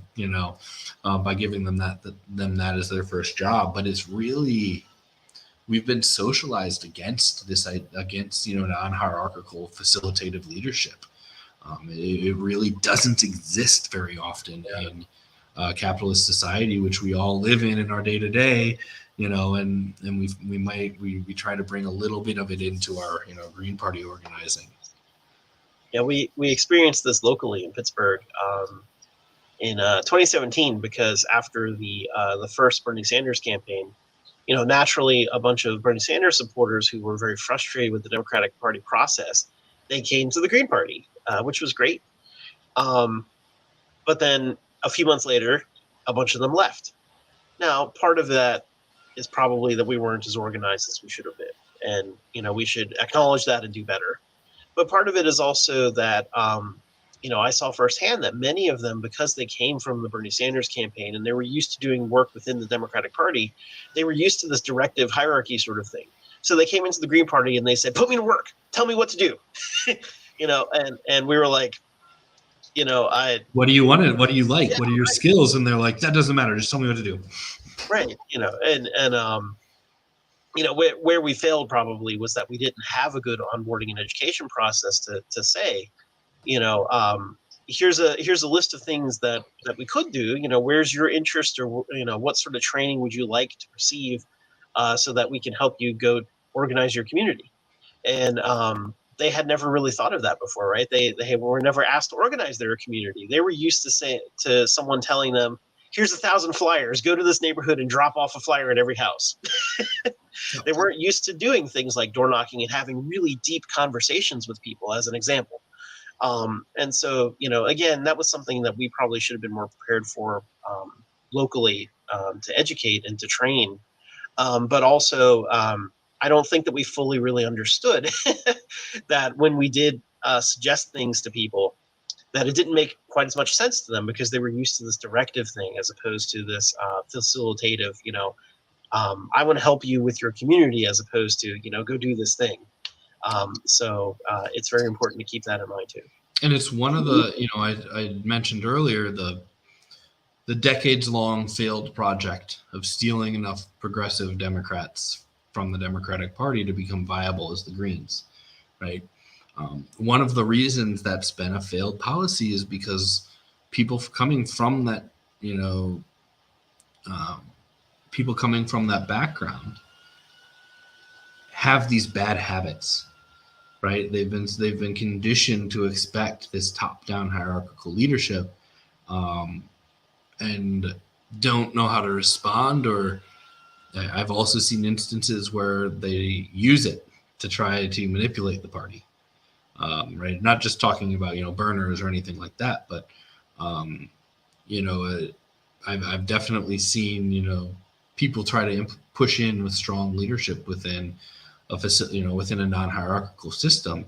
By giving them that as their first job. But it's really, we've been socialized against non-hierarchical facilitative leadership. It really doesn't exist very often in capitalist society, which we all live in our day to day. And we try to bring a little bit of it into our Green Party organizing. Yeah, we experienced this locally in Pittsburgh in 2017, because after the first Bernie Sanders campaign, naturally a bunch of Bernie Sanders supporters who were very frustrated with the Democratic Party process, they came to the Green Party, which was great. But then a few months later, a bunch of them left. Now, part of that is probably that we weren't as organized as we should have been. And, we should acknowledge that and do better. But part of it is also that, I saw firsthand that many of them, because they came from the Bernie Sanders campaign and they were used to doing work within the Democratic Party, they were used to this directive hierarchy sort of thing. So they came into the Green Party and they said, put me to work, tell me what to do, and we were like, what do you want? What do you like? What are your skills? And they're like, that doesn't matter. Just tell me what to do. Right. Where we failed probably was that we didn't have a good onboarding and education process to say, here's a list of things that we could do. Where's your interest, or what sort of training would you like to receive, so that we can help you go organize your community. And they had never really thought of that before, right? They were never asked to organize their community. They were used to say to someone telling them, here's 1,000 flyers, go to this neighborhood and drop off a flyer at every house. They weren't used to doing things like door knocking and having really deep conversations with people, as an example. And so, again, that was something that we probably should have been more prepared for locally, to educate and to train. But also, I don't think that we fully really understood that when we did suggest things to people, that it didn't make quite as much sense to them, because they were used to this directive thing as opposed to this facilitative, I want to help you with your community, as opposed to, go do this thing. So it's very important to keep that in mind too. And it's one of the, I mentioned earlier, the decades-long failed project of stealing enough progressive Democrats from the Democratic Party to become viable as the Greens, right? One of the reasons that's been a failed policy is because people coming from that, people coming from that background have these bad habits, right? They've been conditioned to expect this top-down hierarchical leadership, and don't know how to respond. Or I've also seen instances where they use it to try to manipulate the party, right? Not just talking about burners or anything like that, but I've definitely seen people try to push in with strong leadership within within a non-hierarchical system.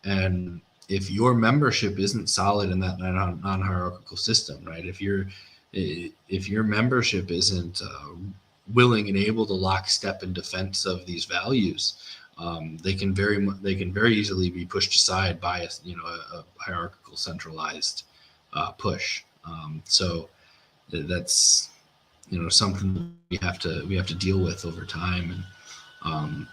And if your membership isn't solid in that non-hierarchical system, right? If your membership isn't willing and able to lockstep in defense of these values, they can very easily be pushed aside by a hierarchical centralized push. So that's something we have to deal with over time. And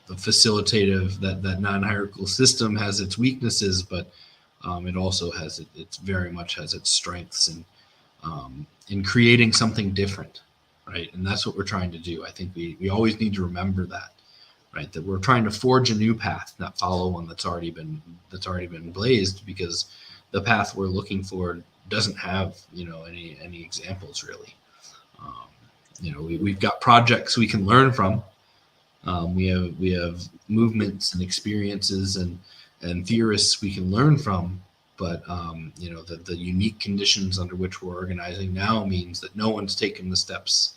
the facilitative, that non-hierarchical system has its weaknesses, but it also has it very much has its strengths in creating something different, right? And that's what we're trying to do. I think we always need to remember that, right? That we're trying to forge a new path, not follow one that's already been blazed, because the path we're looking for doesn't have any examples really. We've got projects we can learn from. We have movements and experiences and theorists we can learn from, but the unique conditions under which we're organizing now means that no one's taken the steps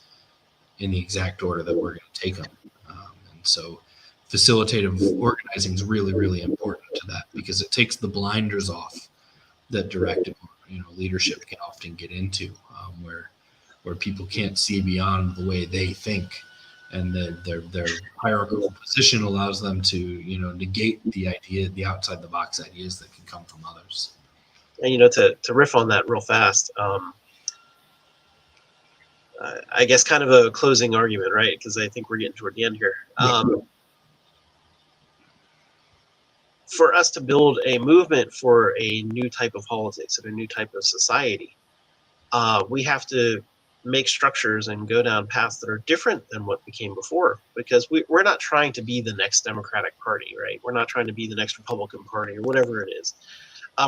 in the exact order that we're going to take them. And so facilitative organizing is really, really important to that, because it takes the blinders off that directive leadership can often get into, where people can't see beyond the way they think, and their hierarchical position allows them to negate the outside the box ideas that can come from others. And to riff on that real fast, I guess kind of a closing argument, right? Because I think we're getting toward the end here. For us to build a movement for a new type of politics and a new type of society, we have to make structures and go down paths that are different than what became before, because we're not trying to be the next Democratic Party, right? We're not trying to be the next Republican Party or whatever it is.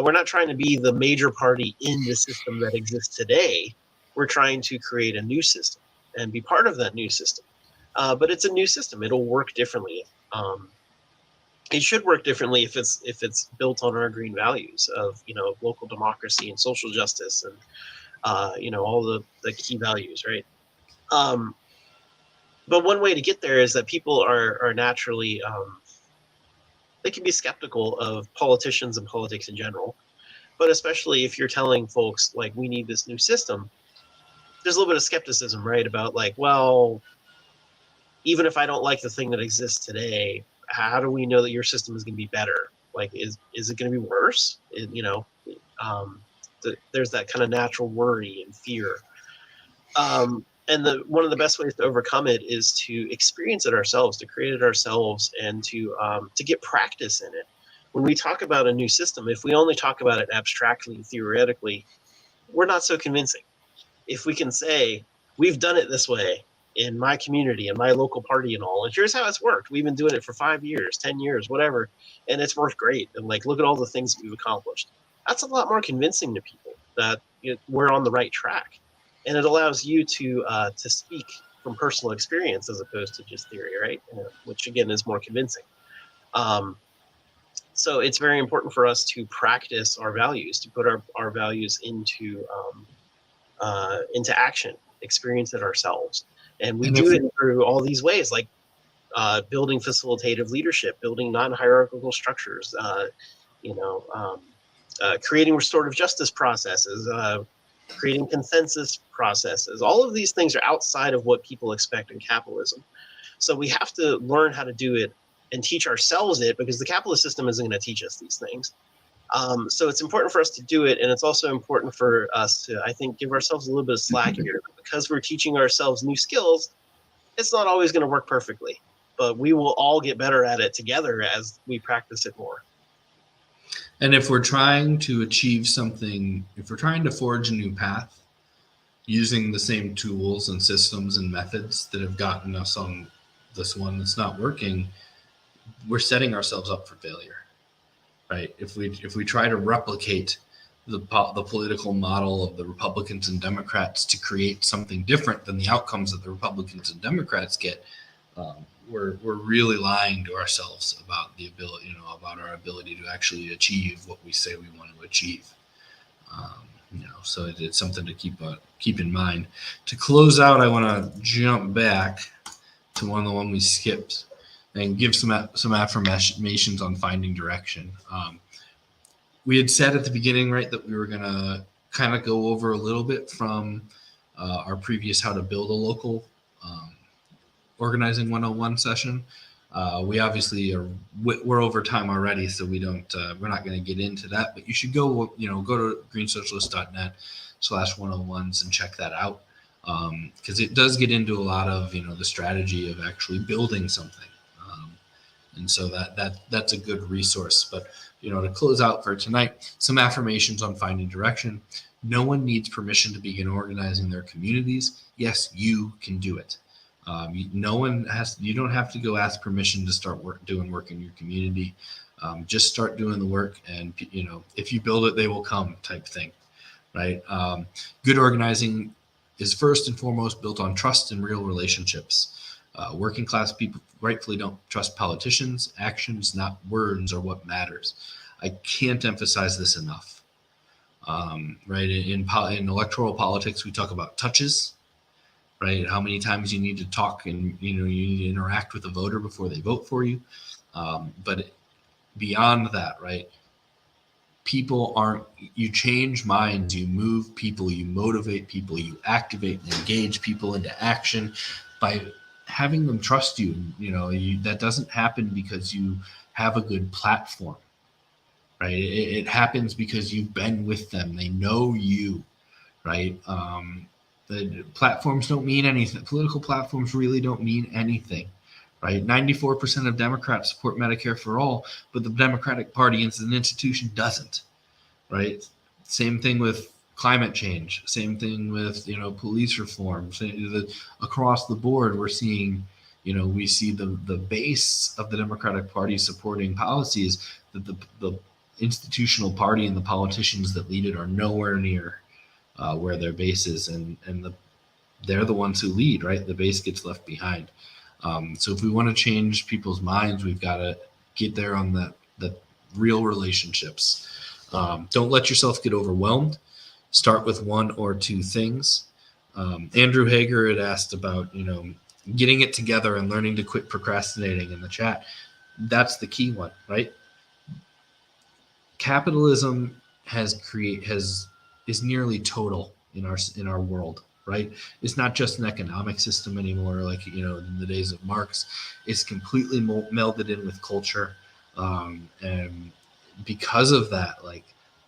We're not trying to be the major party in the system that exists today. We're trying to create a new system and be part of that new system. But it's a new system. It'll work differently. It should work differently if it's built on our green values of local democracy and social justice and all the key values, right? But one way to get there is that people are naturally they can be skeptical of politicians and politics in general, but especially if you're telling folks like we need this new system, there's a little bit of skepticism, right? About like, well, even if I don't like the thing that exists today, how do we know that your system is going to be better? Like, is it going to be worse? There's that kind of natural worry and fear. And one of the best ways to overcome it is to experience it ourselves, to create it ourselves, and to get practice in it. When we talk about a new system, if we only talk about it abstractly and theoretically, we're not so convincing. If we can say, we've done it this way in my community, in my local party and all, and here's how it's worked. We've been doing it for 5 years, 10 years, whatever, and it's worked great. And like, look at all the things we've accomplished. That's a lot more convincing to people that we're on the right track. And it allows you to speak from personal experience as opposed to just theory, right? Which again is more convincing. So it's very important for us to practice our values, to put our values into action, experience it ourselves. And we do it through all these ways, like building facilitative leadership, building non-hierarchical structures, creating restorative justice processes, creating consensus processes. All of these things are outside of what people expect in capitalism. So we have to learn how to do it and teach ourselves it, because the capitalist system isn't going to teach us these things. So it's important for us to do it. And it's also important for us to, I think, give ourselves a little bit of slack here, because we're teaching ourselves new skills. It's not always going to work perfectly, but we will all get better at it together as we practice it more. And if we're trying to achieve something, if we're trying to forge a new path using the same tools and systems and methods that have gotten us on this one that's not working, we're setting ourselves up for failure, right? If we try to replicate the political model of the Republicans and Democrats to create something different than the outcomes that the Republicans and Democrats get, we're really lying to ourselves about the ability, about our ability to actually achieve what we say we want to achieve. So it's something to keep in mind. To close out, I want to jump back to the one we skipped and give some affirmations on finding direction. We had said at the beginning, right, that we were going to kind of go over a little bit from our previous How to Build a Local Organizing 101 session. We obviously we're over time already, so we're not going to get into that, but you should go to greensocialist.net/101s and check that out, because it does get into a lot of the strategy of actually building something, and so that's a good resource. But to close out for tonight, some affirmations on finding direction. No one needs permission to begin organizing their communities. Yes, you can do it. You don't have to go ask permission to start doing work in your community. Just start doing the work, and if you build it, they will come, type thing, right? Good organizing is first and foremost built on trust and real relationships. Working class people rightfully don't trust politicians. Actions, not words, are what matters. I can't emphasize this enough. Right? In electoral politics, we talk about touches. Right? How many times you need to talk and you need to interact with a voter before they vote for you. But beyond that, right? You change minds, you move people, you motivate people, you activate and engage people into action by having them trust you. That doesn't happen because you have a good platform, right? It happens because you've been with them. They know you, right? The platforms don't mean anything. Political platforms really don't mean anything, right? 94% of Democrats support Medicare for all, but the Democratic Party as an institution doesn't, right? Same thing with climate change. Same thing with, police reform. Across the board, we're seeing, we see the base of the Democratic Party supporting policies that the institutional party and the politicians that lead it are nowhere near where their base is, and they're the ones who lead, right? The base gets left behind. So if we want to change people's minds, we've got to get there on the real relationships. Don't let yourself get overwhelmed. Start with one or two things. Andrew Hager had asked about, getting it together and learning to quit procrastinating in the chat. That's the key one, right? Capitalism is nearly total in our world, right? It's not just an economic system anymore, like in the days of Marx. It's completely melded in with culture, and because of that, like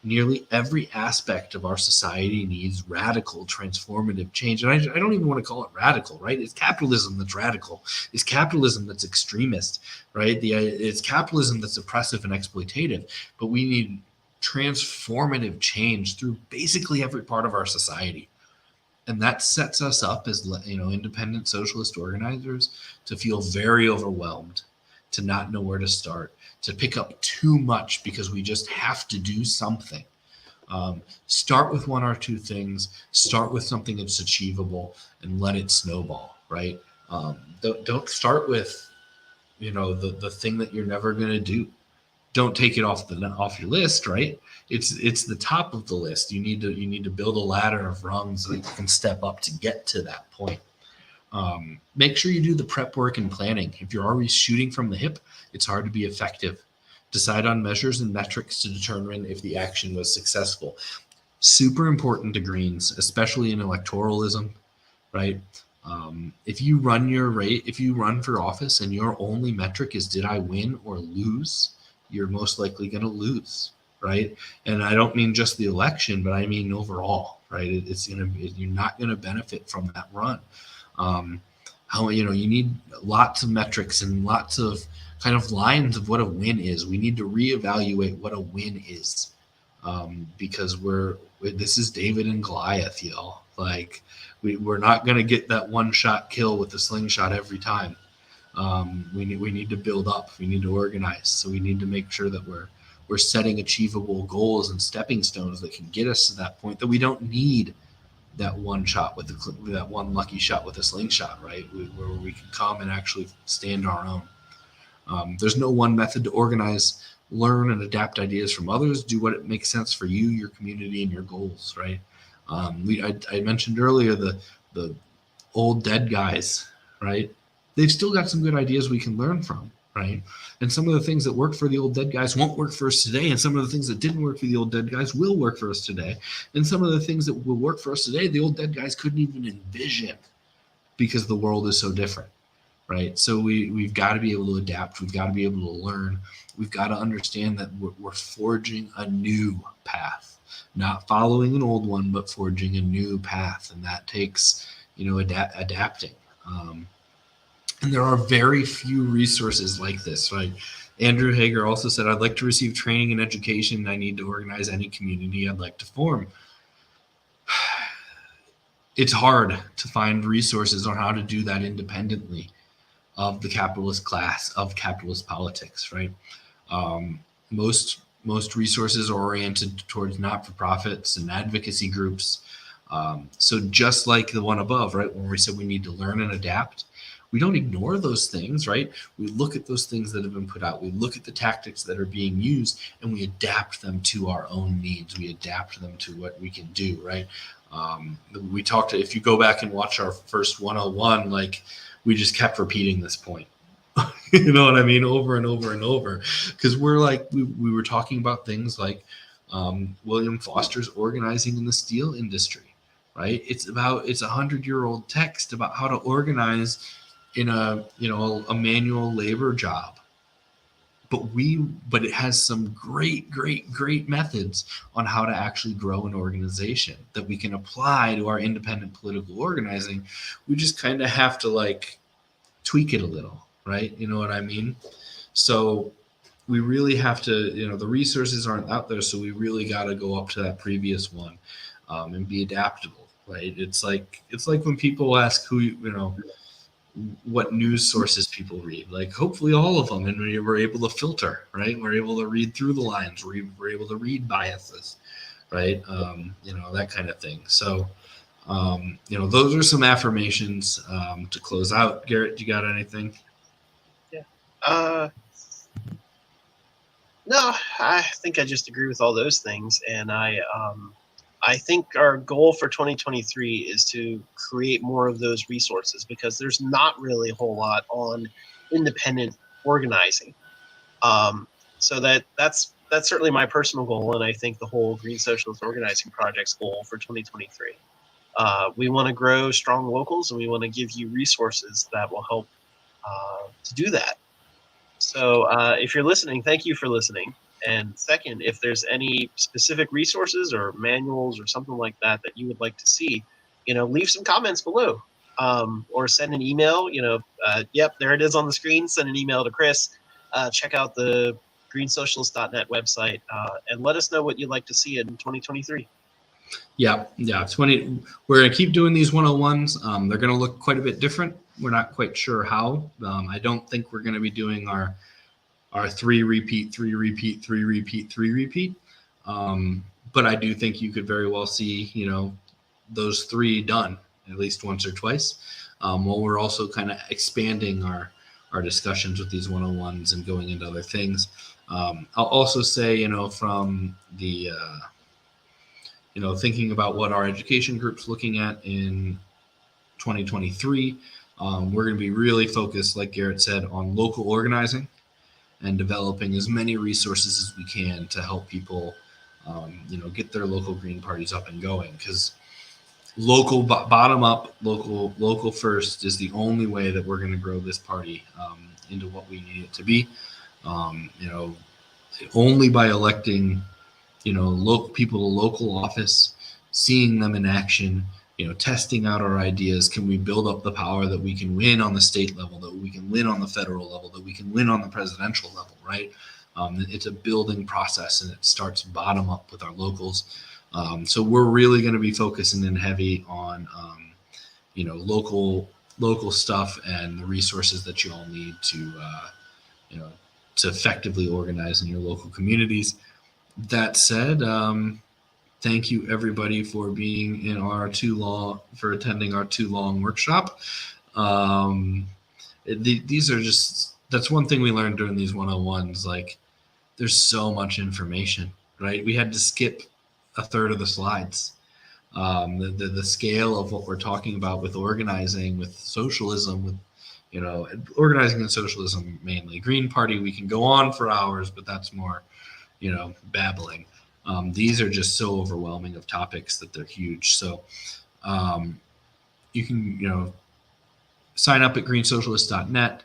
nearly every aspect of our society needs radical, transformative change. And I don't even want to call it radical, right? It's capitalism that's radical. It's capitalism that's extremist, right? It's capitalism that's oppressive and exploitative. But we need transformative change through basically every part of our society. And that sets us up as independent socialist organizers to feel very overwhelmed, to not know where to start, to pick up too much because we just have to do something. Start with one or two things, start with something that's achievable, and let it snowball, right? Don't start with the thing that you're never going to do. Don't take it off your list, right? It's the top of the list. You need to build a ladder of rungs that you can step up to get to that point. Make sure you do the prep work and planning. If you're already shooting from the hip, it's hard to be effective. Decide on measures and metrics to determine if the action was successful. Super important to Greens, especially in electoralism, right? If you run for office and your only metric is did I win or lose, you're most likely going to lose, right? And I don't mean just the election, but I mean overall, right? You're not going to benefit from that run. how, you need lots of metrics and lots of kind of lines of what a win is. We need to reevaluate what a win is, because this is David and Goliath, y'all. Like, we're not going to get that one shot kill with the slingshot every time. We need to build up. We need to organize. So we need to make sure that we're setting achievable goals and stepping stones that can get us to that point, that we don't need that one shot with that one lucky shot with a slingshot, right? Where we can come and actually stand our own. There's no one method to organize, learn, and adapt ideas from others. Do what it makes sense for you, your community, and your goals, right? I mentioned earlier the old dead guys, right? They've still got some good ideas we can learn from, right? And some of the things that worked for the old dead guys won't work for us today, and some of the things that didn't work for the old dead guys will work for us today. And some of the things that will work for us today, the old dead guys couldn't even envision, because the world is so different, right? So we've got to be able to adapt. We've got to be able to learn. We've got to understand that we're forging a new path, not following an old one, but forging a new path. And that takes, adapting. And there are very few resources like this, right? Andrew Hager also said, I'd like to receive training and education. I need to organize any community I'd like to form. It's hard to find resources on how to do that independently of the capitalist class, of capitalist politics, right? Most resources are oriented towards not-for-profits and advocacy groups. So just like the one above, right, when we said we need to learn and adapt, we don't ignore those things, right? We look at those things that have been put out. We look at the tactics that are being used, and we adapt them to our own needs. We adapt them to what we can do, right? We talked, if you go back and watch our first 101, like, we just kept repeating this point. You know what I mean? Over and over and over. Because we're like, we were talking about things like William Foster's organizing in the steel industry, right? It's a 100-year-old text about how to organize in a manual labor job. But it has some great methods on how to actually grow an organization that we can apply to our independent political organizing. We just kind of have to tweak it a little, right? You know what I mean? So we really have to, the resources aren't out there, so we really got to go up to that previous one, and be adaptable, right? It's like when people ask what news sources people read, hopefully all of them, and we're able to filter, right? We're able to read through the lines. We're able to read biases, right? That kind of thing. So, those are some affirmations to close out. Garrett, you got anything? Yeah. No, I think I just agree with all those things, and I think our goal for 2023 is to create more of those resources, because there's not really a whole lot on independent organizing. So that's certainly my personal goal, and I think the whole Green Socialist Organizing Project's goal for 2023. We want to grow strong locals, and we want to give you resources that will help to do that. So if you're listening, thank you for listening. And second, if there's any specific resources or manuals or something like that you would like to see, leave some comments below, or send an email. Yep, there it is on the screen. Send an email to Chris. Check out the greensocialist.net website, and let us know what you'd like to see in 2023. Yeah. We're going to keep doing these 101s. They're going to look quite a bit different. We're not quite sure how. I don't think we're going to be doing our 3 repeat, 3 repeat, 3 repeat, 3 repeat. But I do think you could very well see, those 3 done at least once or twice. While we're also kind of expanding our discussions with these 101s and going into other things. I'll also say, from the, thinking about what our education group's looking at in 2023, we're going to be really focused, like Garrett said, on local organizing and developing as many resources as we can to help people, get their local green parties up and going. Because local, bottom up, local first is the only way that we're going to grow this party into what we need it to be. Only by electing, local people to local office, seeing them in action, testing out our ideas. Can we build up the power that we can win on the state level, that we can win on the federal level, that we can win on the presidential level, right? It's a building process, and it starts bottom up with our locals. So we're really going to be focusing in heavy on, local stuff and the resources that you all need to effectively organize in your local communities. That said, thank you everybody for being in for attending our too long workshop. These are that's one thing we learned during these 101s. Like, there's so much information, right? We had to skip a third of the slides. The scale of what we're talking about with organizing, with socialism, with organizing and socialism mainly. Green Party, we can go on for hours, but that's more babbling. These are just so overwhelming of topics that they're huge. So you can sign up at greensocialist.net.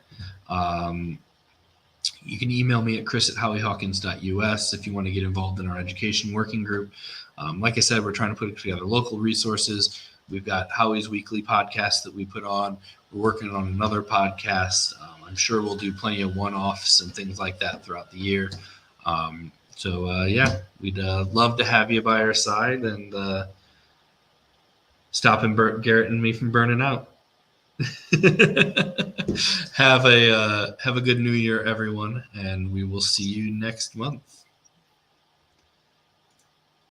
You can email me at chris@howiehawkins.us if you want to get involved in our education working group. Like I said, we're trying to put together local resources. We've got Howie's weekly podcast that we put on. We're working on another podcast. I'm sure we'll do plenty of one-offs and things like that throughout the year. We'd love to have you by our side and stopping Garrett and me from burning out. Have a good new year, everyone, and we will see you next month.